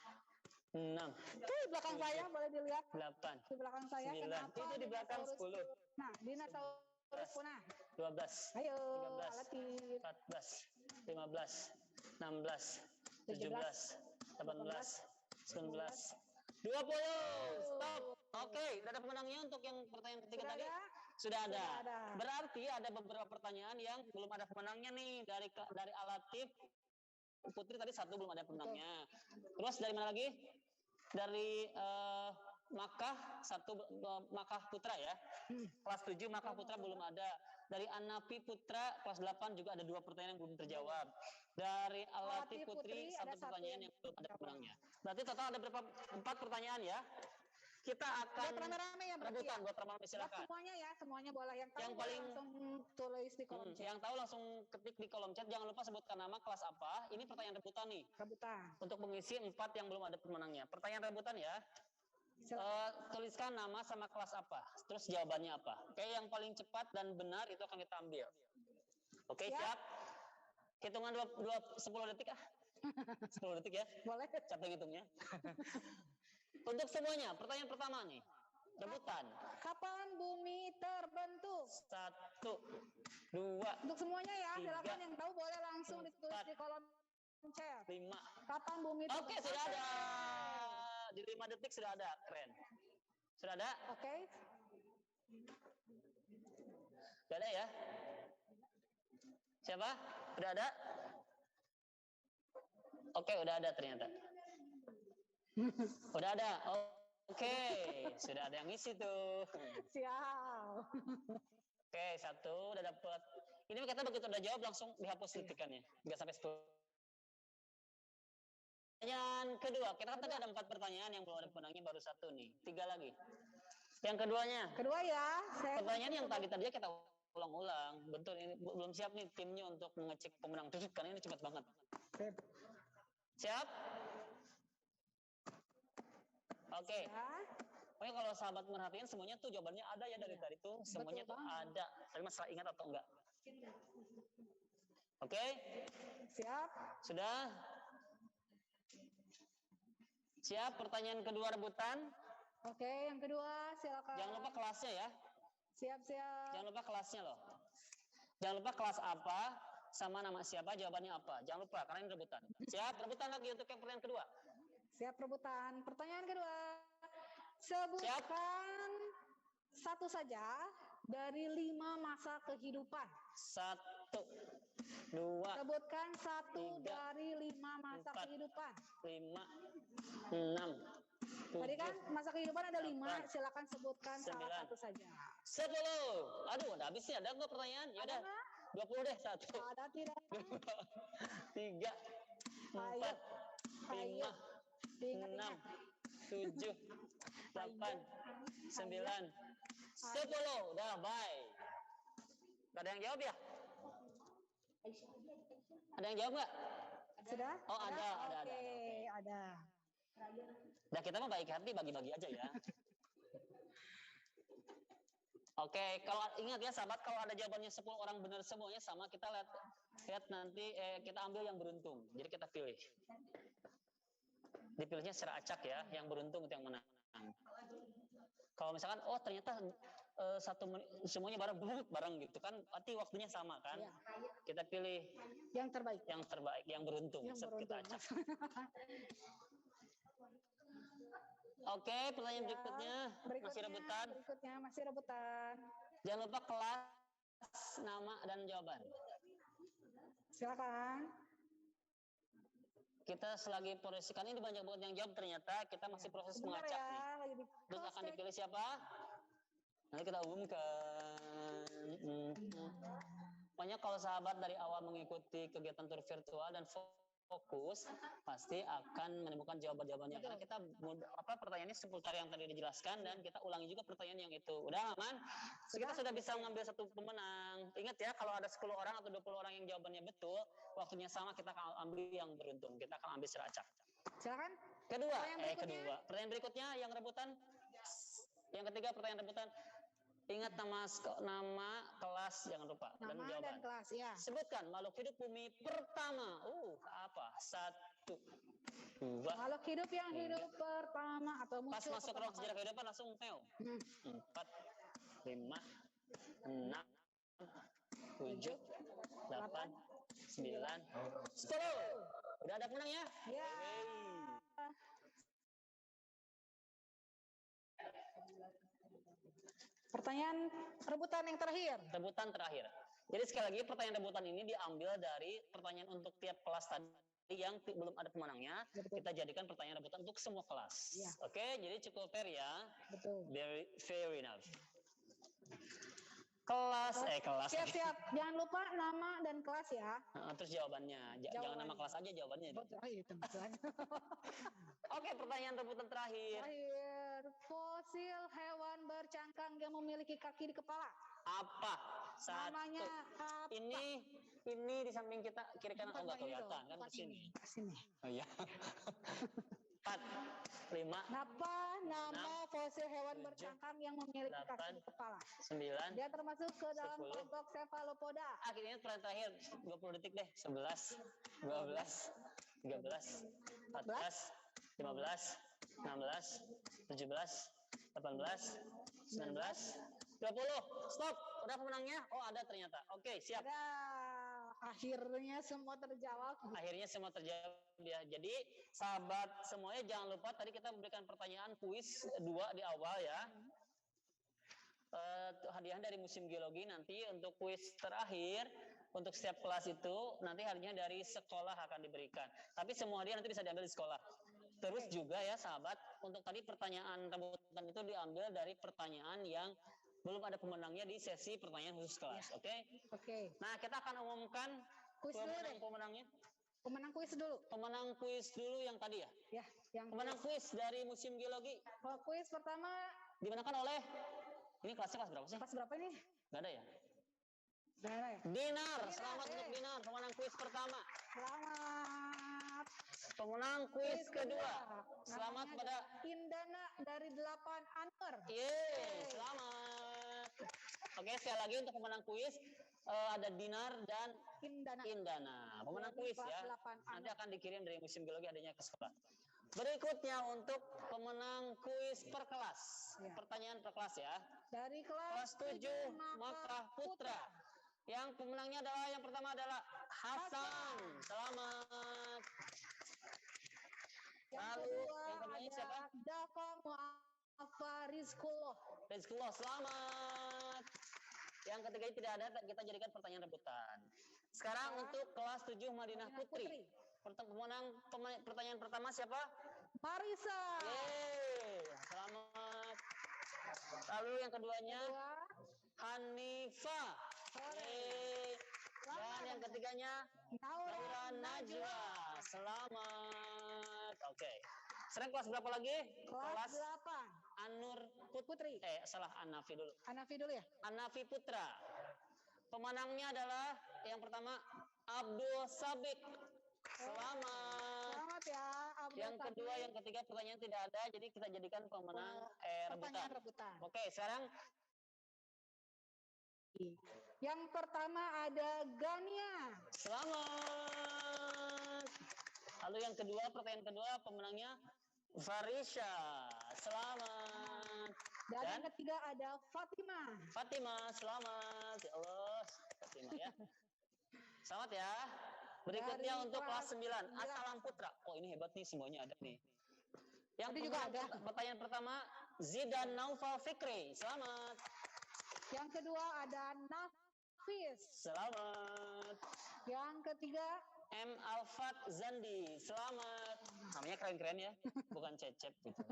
6, Tuh di belakang saya boleh dilihat. 8, Di belakang saya 9. kenapa Itu di belakang dinosaurus 10. Nah, dinosaurus punah. 12, Ayo, 13, Al-Latif. 14, 15, 16, 17, 18, 19, 20. Stop. Oke, udah ada pemenangnya untuk yang pertanyaan ketiga Sudah tadi. ada? Sudah ada. Sudah ada. Berarti ada beberapa pertanyaan yang belum ada pemenangnya nih dari Al-Latif Putri tadi 1 belum ada pemenangnya. Terus dari mana lagi? Dari Makkah 1 Makkah Putra ya. Kelas 7 Makkah Putra belum ada. Dari Anapi Putra kelas 8 juga ada 2 pertanyaan yang belum terjawab. Dari Al-Latif Putri 1 pertanyaan yang belum ada pemenangnya. Berarti total ada berapa? 4 pertanyaan ya. Kita akan Buat rame-rame ya berarti rebutan ya? buat rame-rame, Buat silakan. semuanya ya, semuanya boleh. Yang tahu Yang boleh paling- langsung tulis di kolom chat. Yang tahu langsung ketik di kolom chat. Jangan lupa sebutkan nama, kelas apa. Ini pertanyaan rebutan nih. Rebutan. Untuk mengisi 4 yang belum ada pemenangnya. Pertanyaan rebutan ya. Tuliskan nama sama kelas apa. Terus jawabannya apa. Oke, yang paling cepat dan benar itu akan kita ambil. Oke, siap? Hitungan 10 detik ah. 10 detik ya. Boleh. Capek hitungnya. Untuk semuanya, pertanyaan pertama nih. Rebutan. Kapan bumi terbentuk? 1, 2, Untuk semuanya ya, 3, silakan yang tahu boleh langsung ditulis 4, di kolom chat. 5. Kapan bumi terbentuk? Oke, sudah ada. Di 5 detik sudah ada. Keren. Sudah ada? Oke. Sudah ada ya? Siapa? Sudah ada? Oke, udah ada ternyata. Udah ada. Oke, sudah ada yang ngisi tuh. Siap. Oke, 1 udah dapet. Ini kita begitu udah jawab langsung dihapus tikannya. 3 sampai 10. Pertanyaan kedua, kita kan tadi ada 4 pertanyaan yang belum ada pemenangnya, baru 1 nih. 3 lagi. Yang keduanya. Kedua ya, Pertanyaan yang tadi kita ulang-ulang. Betul, ini belum siap nih timnya untuk mengecek pemenang. Karena ini cepat banget. Siap? Oke. Pokoknya kalau sahabat merhatiin semuanya tuh jawabannya ada ya dari tadi tuh. Semuanya tuh ada. Tapi masalah ingat atau enggak. Oke? Siap. Sudah? Siap pertanyaan kedua rebutan? Oke, yang kedua silakan. Jangan lupa kelasnya ya. Siap-siap. Jangan lupa kelasnya loh. Jangan lupa kelas apa, sama nama siapa, jawabannya apa. Jangan lupa, karena ini rebutan. Siap, rebutan lagi untuk yang pertanyaan kedua. Siap rebutan. Pertanyaan kedua. Sebutkan satu saja dari 5 masa kehidupan. 1, 2, Sebutkan satu 3, dari 5 masa 4, kehidupan. 5, 6, 7, Tadi kan masa kehidupan ada 5, 8, silakan sebutkan 9, salah satu saja. 10. Aduh, udah habis nih. Ada nggak pertanyaan? Ya udah. 20 deh. 1, Ada tidak? 2, 3, 4, 5, 6, 7, 8, 9, 10. Udah, bye. Gak ada yang jawab ya? Ada yang jawab nggak? Sudah? Oh, ada. Oke, ada. Nah, kita mah baik hati, bagi-bagi aja ya. Oke, kalau ingat ya sahabat, kalau ada jawabannya 10 orang benar semuanya sama, kita lihat nanti kita ambil yang beruntung. Jadi kita pilih. Dipilihnya secara acak ya, yang beruntung itu yang menang. Kalau misalkan, oh ternyata semuanya bareng gitu kan, berarti waktunya sama kan? Ya. Kita pilih Yang terbaik. yang beruntung. Yang Kita beruntung. acak. Oke, pertanyaan berikutnya masih rebutan. Berikutnya masih rebutan. Jangan lupa kelas, nama, dan jawaban. Silakan. Kita selagi proses, kan ini banyak banget yang jawab, ternyata kita masih proses Sebentar mengacak ya, nih. lagi di Terus akan dipilih siapa? Nanti kita umumkan. Pokoknya kalau sahabat dari awal mengikuti kegiatan tur virtual dan fokus, pasti akan menemukan jawaban-jawabannya. Karena kita pertanyaannya seputar yang tadi dijelaskan dan kita ulangi juga pertanyaan yang itu. Udah aman? So, kita sudah bisa mengambil satu pemenang. Ingat ya, kalau ada 10 orang atau 20 orang yang jawabannya betul, waktunya sama, kita akan ambil yang beruntung. Kita akan ambil secara acak. Silakan. Kedua. Pertanyaan berikutnya yang rebutan. Yang ketiga pertanyaan rebutan. Ingat nama kelas, jangan lupa. Nama dan jawaban. Dan kelas, ya. Sebutkan makhluk hidup bumi pertama. Apa? 1, 2. Makhluk hidup yang hidup pertama atau muncul. Pas masuk ruang sejarah kehidupan langsung meo. 4, 5, 6, 7, 8, 9, 10. Udah ada pemenang ya? Ya. Pertanyaan rebutan yang terakhir. Rebutan terakhir. Jadi sekali lagi pertanyaan rebutan ini diambil dari pertanyaan untuk tiap kelas tadi yang belum ada pemenangnya. Betul. Kita jadikan pertanyaan rebutan untuk semua kelas. Ya. Oke, jadi cukup fair ya. Betul. Very fair enough. Kelas. Siap-siap. Jangan lupa nama dan kelas ya. Terus jawabannya. Jangan nama kelas aja jawabannya. Betul. Oke, pertanyaan rebutan terakhir. fosil hewan bercangkang yang memiliki kaki di kepala? Apa? Satu. Namanya apa? Ini di samping kita kiri kanan Bukan nggak Pak, ini kelihatan dong, kan bukan ke sini. ini, ke sini. Oh iya. 4, 5, Apa nama fosil hewan 7, bercangkang yang memiliki kaki 8, di kepala? 9. Dia termasuk ke dalam 10. kelompok cephalopoda. Akhirnya pertanyaan terakhir 20 detik deh. 11, 12, 13, 14, 15, 16, 17, 18, 19, 20. Stop. Udah pemenangnya? Oh, ada ternyata. Oke, siap. Ada. Akhirnya semua terjawab. Akhirnya semua terjawab ya. Jadi sahabat semuanya jangan lupa tadi kita memberikan pertanyaan kuis 2 di awal ya. Hadiah dari Museum Geologi nanti untuk kuis terakhir untuk setiap kelas itu nanti hadiahnya dari sekolah akan diberikan. Tapi semua hadiah nanti bisa diambil di sekolah. Terus juga ya sahabat, untuk tadi pertanyaan rebutan itu diambil dari pertanyaan yang belum ada pemenangnya di sesi pertanyaan khusus kelas. Oke? Oke. Nah, kita akan umumkan Kuis dulu deh. pemenangnya. Pemenang kuis dulu. Pemenang kuis dulu yang tadi ya. Ya, yang Pemenang kuis dari Museum Geologi kuis pertama dimenangkan oleh ini kelasnya kelas berapa sih? pas berapa ini? Nggak ada ya? Gak ada ya? Dinar, selamat untuk Dinar, pemenang kuis pertama. Selamat. Pemenang kuis kedua. Selamat Namanya pada Indana dari 8 Anwar. Yeay, selamat. Oke, sekali lagi untuk pemenang kuis ada Dinar dan Indana. Indana. Pemenang Dari kuis kelas ya. 8 Nanti Anwar. akan dikirim dari Museum Geologi adanya ke sekolah. Berikutnya untuk pemenang kuis per kelas. Ya. Pertanyaan per kelas ya. Dari Kelas 7 Makkah Putra. Yang pemenangnya adalah yang pertama adalah Hasan. Selamat. Yang Lalu kedua yang keduanya ada siapa? Dava Mu'affa Rizkullah. Rizkullah, selamat. Yang ketiga ini tidak ada, kita jadikan pertanyaan rebutan. Sekarang untuk kelas 7 Madinah Putri. Pemenang pertanyaan pertama siapa? Marisa. Yeay, selamat. Lalu yang keduanya Kedua, Hanifah. Yeay. Dan yang ketiganya Naura Najwa. Selamat. Oke. Sekarang kelas berapa lagi? Kelas 8 Anur Putri. salah Anafi dulu. Hanafi dulu ya? Anafi Putra. Pemenangnya adalah yang pertama Abdul Sabik. Selamat. Selamat ya, Abdul Yang kedua, Sabik. yang ketiga pertanyaan tidak ada, jadi kita jadikan pemenang rebutan. Pertanyaan rebutan. Oke, sekarang Yang pertama ada Gania. selamat. Lalu yang kedua, pertanyaan kedua pemenangnya Farisha. Selamat. Dan yang ketiga ada Fatima. Fatima, selamat. Ya Allah, Fatima ya. Selamat ya. Berikutnya Dari untuk kelas kelas 9, 9. Asalam Putra. Oh, ini hebat nih, semuanya ada nih. Yang Tadi juga ada. Pertanyaan pertama, Zidan Naufal Fikri. Selamat. Yang kedua ada Nafis. Selamat. Yang ketiga M. Alfat Zandi. Selamat. Namanya keren-keren ya, bukan cecep gitu.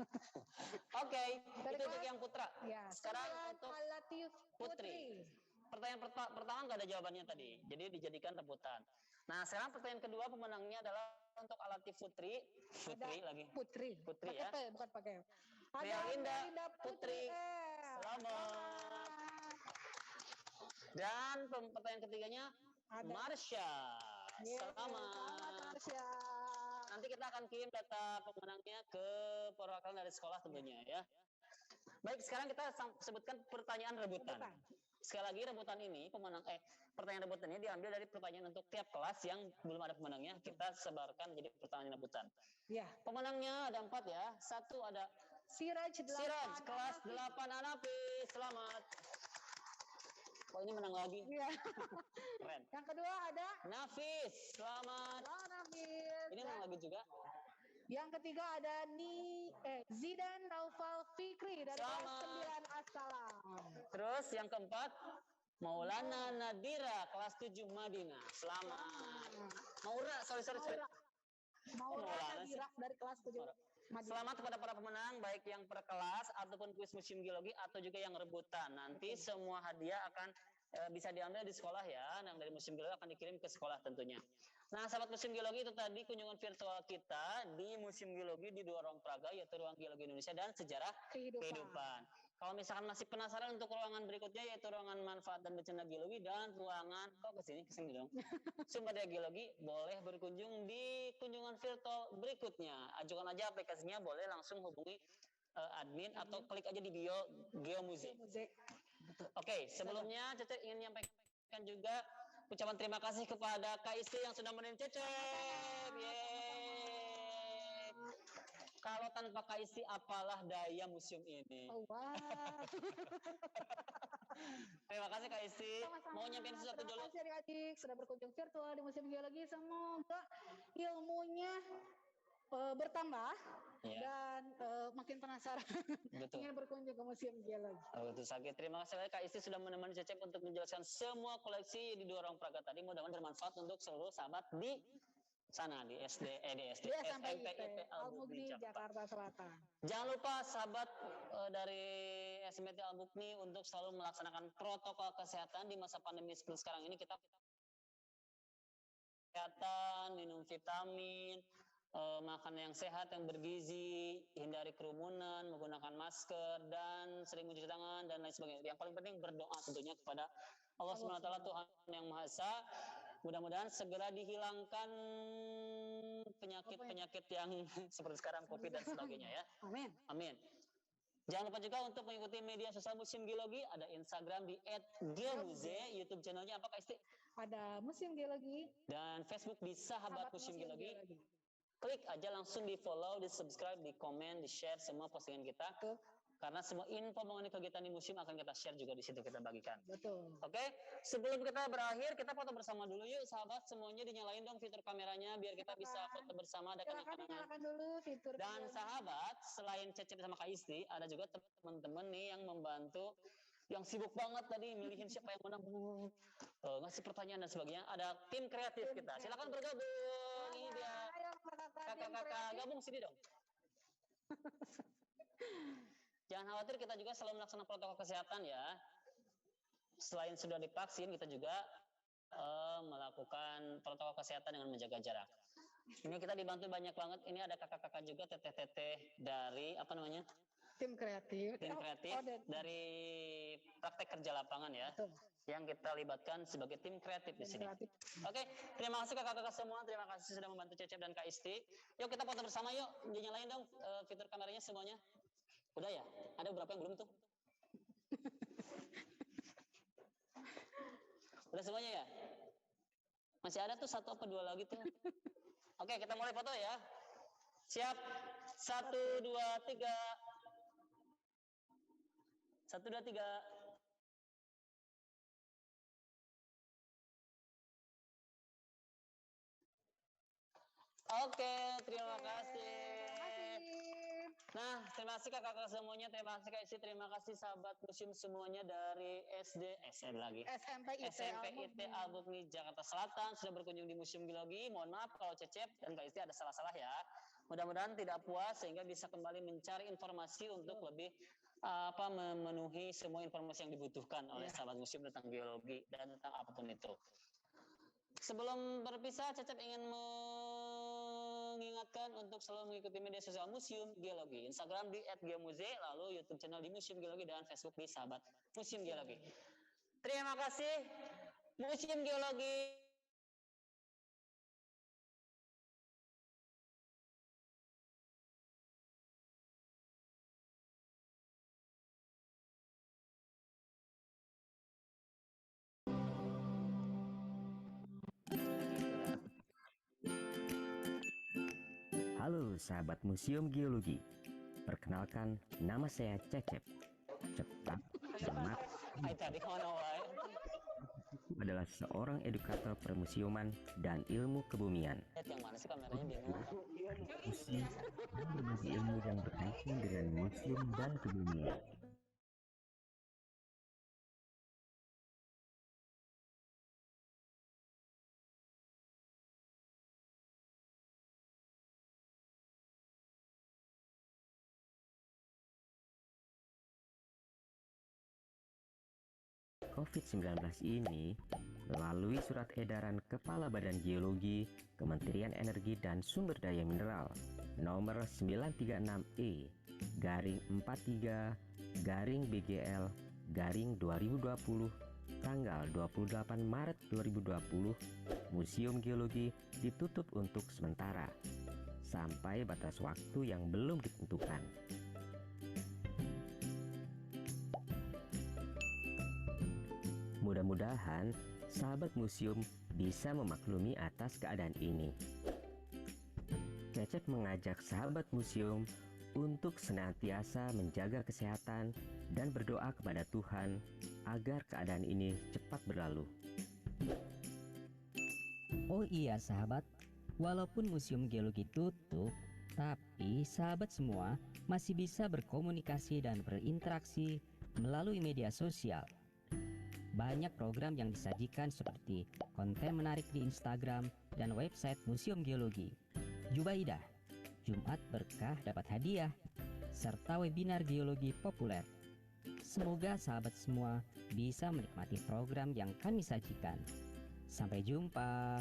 Oke, Dari itu untuk kelas- yang putra. ya. Sekarang 9 untuk Al-Latif Putri. Pertanyaan pertama nggak ada jawabannya tadi, jadi dijadikan rebutan. Nah, sekarang pertanyaan kedua pemenangnya adalah untuk Alatif Putri. Putri Ada lagi. Putri. Putri Pakai ya. P, bukan pakai. Ada Melinda Melinda Putri. Selamat. Dan pertanyaan ketiganya Ada. Marsha. Selamat Selamat. Marsha. Nanti kita akan kirim data pemenangnya ke perwakilan dari sekolah tentunya ya. Baik, sekarang kita sebutkan pertanyaan rebutan. Rebutan. Sekali lagi rebutan ini pertanyaan rebutan ini diambil dari pertanyaan untuk tiap kelas yang belum ada pemenangnya, kita sebarkan jadi pertanyaan rebutan. Ya. Pemenangnya ada 4 ya. Satu ada Siraj 8. Siraj kelas 8 Anapi. Selamat. Oh, ini menang lagi. Iya. Keren. Yang kedua ada Nafis. Selamat. Halo Nafis. Ini menang lagi juga. Yang ketiga ada Zidan Naufal Fikri dari kelas Selamat. 9 Assalam. Terus yang keempat Maulana Nadira kelas 7 Madinah. Selamat. Maura, sorry. Maura Maulana sih. Nadira dari kelas 7 Maura. Madinah. Selamat kepada para pemenang baik yang per kelas ataupun kuis Museum Geologi atau juga yang rebutan. Nanti semua hadiah akan bisa diambil di sekolah ya. Yang dari Museum Geologi akan dikirim ke sekolah tentunya. Nah, sahabat Museum Geologi, itu tadi kunjungan virtual kita di Museum Geologi di dua ruang praga, yaitu Ruang Geologi Indonesia dan Sejarah Kehidupan. Kalau misalkan masih penasaran untuk ruangan berikutnya, yaitu ruangan manfaat dan bencana geologi dan ruangan kesini dong. Sumber daya geologi, boleh berkunjung di kunjungan virtual berikutnya. Ajukan aja aplikasinya, boleh langsung hubungi admin atau klik aja di bio Geomusik. Oke, sebelumnya Cece ingin menyampaikan juga ucapan terima kasih kepada Kak Isti yang sudah menemukan Cece. Yeay. Kalau tanpa Kak Isti, apalah daya museum ini. Oh, wow. Terima kasih Kak Isti. Sama-sama. Mau nyampein sesuatu dulu? Terima kasih adik-adik sudah berkunjung virtual di Museum Geologi. Semoga ilmunya bertambah dan makin penasaran ingin berkunjung ke Museum Geologi. Betul sakit. Terima kasih Kak Isti sudah menemani Cecep untuk menjelaskan semua koleksi di dua ruang praga tadi. Mudah-mudahan bermanfaat untuk seluruh sahabat di sana, di SMP IP Al-Mukni Jakarta Selatan. Jangan lupa sahabat dari SMPT Al-Mukni untuk selalu melaksanakan protokol kesehatan di masa pandemi seperti sekarang ini. Kita kesehatan, minum vitamin, makan yang sehat, yang bergizi, hindari kerumunan, menggunakan masker, dan sering mencuci tangan, dan lain sebagainya. Yang paling penting berdoa tentunya kepada Allah SWT, Tuhan yang Maha Esa. Mudah-mudahan segera dihilangkan penyakit-penyakit yang seperti sekarang, COVID dan sebagainya ya. Amin. Amin. Jangan lupa juga untuk mengikuti media sosial Museum Geologi, ada Instagram di @geomuze, YouTube channelnya apa Kak Isti? Ada Museum Geologi Dan Facebook di Sahabat Museum Geologi. Klik aja langsung di follow, di subscribe, di komen, di share semua postingan kita. Betul. Karena semua info mengenai kegiatan di museum akan kita share juga di situ, kita bagikan. Betul. Oke, sebelum kita berakhir, kita foto bersama dulu yuk, sahabat. Semuanya dinyalain dong fitur kameranya biar kita bisa foto bersama, ada kenang-kenangan. Nyalakan dulu fitur. Dan sahabat, selain Cecep sama Kak Isti, ada juga teman-teman nih yang membantu, yang sibuk banget tadi milihin siapa yang menang, ngasih pertanyaan dan sebagainya. Ada tim kreatif kita. Silakan bergabung. Ini dia. Kakak-kakak gabung sini dong. Jangan khawatir, kita juga selalu melaksanakan protokol kesehatan ya. Selain sudah divaksin, kita juga melakukan protokol kesehatan dengan menjaga jarak. Ini kita dibantu banyak banget. Ini ada kakak-kakak juga, teteh-teteh dari apa namanya? Tim kreatif. Tim kreatif dari praktek kerja lapangan ya. Betul. Yang kita libatkan sebagai tim kreatif di sini. Oke, terima kasih kakak-kakak semua. Terima kasih sudah membantu Cecep dan Kak Isti. Yuk kita foto bersama yuk. Dinyalain dong fitur kameranya semuanya. Udah ya? Ada beberapa yang belum tuh? Udah semuanya ya? Masih ada tuh satu apa dua lagi tuh. Oke, kita mulai foto ya. Siap? 1, 2, 3. 1, 2, 3. Oke, terima kasih. Nah, terima kasih kakak-kakak semuanya, terima kasih Kak Isi, terima kasih sahabat museum semuanya dari SMP IT Al-Mukni Jakarta Selatan sudah berkunjung di Museum Geologi. Mohon maaf kalau Cecep dan Kak Isi ada salah-salah ya. Mudah-mudahan tidak puas sehingga bisa kembali mencari informasi untuk lebih memenuhi semua informasi yang dibutuhkan oleh sahabat museum tentang geologi dan tentang apapun itu. Sebelum berpisah, Cecep ingin mengingatkan untuk selalu mengikuti media sosial Museum Geologi. Instagram di @geomuze, lalu YouTube channel di Museum Geologi dan Facebook di Sahabat Museum Geologi. Terima kasih Museum Geologi. Halo sahabat Museum Geologi. Perkenalkan, nama saya Cecep. Cepat, semangat. Adalah seorang edukator permusiuman dan ilmu kebumian. Yang mana sih kameranya bingung? Berbagi ilmu yang berkaitan dengan museum dan kebumian. COVID-19 ini melalui surat edaran Kepala Badan Geologi, Kementerian Energi dan Sumber Daya Mineral nomor 936E garing 43 garing BGL garing 2020 tanggal 28 Maret 2020, Museum Geologi ditutup untuk sementara sampai batas waktu yang belum ditentukan. Mudah-mudahan sahabat museum bisa memaklumi atas keadaan ini. Cecep mengajak sahabat museum untuk senantiasa menjaga kesehatan dan berdoa kepada Tuhan agar keadaan ini cepat berlalu. Oh iya sahabat, walaupun Museum Geologi tutup, tapi sahabat semua masih bisa berkomunikasi dan berinteraksi melalui media sosial. Banyak program yang disajikan seperti konten menarik di Instagram dan website Museum Geologi. Jubaidah, Jumat berkah dapat hadiah, serta webinar geologi populer. Semoga sahabat semua bisa menikmati program yang kami sajikan. Sampai jumpa.